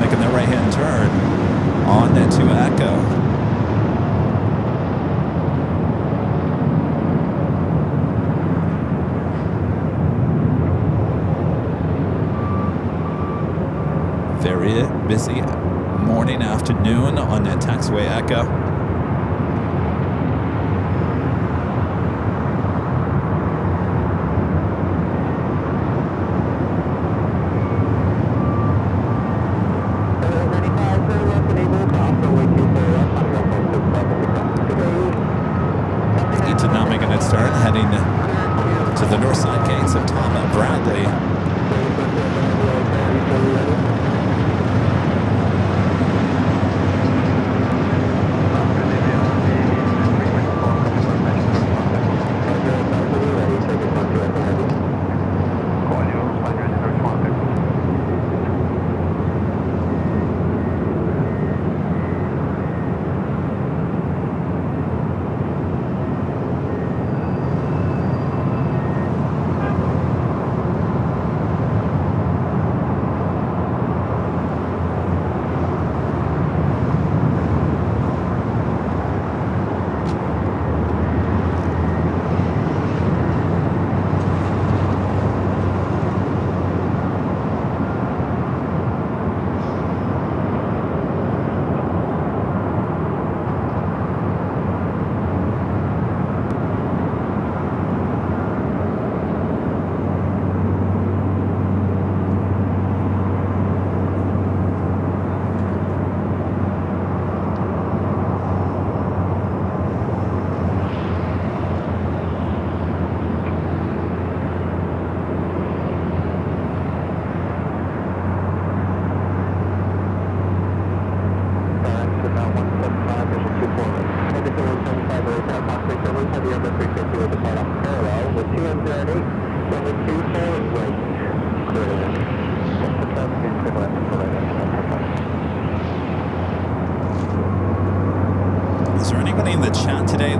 Making their right-hand turn on to Echo. Very busy morning, afternoon on that taxiway Echo.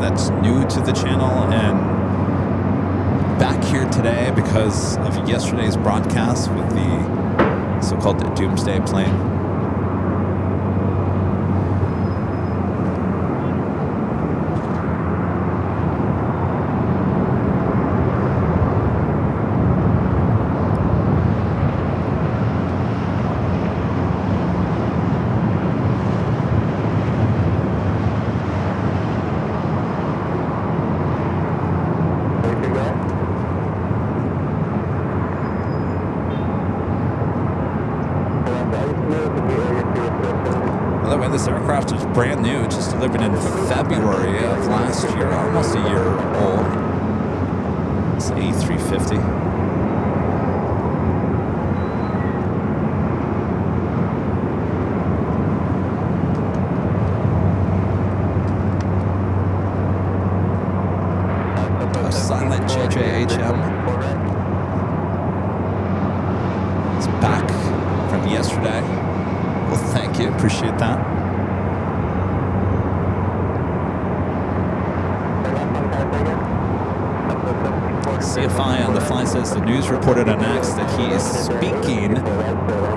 That's new to the channel and back here today because of yesterday's broadcast with the so-called Doomsday plane. This aircraft is brand new, just delivered in February of last year, almost a year old. It's an A350. A silent JJHM. It's back from yesterday. Well, thank you. Appreciate that. CFI on the fly says the news reported on X that he is speaking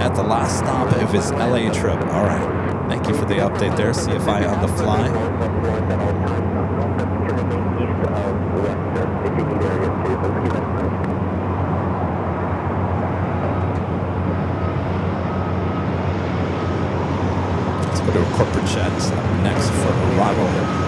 at the last stop of his LA trip. All right. Thank you for the update there, CFI on the fly. Let's go to a corporate chat next for arrival.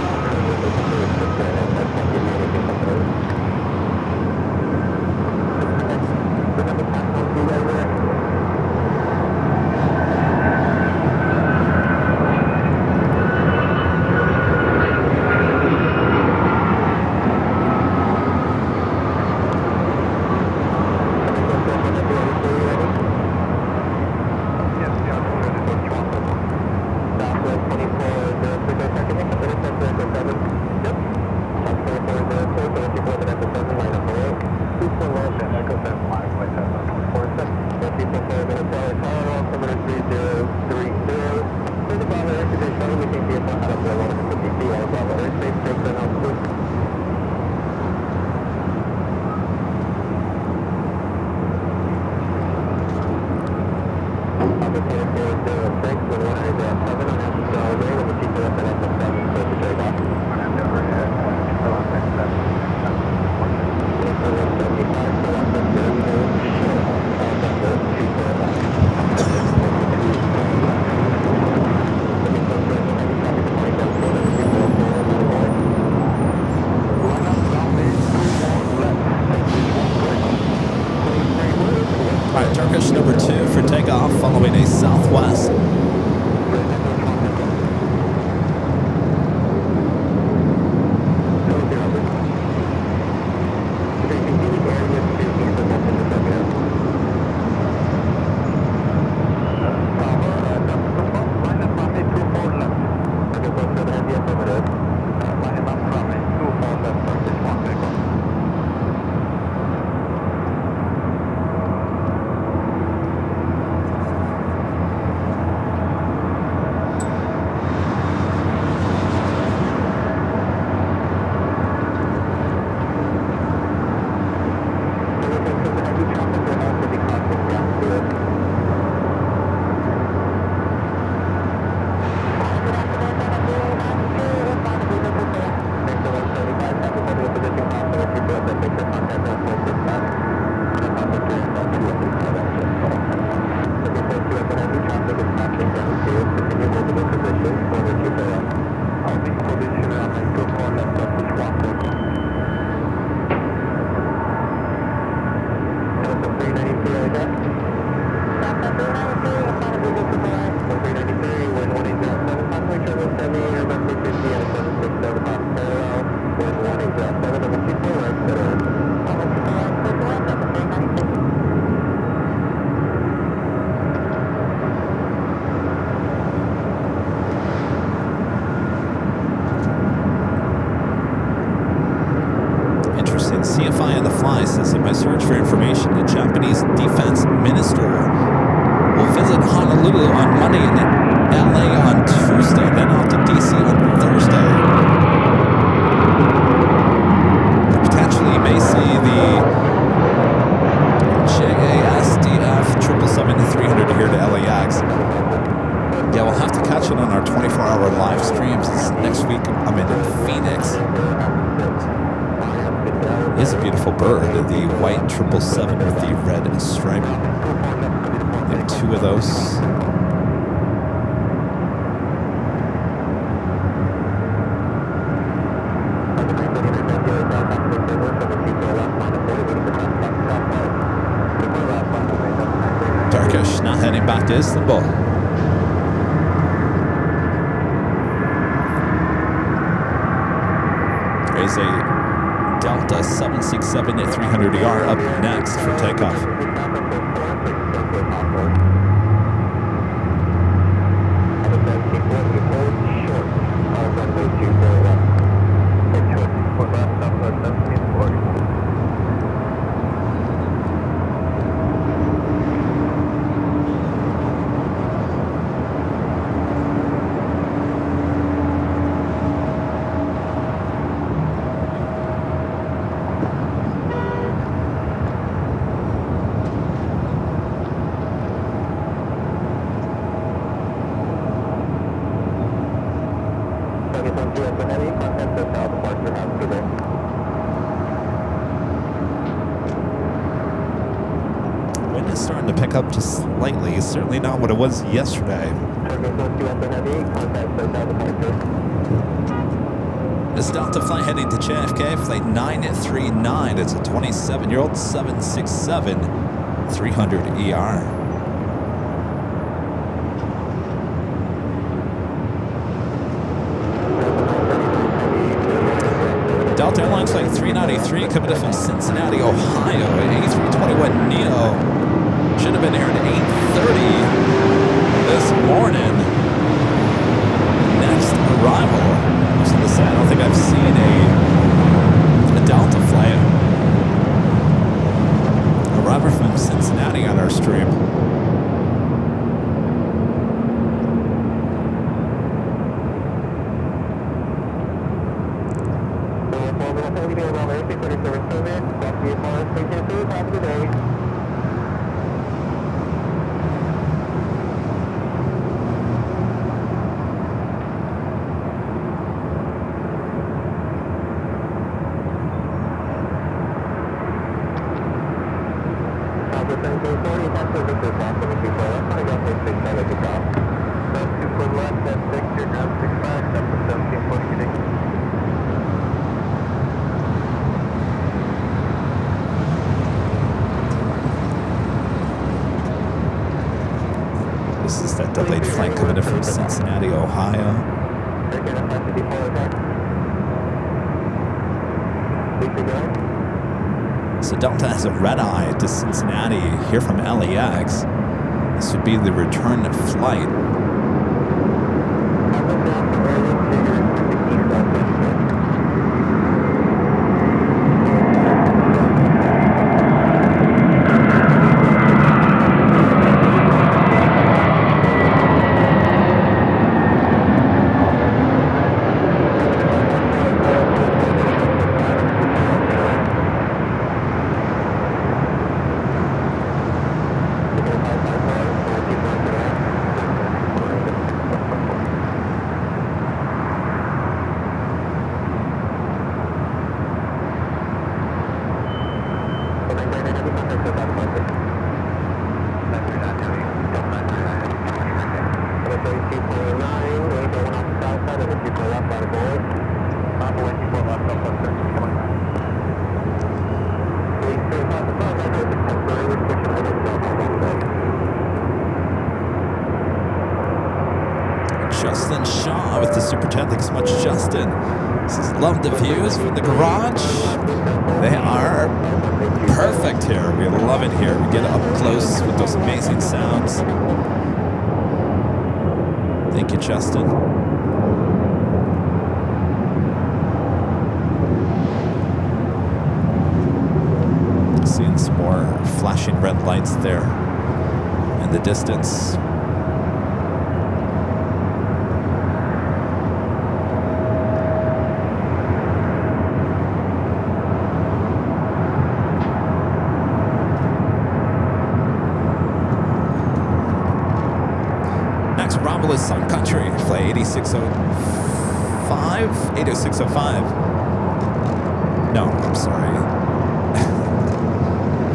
Number 2 for takeoff, following a Southwest. CFI on the fly says in my search for information, the Japanese defense minister will visit Honolulu on Monday and LA on Tuesday, then off to DC on Thursday. Potentially you may see the JASDF 777-300 here to LAX. Yeah, we'll have to catch it on our 24-hour live streams. Next week I'm in Phoenix. It is a beautiful bird, the white 777 with the red stripe. They have 2 of those. Turkish now heading back to Istanbul. There's a Delta 767-300ER up next for takeoff. Wind is starting to pick up just slightly. Certainly not what it was yesterday. This Delta flight heading to JFK, flight 939. It's a 27-year-old 767 300 ER. Delta Airlines flight 393 coming in from Cincinnati, Ohio. A321neo should have been here at 8:30 this morning. Next arrival. I was going to say, I don't think I've seen a Delta flight arrival from Cincinnati on our stream. This is that delayed flight coming in from Cincinnati, Ohio. So Delta has a red eye to Cincinnati here from LAX. This would be the return flight. Justin Shaw with the super chat. Thanks so much, Justin. Says, love the views from the garage. They are perfect here. We love it here. We get up close with those amazing sounds. Thank you, Justin. Seeing some more flashing red lights there in the distance. Sun Country, flight 8605? 80605. No, I'm sorry.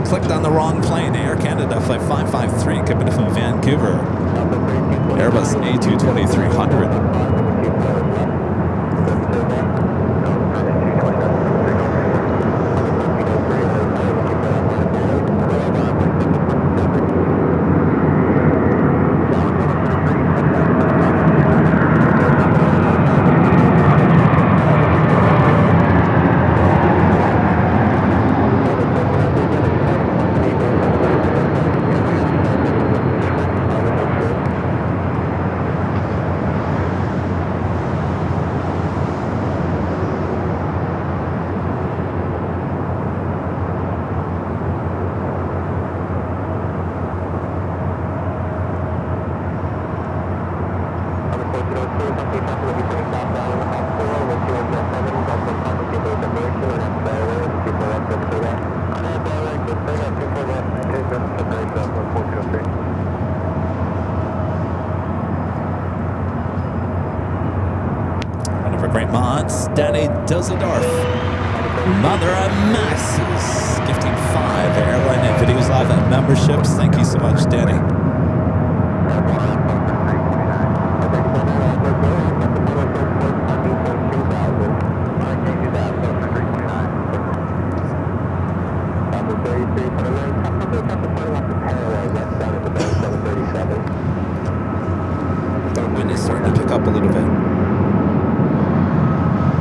Clicked on the wrong plane. Air Canada, flight 553, coming in from Vancouver. Airbus A220 300. great mods. Danny Dusseldorf. Mother of Maxes. Gifting 5 Airline and Videos Live and memberships. Thank you so much, Danny. Wind is starting to pick up a little bit.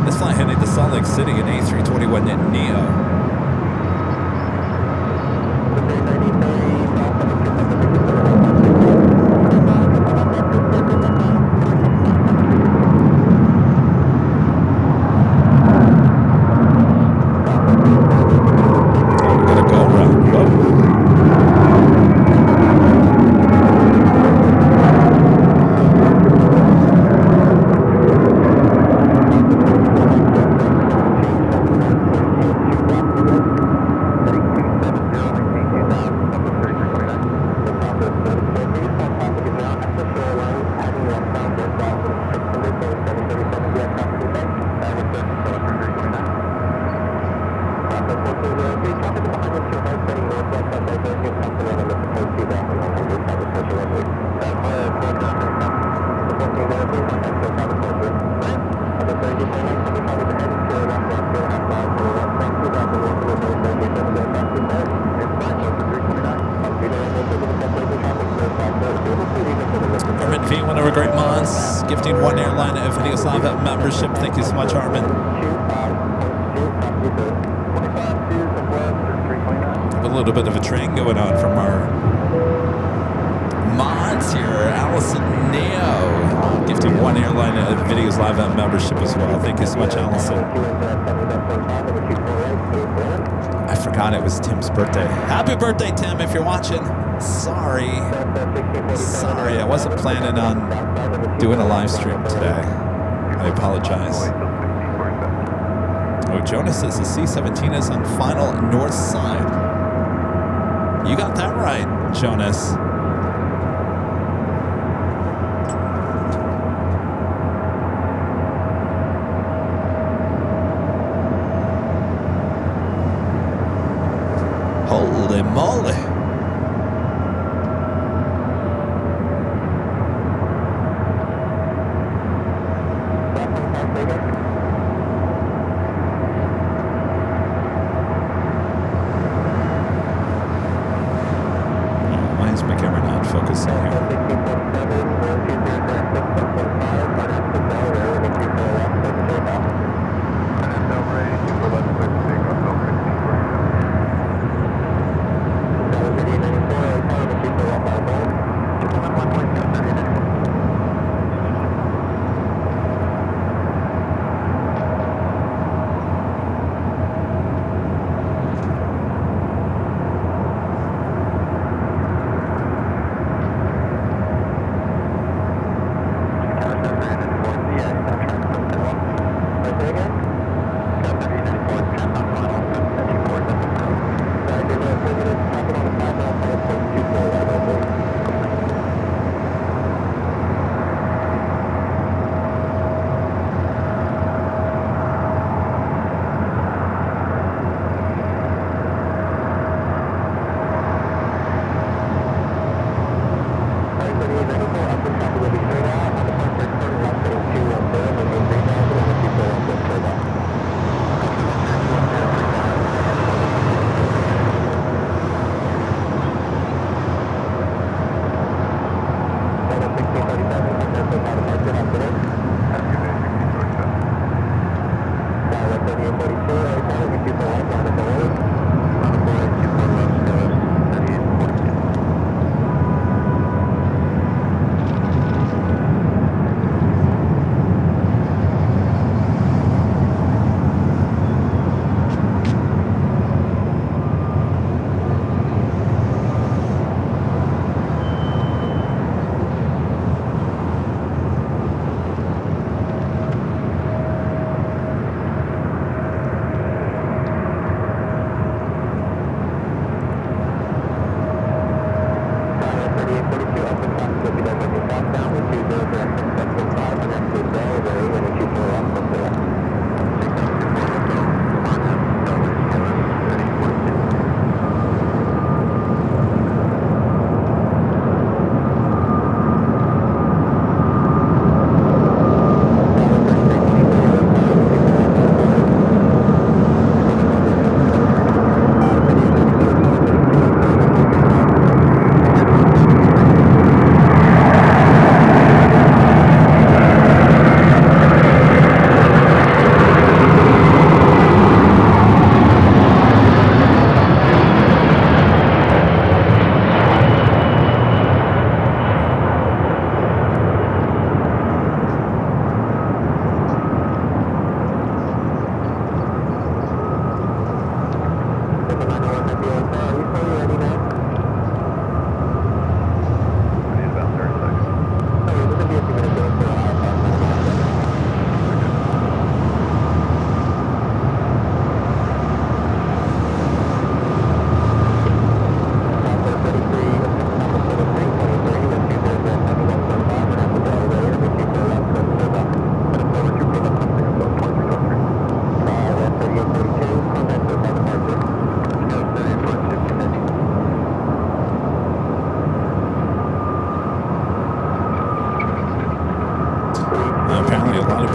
This flight heading to Salt Lake City in A321 Neo. Gifting 1 Airline and Videos Live at membership. Thank you so much, Armin. A little bit of a train going on from our mods here. Allison Neo gifting 1 Airline and Videos Live at membership as well. Thank you so much, Allison. I forgot it was Tim's birthday. Happy birthday, Tim, if you're watching. Sorry, I wasn't planning on doing a live stream today. I apologize. Oh, Jonas says the C-17 is on final north side. You got that right, Jonas. Holy moly.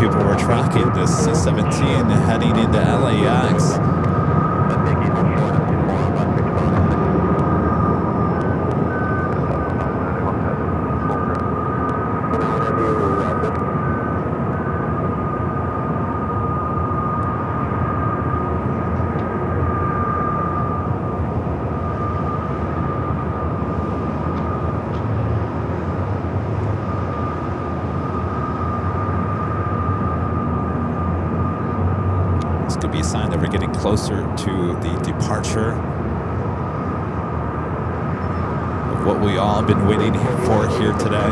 people were tracking this C-17 heading into LAX. Could be a sign that we're getting closer to the departure of what we all have been waiting for here today.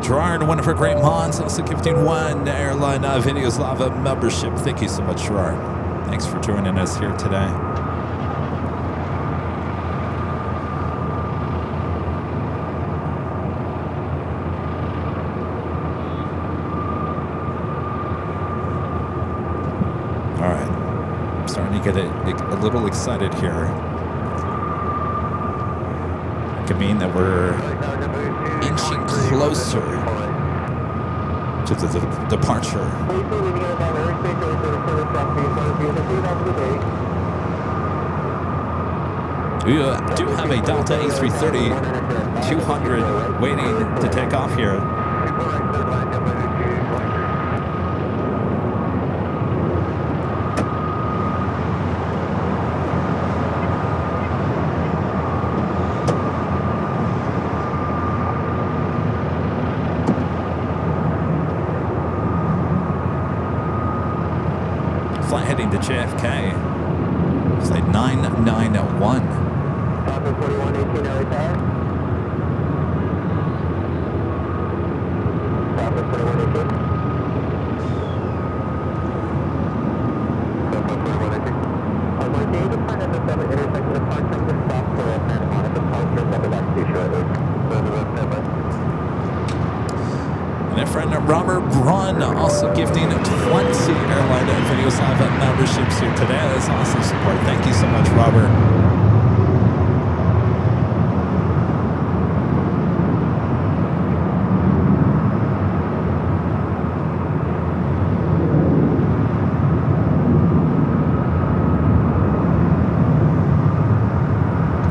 Gerard, one of our great mods, also gifting one Airline Videos Lava membership. Thank you so much, Gerard. Thanks for joining us here today. All right, I'm starting to get a little excited here. It could mean that we're inching closer to the departure. We do have a Delta A380 200 waiting to take off here. Flight heading to JFK. Flight 991. Delta 4118 LA Tower. Delta 4118. Delta 4118. Can you just find at the 7 intersection of Park Time to stop for a Santa Monica departure? I'll be back to you shortly. And our friend Robert Braun also gifting 20 Airline Videos Live memberships here today. That's awesome support. Thank you so much, Robert.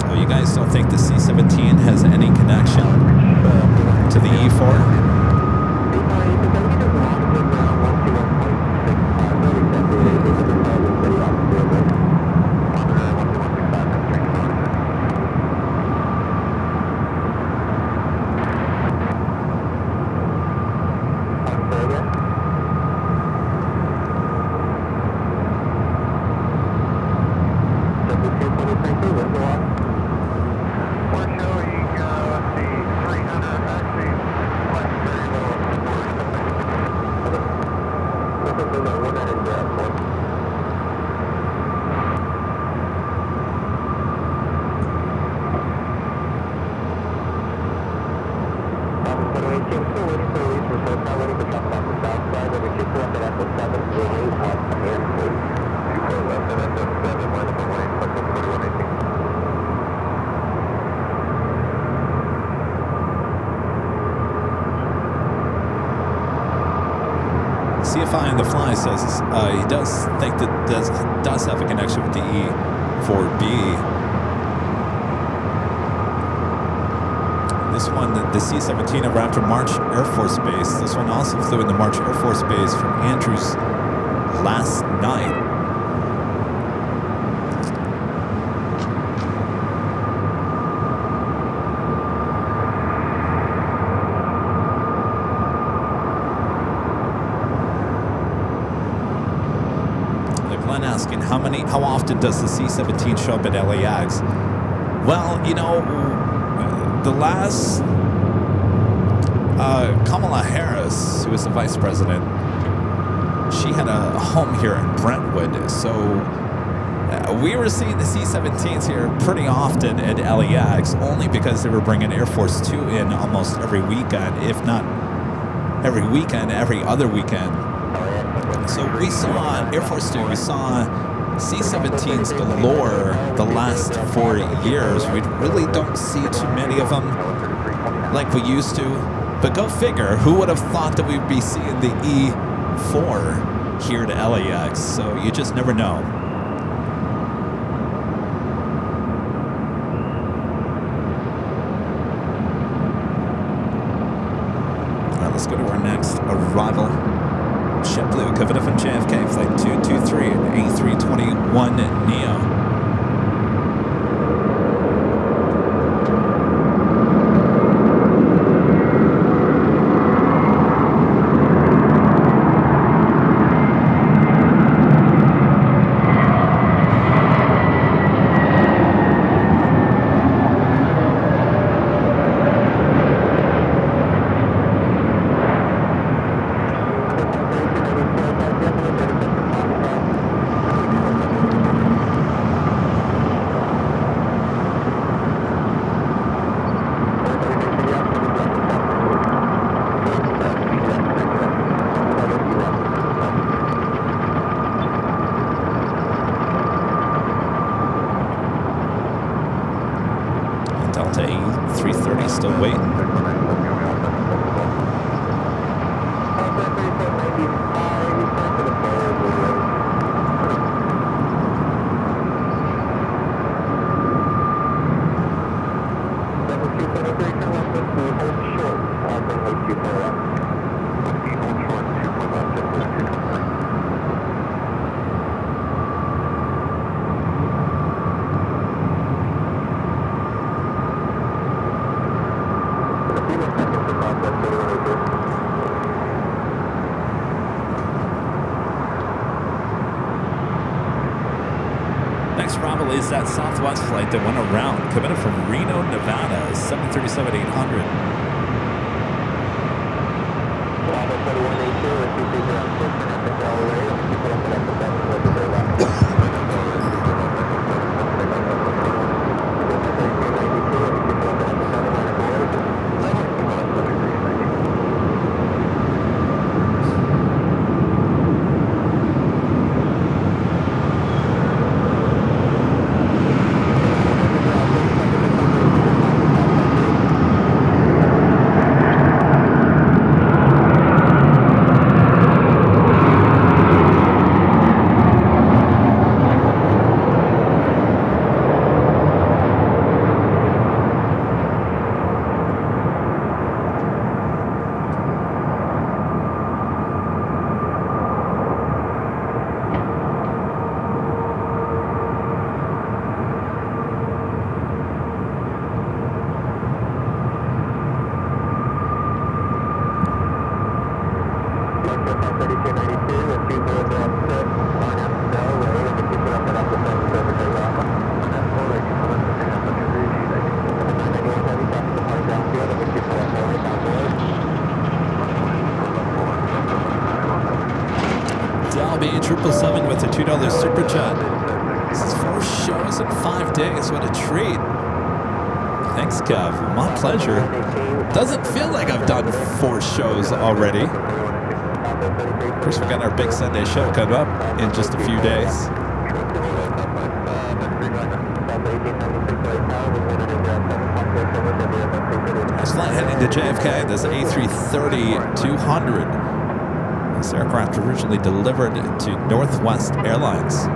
Oh, you guys don't think the C-17 has any connection to the E4? CFI on the fly says he does think that does have a connection with the E4B. This one, the C-17 arrived from March Air Force Base. This one also flew in the March Air Force Base from Andrews last night. Asking how often does the C-17 show up at LAX? Well, you know, the last Kamala Harris, who was the vice president, she had a home here in Brentwood, so we were seeing the C-17s here pretty often at LAX, only because they were bringing Air Force 2 in almost every weekend, if not every weekend, every other weekend. So we saw Air Force 2, we saw C-17s galore the last 4 years. We really don't see too many of them like we used to. But go figure, who would have thought that we'd be seeing the E4 here to LAX? So you just never know. All right, let's go to our next arrival. JetBlue, Kevin from JFK, flight 223, A321 Neo. Delta A330 still waiting. Next arrival is that Southwest flight that went around, coming in from Reno, Nevada, 737-800. With a $2 super chat. This is 4 shows in 5 days. What a treat. Thanks, Kev. My pleasure. Doesn't feel like I've done 4 shows already. Of course, we got our big Sunday show coming up in just a few days. This flight heading to JFK. This A330-200. This aircraft originally delivered to Northwest Airlines.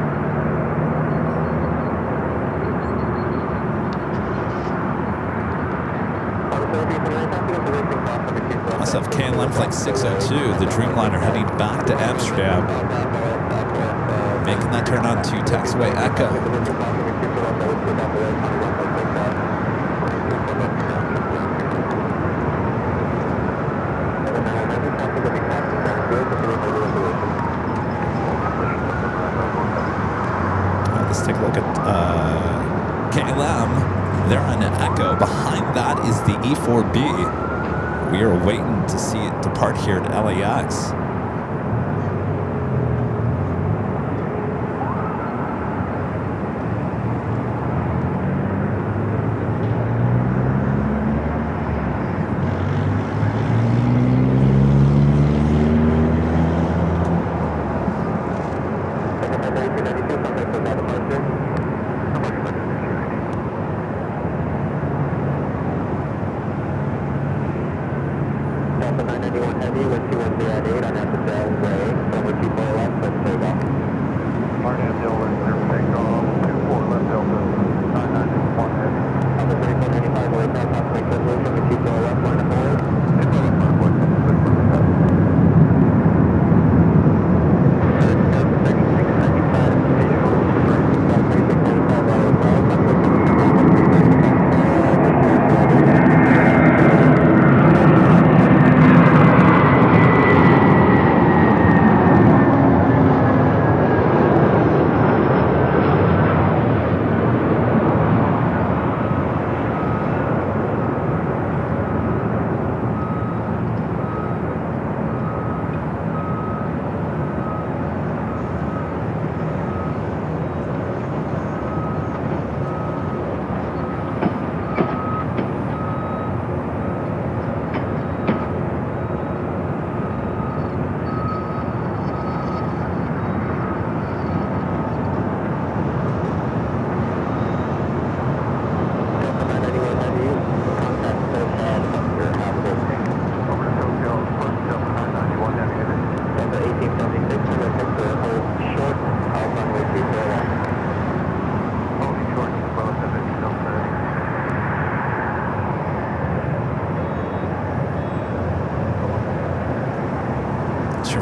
Also have KLM Flight 602, the Dreamliner heading back to Amsterdam. Making that turn on to taxiway Echo. Let's take a look at KLM. They're on an Echo. Behind that is the E4B. We are waiting to see it depart here at LAX.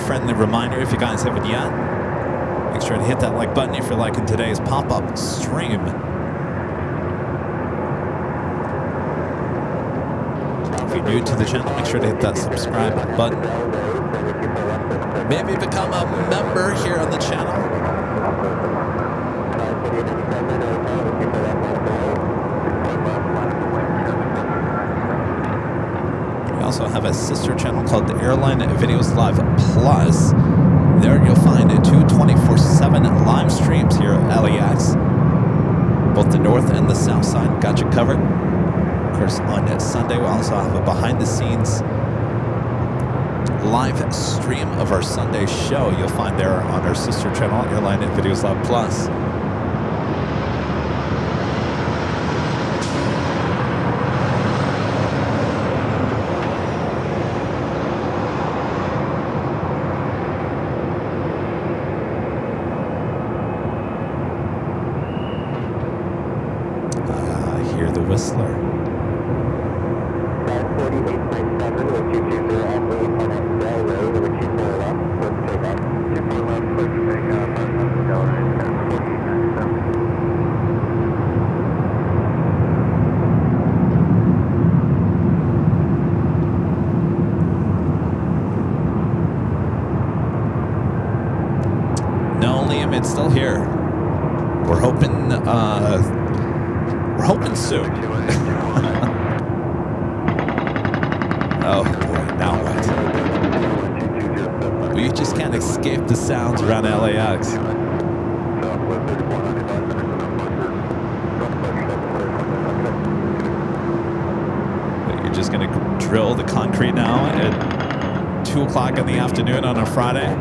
Friendly reminder, if you guys haven't yet, make sure to hit that like button if you're liking today's pop-up stream. If you're new to the channel, make sure to hit that subscribe button. Maybe become a member here on the channel. We also have a sister channel called the Airline Videos Live Plus. There you'll find 2 24/7 live streams here at LAX. Both the north and the south side got you covered. Of course, on Sunday we also have a behind-the-scenes live stream of our Sunday show. You'll find there on our sister channel, Airline Videos Live Plus. Whistler. No, Liam, it's still here. We're hoping soon. Oh boy, now what? We just can't escape the sounds around LAX. You're just gonna drill the concrete now at 2 o'clock in the afternoon on a Friday?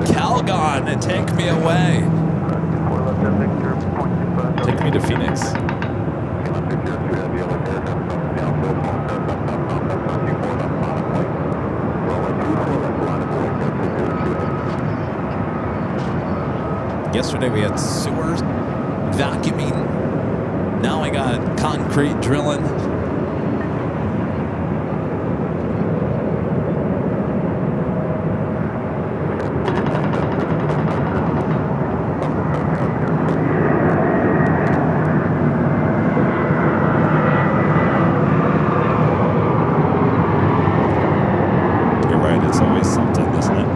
Calgon, take me away. Take me to Phoenix. Yesterday we had sewers, vacuuming. Now I got concrete drilling. You're right, it's always something, isn't it?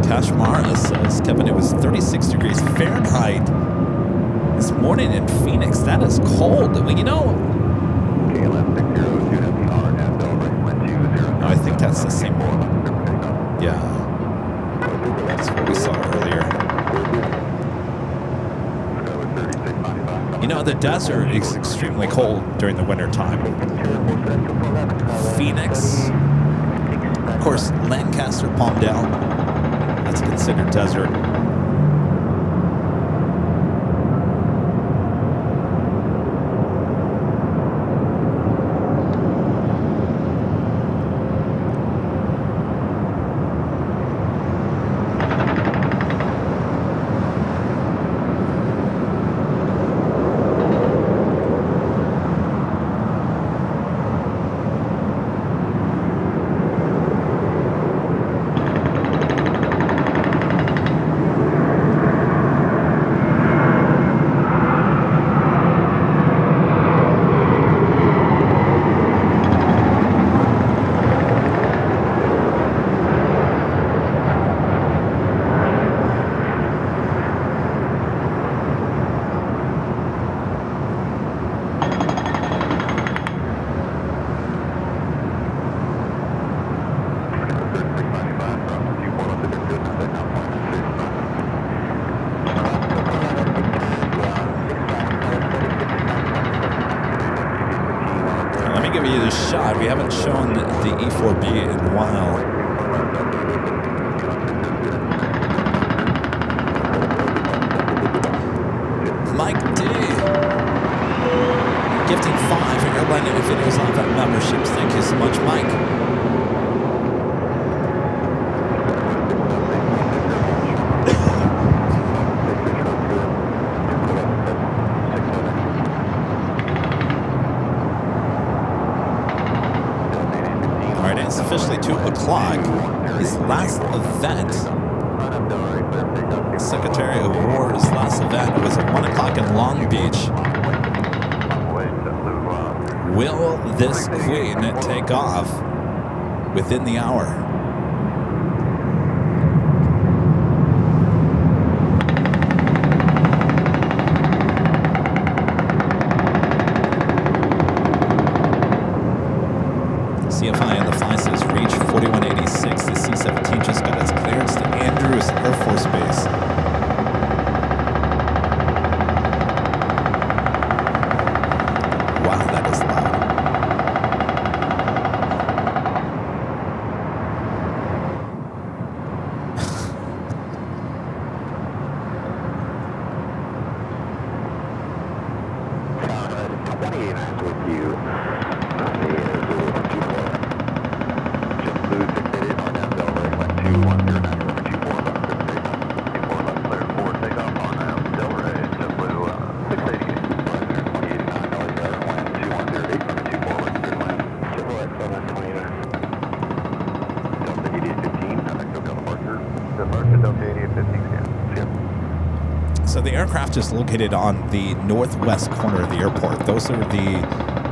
Kashmara says, Kevin, it was 36 degrees Fahrenheit this morning in Phoenix. That is cold. Well, you know, I think that's the same one. Yeah. That's what we saw earlier. You know, the desert is extremely cold during the winter time. Phoenix, of course, Lancaster, Palmdale. That's considered desert. We haven't shown the E4B in a while. Mike D. Gifting 5 Airline videos on that memberships. Thank you so much, Mike. Officially 2 o'clock. His last event, Secretary of War's last event was at 1 o'clock in Long Beach. Will this queen take off within the hour? CFI and the flights reached 4186. The C-17 just got its clearance to Andrews Air Force Base. Wow, that is loud. So the aircraft is located on the northwest corner of the airport. Those are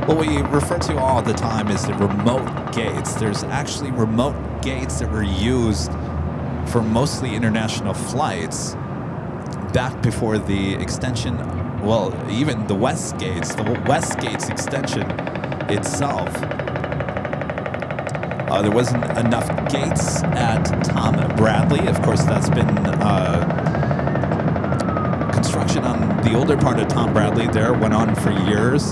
what we refer to all the time as the remote gates. There's actually remote gates that were used for mostly international flights back before the extension, well, even the West Gates, extension itself. There wasn't enough gates at Tom Bradley. Of course, that's been construction on the older part of Tom Bradley there went on for years.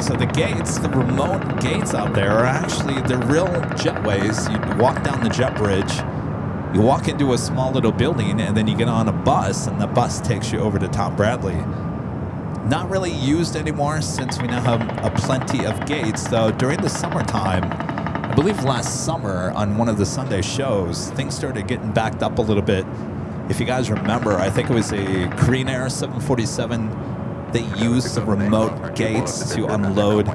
So the gates, the remote gates out there are actually, they're real jetways. You walk down the jet bridge, you walk into a small little building, and then you get on a bus, and the bus takes you over to Tom Bradley. Not really used anymore since we now have a plenty of gates, though during the summertime, I believe last summer on one of the Sunday shows, things started getting backed up a little bit. If you guys remember, I think it was a Korean Air 747. They used the remote gates to unload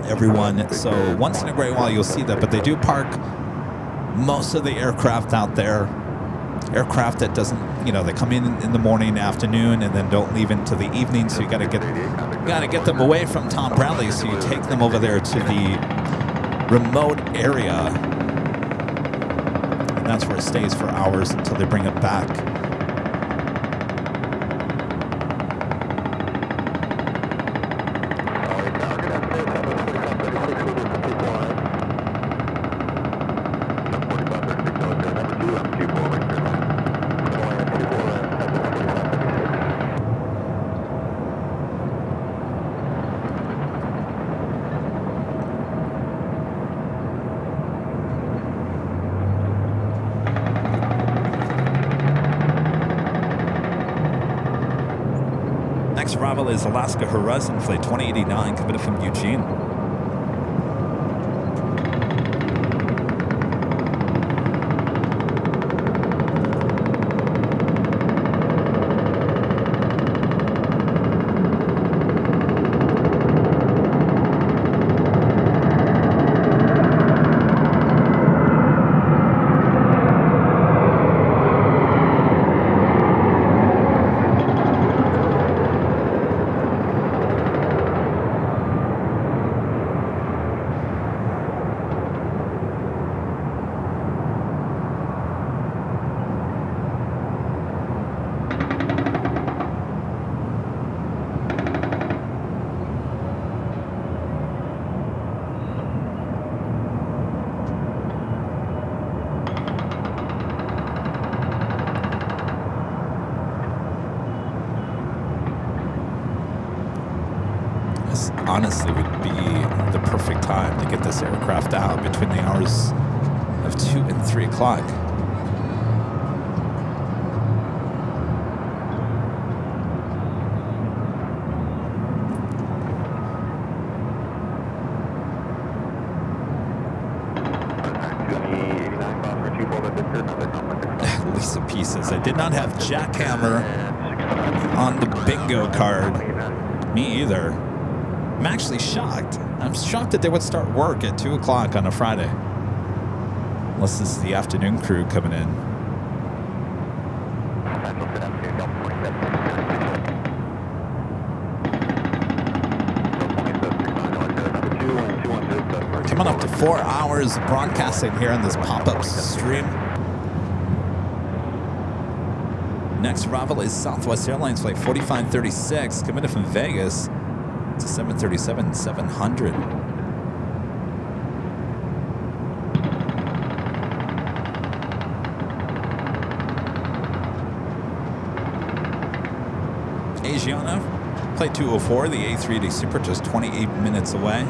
everyone. So once in a great while you'll see that, but they do park most of the aircraft out there. Aircraft that doesn't, you know, they come in the morning, afternoon, and then don't leave into the evening. So you gotta get them away from Tom Bradley. So you take them over there to the remote area, and that's where it stays for hours until they bring it back. Arrival is Alaska Horizon Flight 2089 coming from Eugene. Honestly would be the perfect time to get this aircraft out between the hours of 2 and 3 o'clock. Lisa Pieces. I did not have jackhammer on the bingo card. Me either. I'm actually shocked. I'm shocked that they would start work at 2 o'clock on a Friday. Unless this is the afternoon crew coming in. Coming up to 4 hours of broadcasting here on this pop-up stream. Next arrival is Southwest Airlines Flight 4536 coming in from Vegas. It's a 737-700. Asiana, Flight 204, the A380 Super, just 28 minutes away.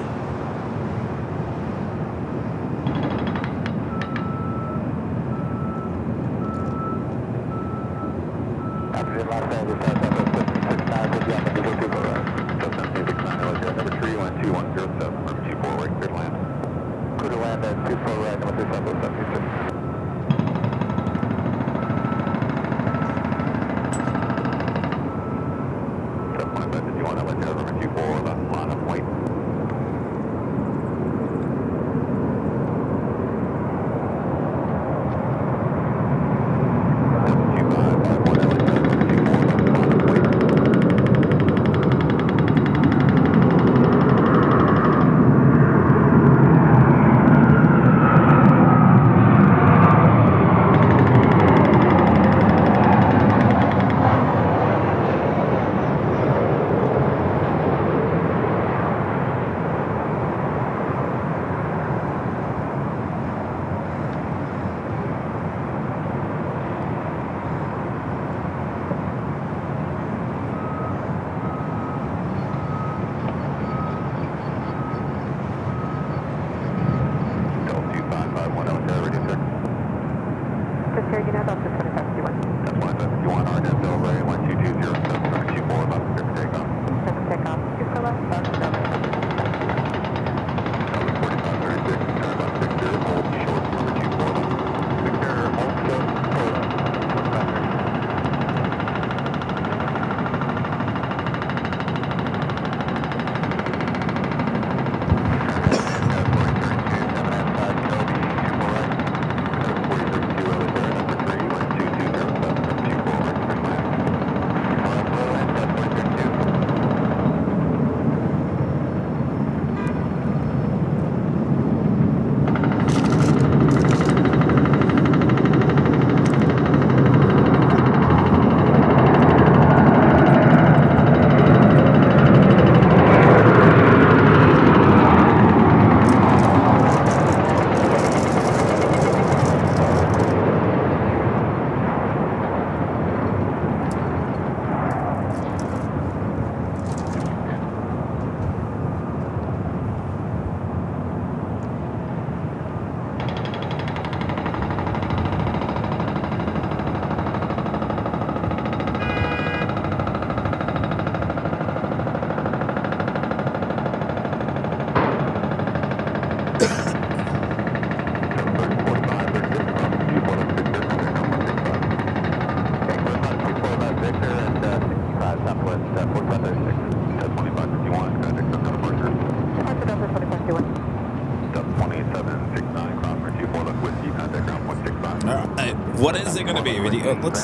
What is it going to be? Let's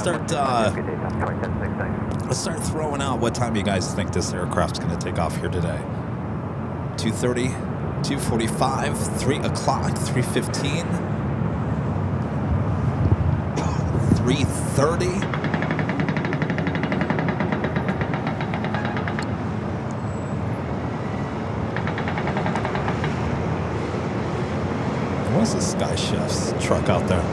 start throwing out what time you guys think this aircraft's going to take off here today. 2:30, 2:45, 3 o'clock, 3:15, 3:30. What's the Sky Chef's truck out there?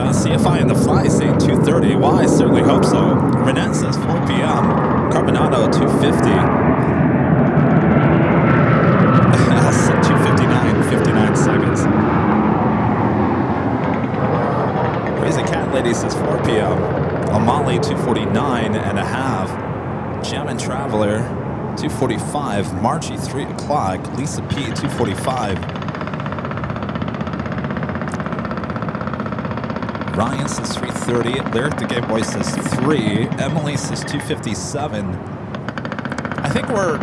CFI in the fly saying 2:30. Well, I certainly hope so. Renan says 4 p.m. Carbonado 2:50. 2:59, 59 seconds. Crazy Cat Lady says 4 p.m. Amali 2:49 and a half. Jammin' Traveler 2:45. Margie 3 o'clock. Lisa P 2:45. Ryan says 3:30. Lyric the Gay Boy says 3. Emily says 2:57. I think we're...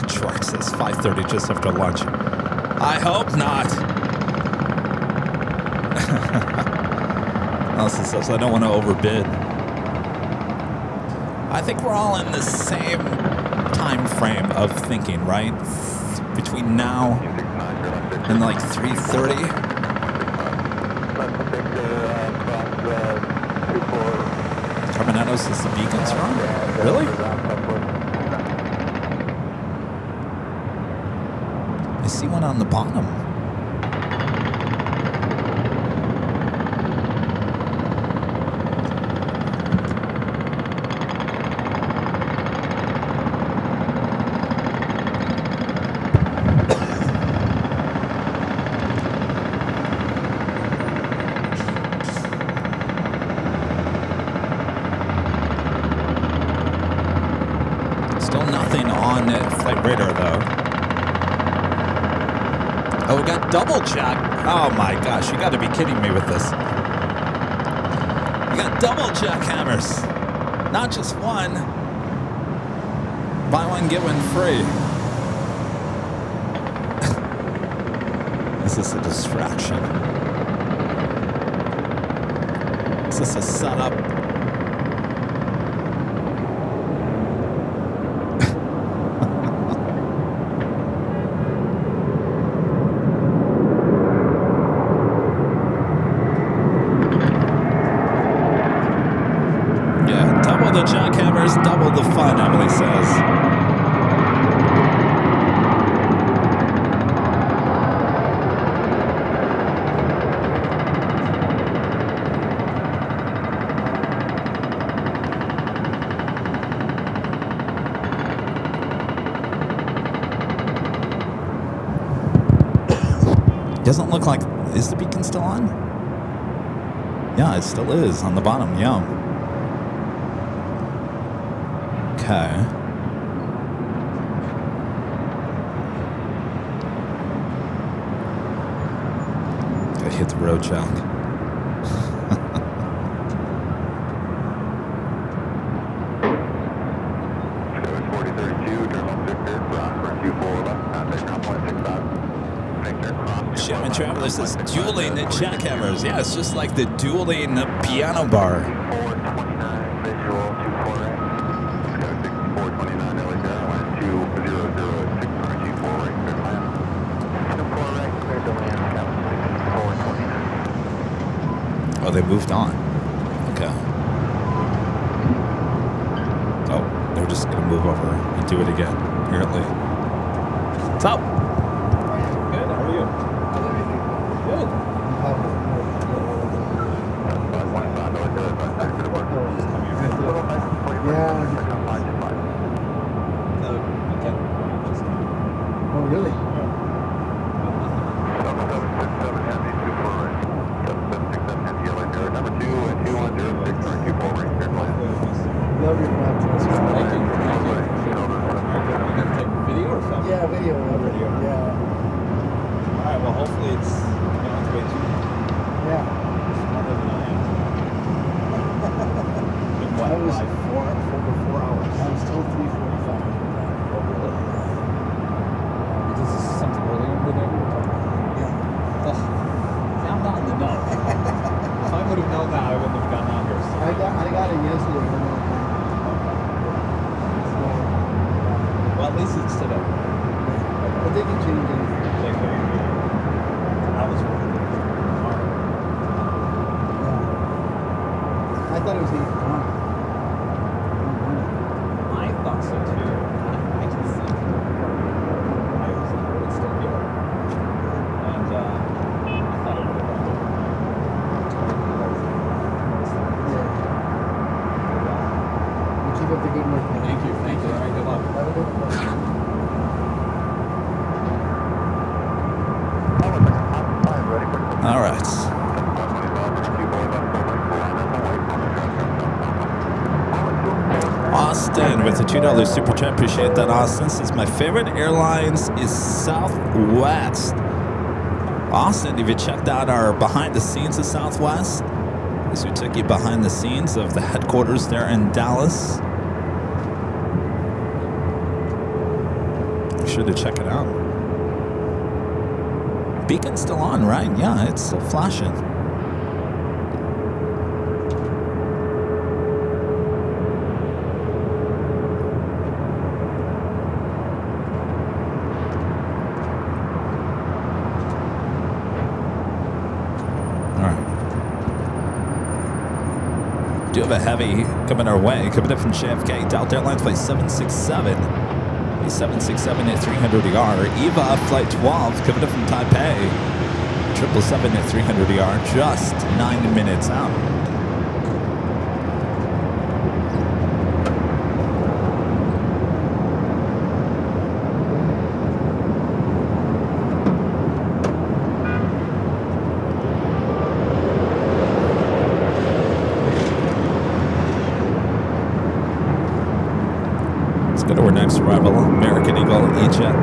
Truck says 5:30 just after lunch. I hope not. Nelson says I don't want to overbid. I think we're all in the same time frame of thinking, right? Between now and like 3:30. Carbonado says the beacon's wrong? Really? I see one on the bottom. Flightradar though. Oh, we got double jack. Oh my gosh, you got to be kidding me with this. We got double jackhammers. Not just one. Buy one, get one free. Is this a distraction? Is this a setup? Double the fun, Emily says. Doesn't look like... Is the beacon still on? Yeah, it still is on the bottom, yeah. Okay. I hit the road check. Shaman Traveler says dueling the jackhammers. Yeah, it's just like the dueling piano bar. Oh, they moved on. Okay. Oh, they're just going to move over and do it again, apparently. What's up? Good, how are you? Good. Oh, really? Love your podcast. Thank you. Are you going to take video or film? Yeah, video. Yeah. it's way too Yeah. smarter than I am. In what, That was- like over 4 hours? I was told 3:45. Oh, really? Because this is something earlier than we were talking about. Yeah. Ugh. See, I'm not in the know. If I would have known that, I wouldn't have gone out here. So. I got it yesterday. Well, at least it's today. But they can change anything. I was working tomorrow. Yeah. I thought it was 8 o'clock. I thought so too. I can see. I was still here. And I thought it would have been Yeah. You keep up the good work, man. Thank you. All right, good luck. Have a good one. All right. Austin with the $2 super chat. Appreciate that, Austin. Says my favorite airlines is Southwest. Austin, have you checked out our behind the scenes of Southwest? As we took you behind the scenes of the headquarters there in Dallas. Be sure to check it out. Beacon's still on, right? Yeah, it's still flashing. All right. Do have a heavy coming our way, coming in from JFK. Delta Airlines flight 767. 767 at 300ER. EVA flight 12 coming up from Taipei. 777 at 300ER, just 9 minutes out. Let's go to our next arrival, American Eagle E-Jet.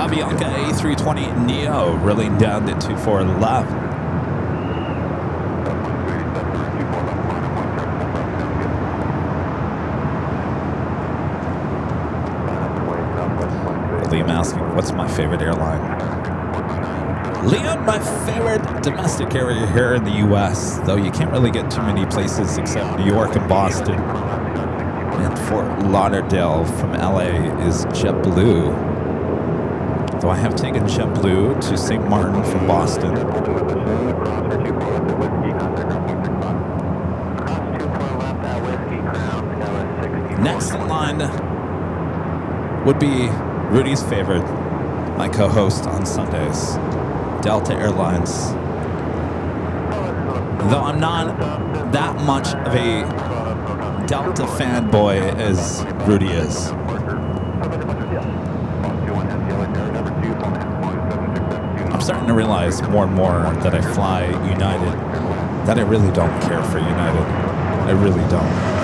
Bianca A320 Neo rolling down to 24 left. Liam asking, what's my favorite airline? Liam, my favorite domestic carrier here in the U.S., though you can't really get too many places except New York and Boston. And Fort Lauderdale from LA is JetBlue. So I have taken JetBlue to St. Martin from Boston. Next in line would be Rudy's favorite, my co-host on Sundays, Delta Airlines. Though I'm not that much of a Delta fanboy as Rudy is. I'm starting to realize more and more that I fly United, that I really don't care for United. I really don't.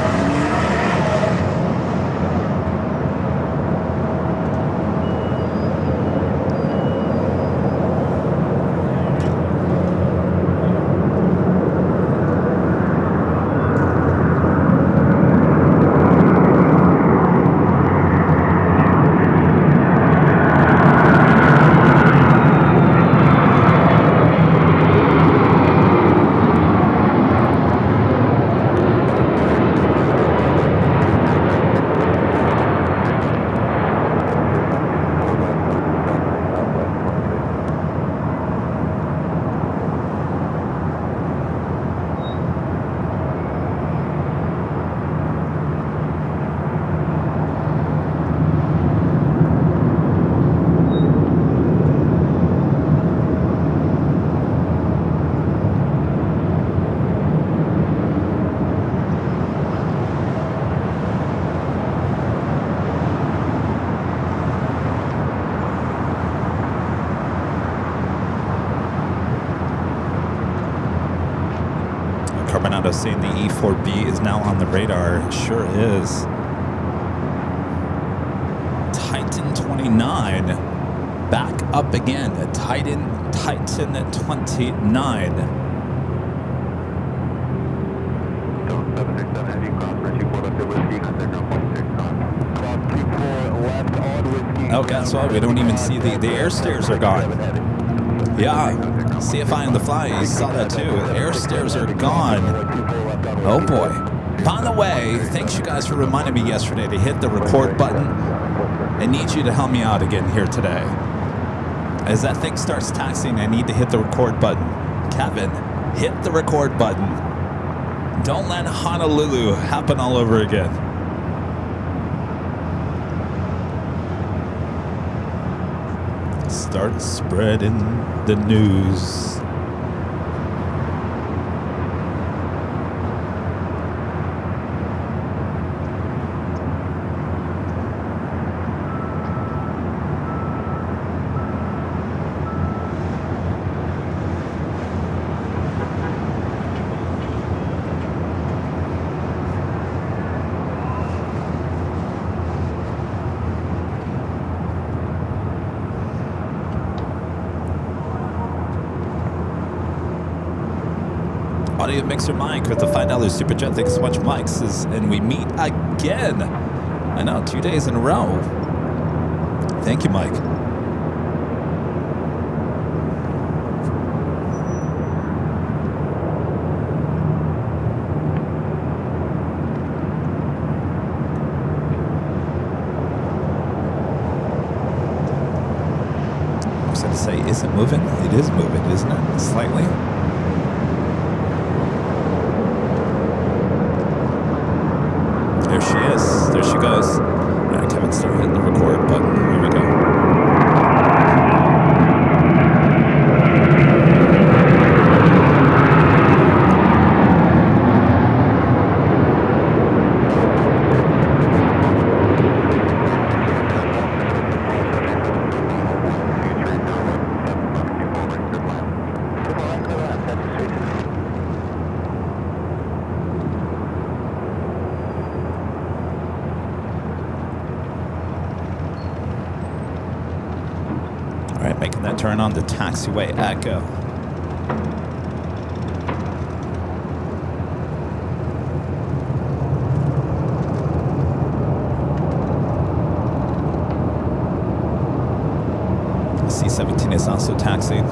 Carbonado saying the E4B is now on the radar. It sure is. Titan 29 back up again. Titan 29. Oh, guess what? We don't even see the air stairs are gone. Yeah, CFI on the fly, you saw that too. Air stairs are gone. Oh boy. By the way, thanks you guys for reminding me yesterday to hit the record button. I need you to help me out again here today. As that thing starts taxiing, I need to hit the record button. Kevin, hit the record button. Don't let Honolulu happen all over again. Start spreading the news. Audio Mixer Mike with the $5 Super Chat. Thanks so much, Mike. And we meet again. I know, 2 days in a row. Thank you, Mike. I was going to say, is it moving? It is moving, isn't it? Slightly. There she is. There she goes. All right, Kevin, start hitting the record button. Here we go. Turn on the taxiway echo. C-17 is also taxiing.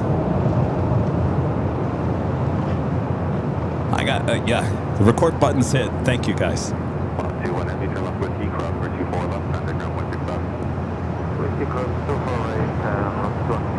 I got, yeah, the record button's hit. Thank you, guys. 21 empty, turn left with cross for 24 left, underground 165. Whiskey cross 24 right, 220.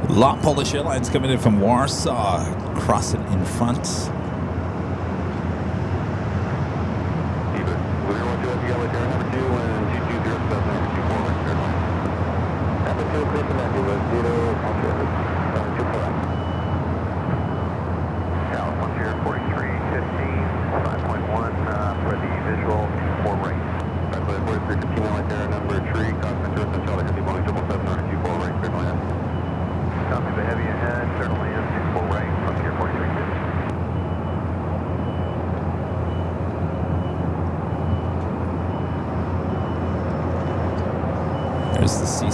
Lot Polish Airlines coming in from Warsaw, crossing in front. Copy the heavy ahead, turn land, 64 right, from here 43.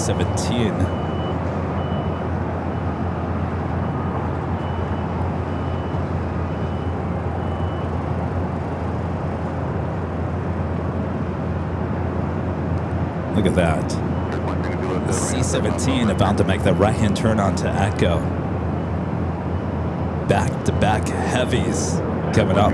C-17. Look at that. The C-17 about to make the right-hand turn onto Echo. Back-to-back heavies coming up.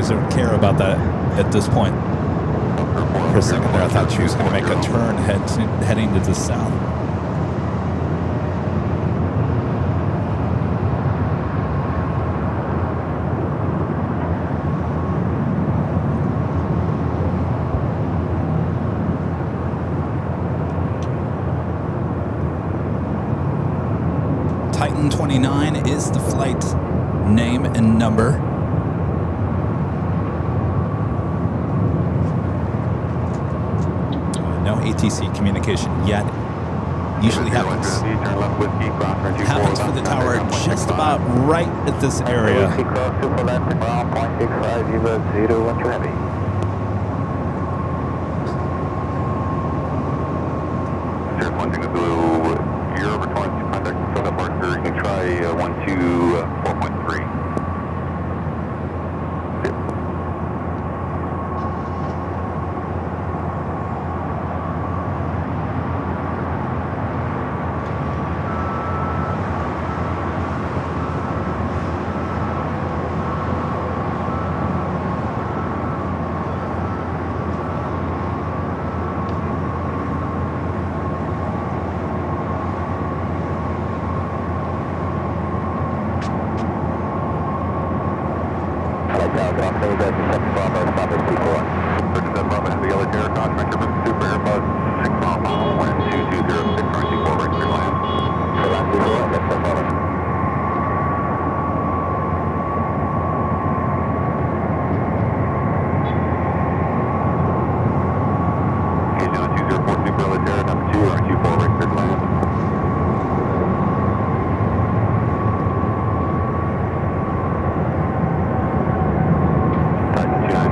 Don't care about that at this point. For a second there, I thought she was going to make a turn heading to the south. Titan 29 is the flight name and number. ATC communication yet. Usually happens for the tower just about right at this area. You're over 20, contact Southern Parker. You can try 124.3.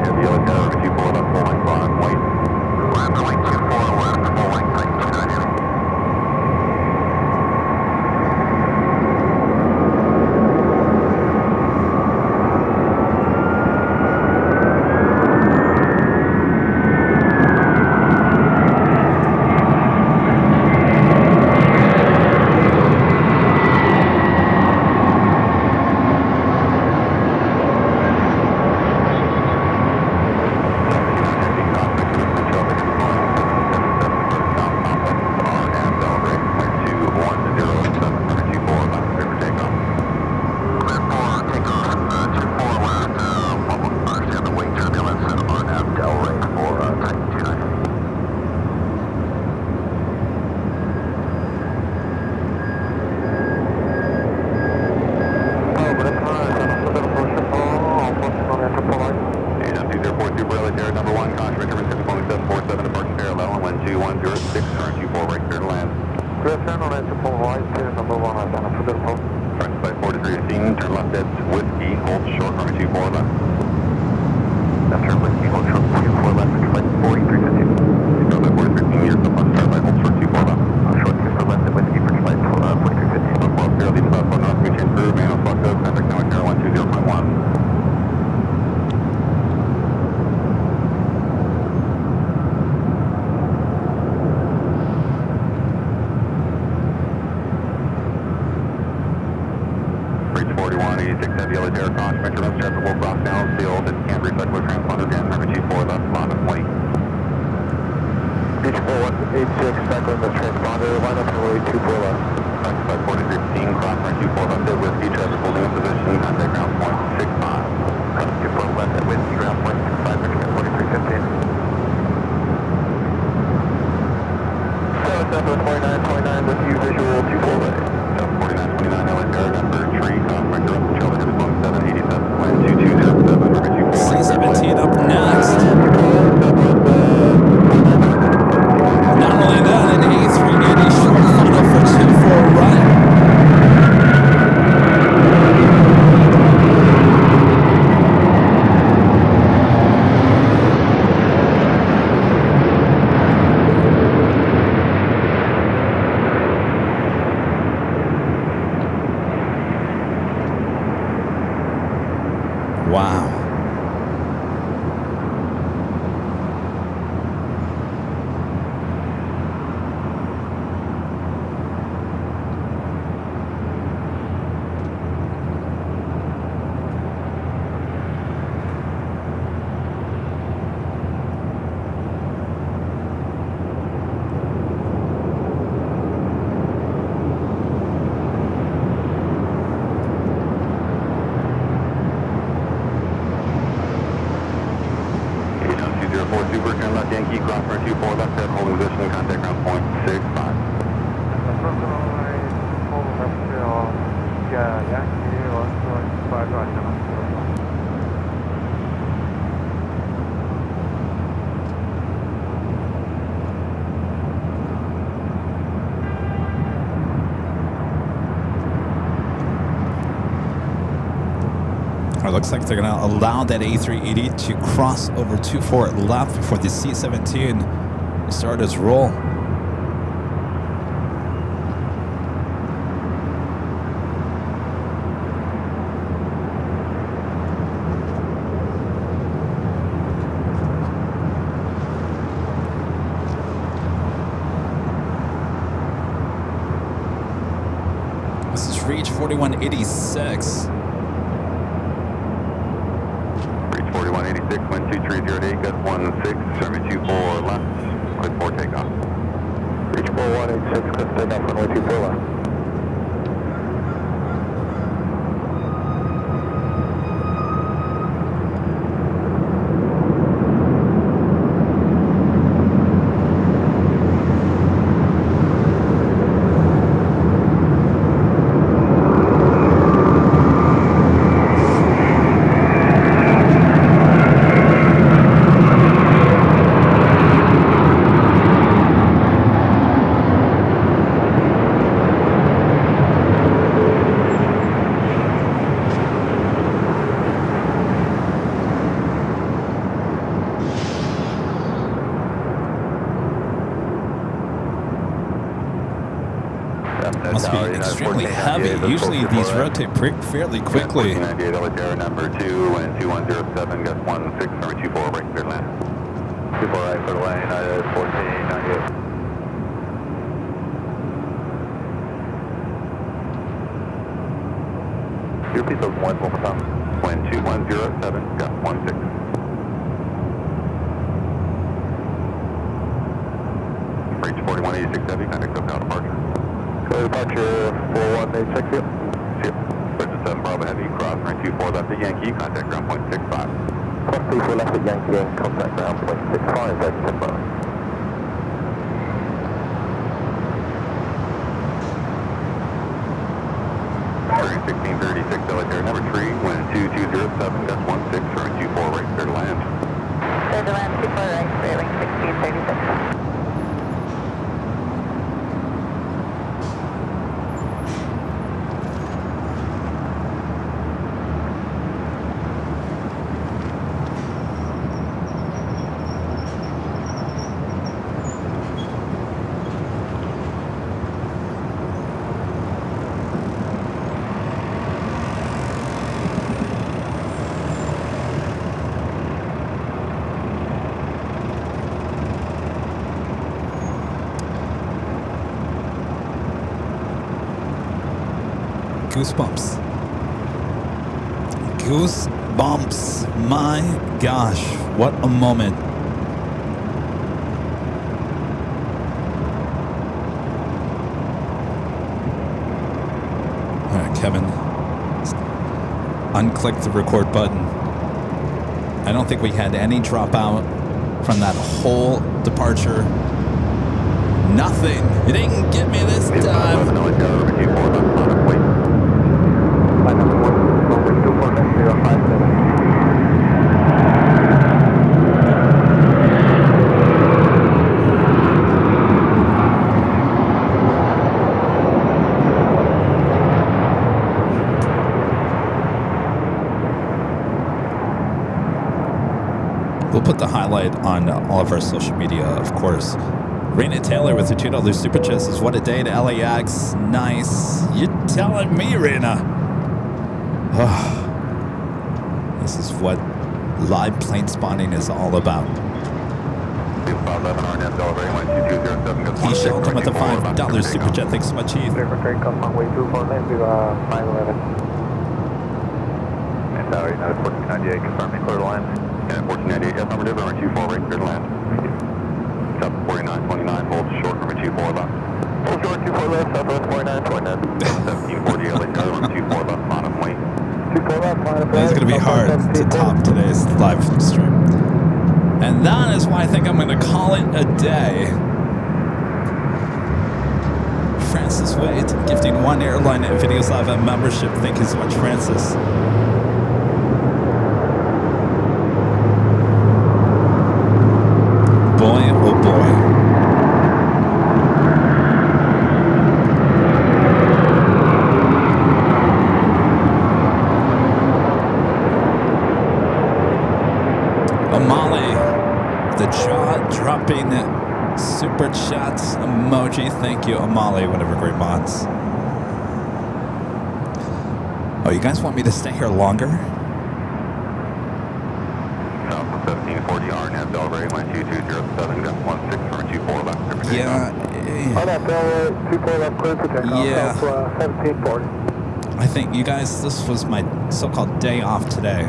Heavy yellow tower. 2106, turn 24 right, clear to land. Good afternoon, answer full right, clear number 1, I've done a good hold. French flight 4315, turn left at Whiskey, hold short, runway 24 left. Left turn Whiskey, hold short, 24 left, flight 4315. Go left 4315, you're still on start by hold short 24 left. Short, for left at Whiskey, for flight 4315. Look for clear, leave southbound north, maintain crew, manual flux up, contact now with Airline 20.1. Bridge 4186 heavy LAX cross, metro left traffic will cross down field and can't reflect with transponder again, number 24 left, lot of weight. Bridge 4186, back on the transponder, line up runway 24 left. French flight 4315, cross runway 24 left at Whiskey, traffic holding in position, contact ground point 65. Cross 24 left at Whiskey, ground point 65, Richmond 4315. 72929 with you, visual 24 ready. 4929 LA Air number 3, cross right direct control to Boeing 787, wind 2207, number 24. C-17 up next. Not only that, an A380 short final for 2-4 right. Wow. Super, turn left Yankee, cross runway 24 left at holding position, contact ground point 65. It looks like they're going to allow that A380 to cross over 24 left before the C-17 start its roll. This is Reach 4186. 4186, wind 2308, gust 16, service 24 left, clear for takeoff. Reach 4186, clear takeoff, runway 24 left. Must be extremely heavy. Usually these rotate fairly quickly. 1498 LAX number 2, wind 2107, gust 16, number 24, right clear land. 24 right for the lane, 1498. Can you repeat those ones one more time? Wind 2107, gust 16. Reach 4186 heavy, contact SoCal departure. Departure 4186, yep. Yep. Bridge 7 Bravo heavy, cross runway 24 left at Yankee, contact ground point 65. Cross 24 left at Yankee and contact ground point 65, that's confirmed. Turn 1636 LAX number 3, wind 2207, gust 16, runway 24 right, clear to land. Clear to land 24 right, railing 1636. goosebumps. Goosebumps. My gosh, what a moment. All right, Kevin. Unclick the record button. I don't think we had any dropout from that whole departure. Nothing. You didn't get me this time. We'll put the highlight on all of our social media, of course. Raina Taylor with the $2 super chat says, what a day to LAX. Nice. You're telling me, Raina. Oh, this is what live plane spotting is all about. Heath Shelton with the $5 super chat. Thanks so much, Heath. And another 1498, confirming clear line. And 1498, yes, number different, runway 24, right, clear to land. South 4929, hold short, runway 24 left. Hold short, 24 left, southwest 4929. 1740, LA, runway 24 left, bottom weight. 24 left, bottom weight. It's going to be hard to top today's live stream. And that is why I think I'm going to call it a day. Francis Wade gifting one airline videos live and membership. Thank you so much, Francis. Boy, oh boy. Amali, the jaw-dropping super chats emoji. Thank you, Amali, one of our great mods. Oh, you guys want me to stay here longer? South 1740, RNAV, Delray, line 2207, gun 16 from 24 left. Yeah. On that Delray, 24 left, clear for takeoff. Yeah. South 1740. I think, you guys, this was my so-called day off today.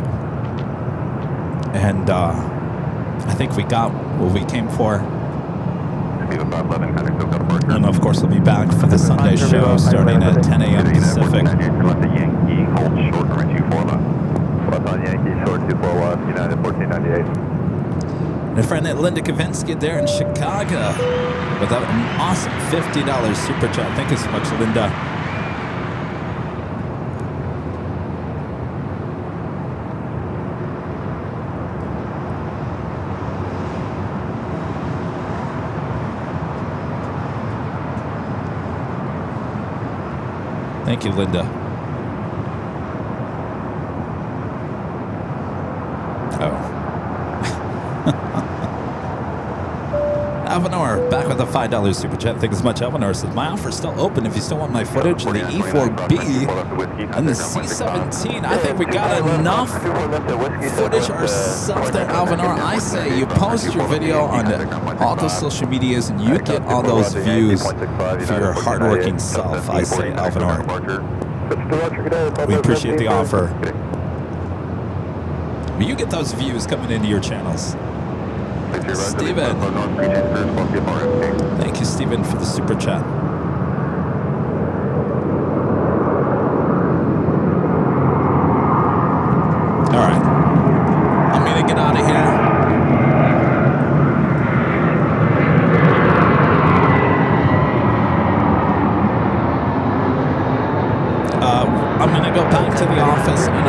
And I think we got what we came for. And of course, we'll be back for the Sunday show starting at 10 a.m. Pacific. And a friend at Linda Kavinsky there in Chicago with an awesome $50 super chat. Thank you so much, Linda. Thank you, Linda. Oh. Alvanor, back with a $5 super chat. Thank you so much. Alvanor says, my offer's still open if you still want my footage of the E4B and the C-17. I think we got enough footage ourselves there, Alvanor. I say you post your video on all the social medias and you get all those views for your hardworking self, I say, Alvanor. We appreciate the offer. But you get those views coming into your channels. Steven. Thank you, Steven, for the super chat. All right. I'm going to get out of here. I'm going to go back to the office and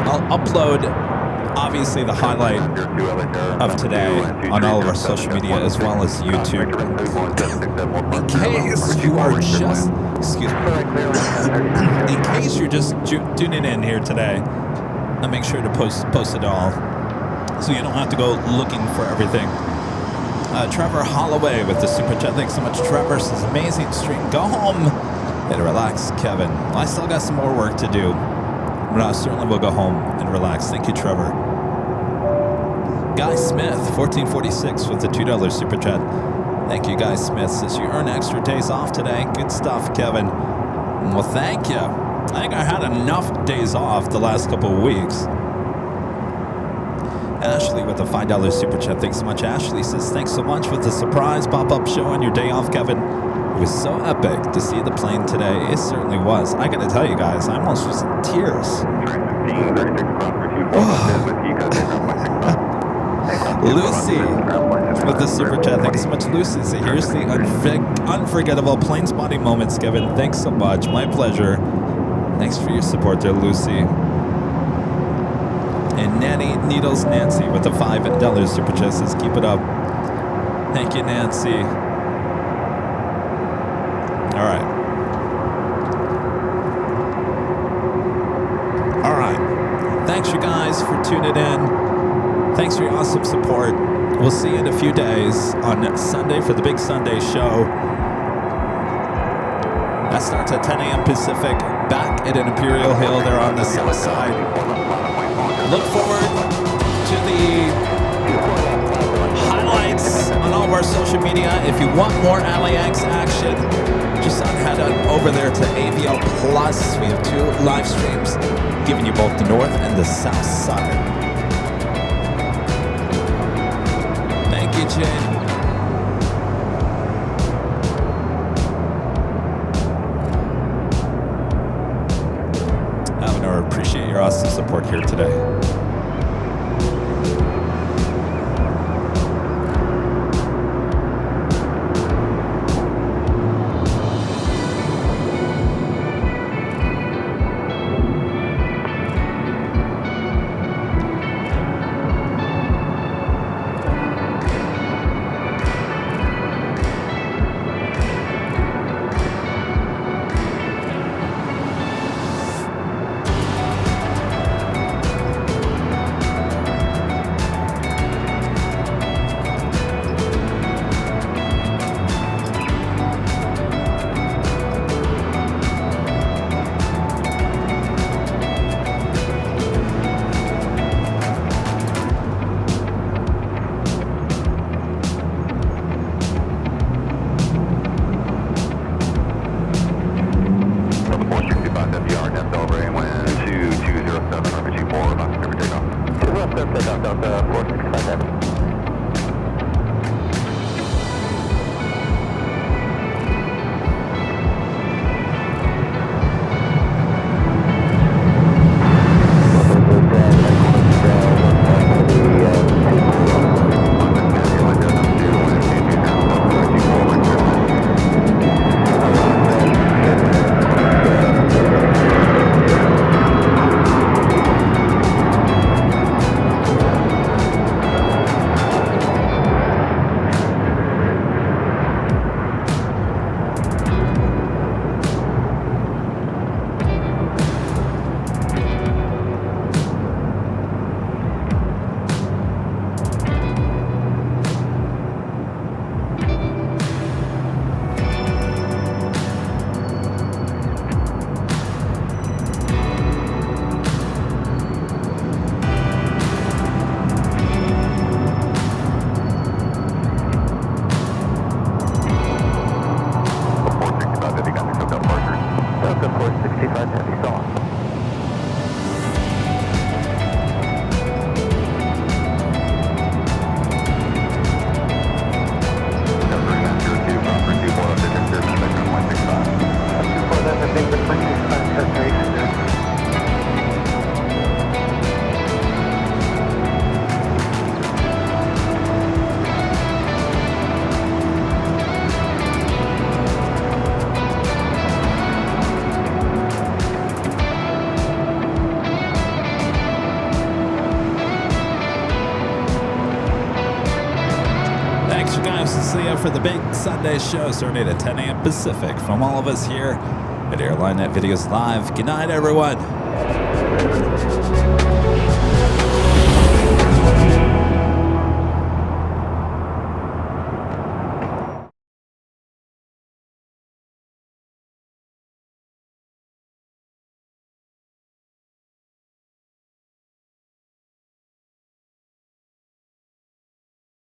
I'll upload obviously the highlight of today on all of our social media as well as YouTube. In case you are just, in case you're just tuning in here today, I'll make sure to post it all so you don't have to go looking for everything. Trevor Holloway with the super chat. Thanks so much, Trevor. Says amazing stream. Go home and relax, Kevin. Well, I still got some more work to do, but I certainly will go home and relax. Thank you, Trevor. Guy Smith, 1446 with the $2 super chat. Thank you, Guy Smith. Says you earn extra days off today. Good stuff, Kevin. Well, thank you. I think I had enough days off the last couple of weeks. Ashley with a $5 super chat. Thanks so much. Ashley says, thanks so much for the surprise pop-up show on your day off, Kevin. It was so epic to see the plane today. It certainly was. I gotta tell you guys, I almost was in tears. Lucy with the super chat. Thanks so much, Lucy. So here's the unforgettable plane spotting moments, Kevin. Thanks so much. My pleasure. Thanks for your support there, Lucy. And Nanny Needles Nancy with the $5 super chat says, keep it up. Thank you, Nancy. All right. All right. Thanks, you guys, for tuning in. Thanks for your awesome support. We'll see you in a few days on Sunday for the big Sunday show. That starts at 10 a.m. Pacific, back at an Imperial Hill there on the south side. Look forward to the highlights on all of our social media. If you want more LAX action, just head on over there to AVL Plus. We have 2 live streams giving you both the north and the south side. Thank you, Jane. Appreciate your awesome support here today. For the big Sunday show starting at 10 a.m. Pacific from all of us here at Airline Net Videos Live. Good night, everyone.